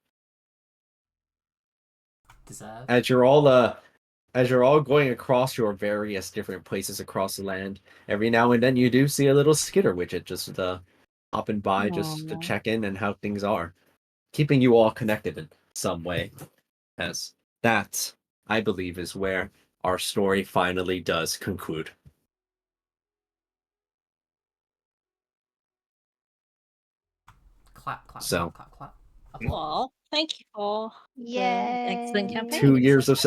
S2: Deserved.
S1: As you're all going across your various different places across the land, every now and then you do see a little skitter widget just hopping by just to
S4: Aw.
S1: check in and how things are, keeping you all connected in some way. As that, I believe, is where our story finally does conclude.
S2: Clap, clap,
S1: So-
S2: clap, clap, clap. Applause.
S4: Aw, thank you for the excellent
S5: Yay.
S4: campaign.
S1: 2 years of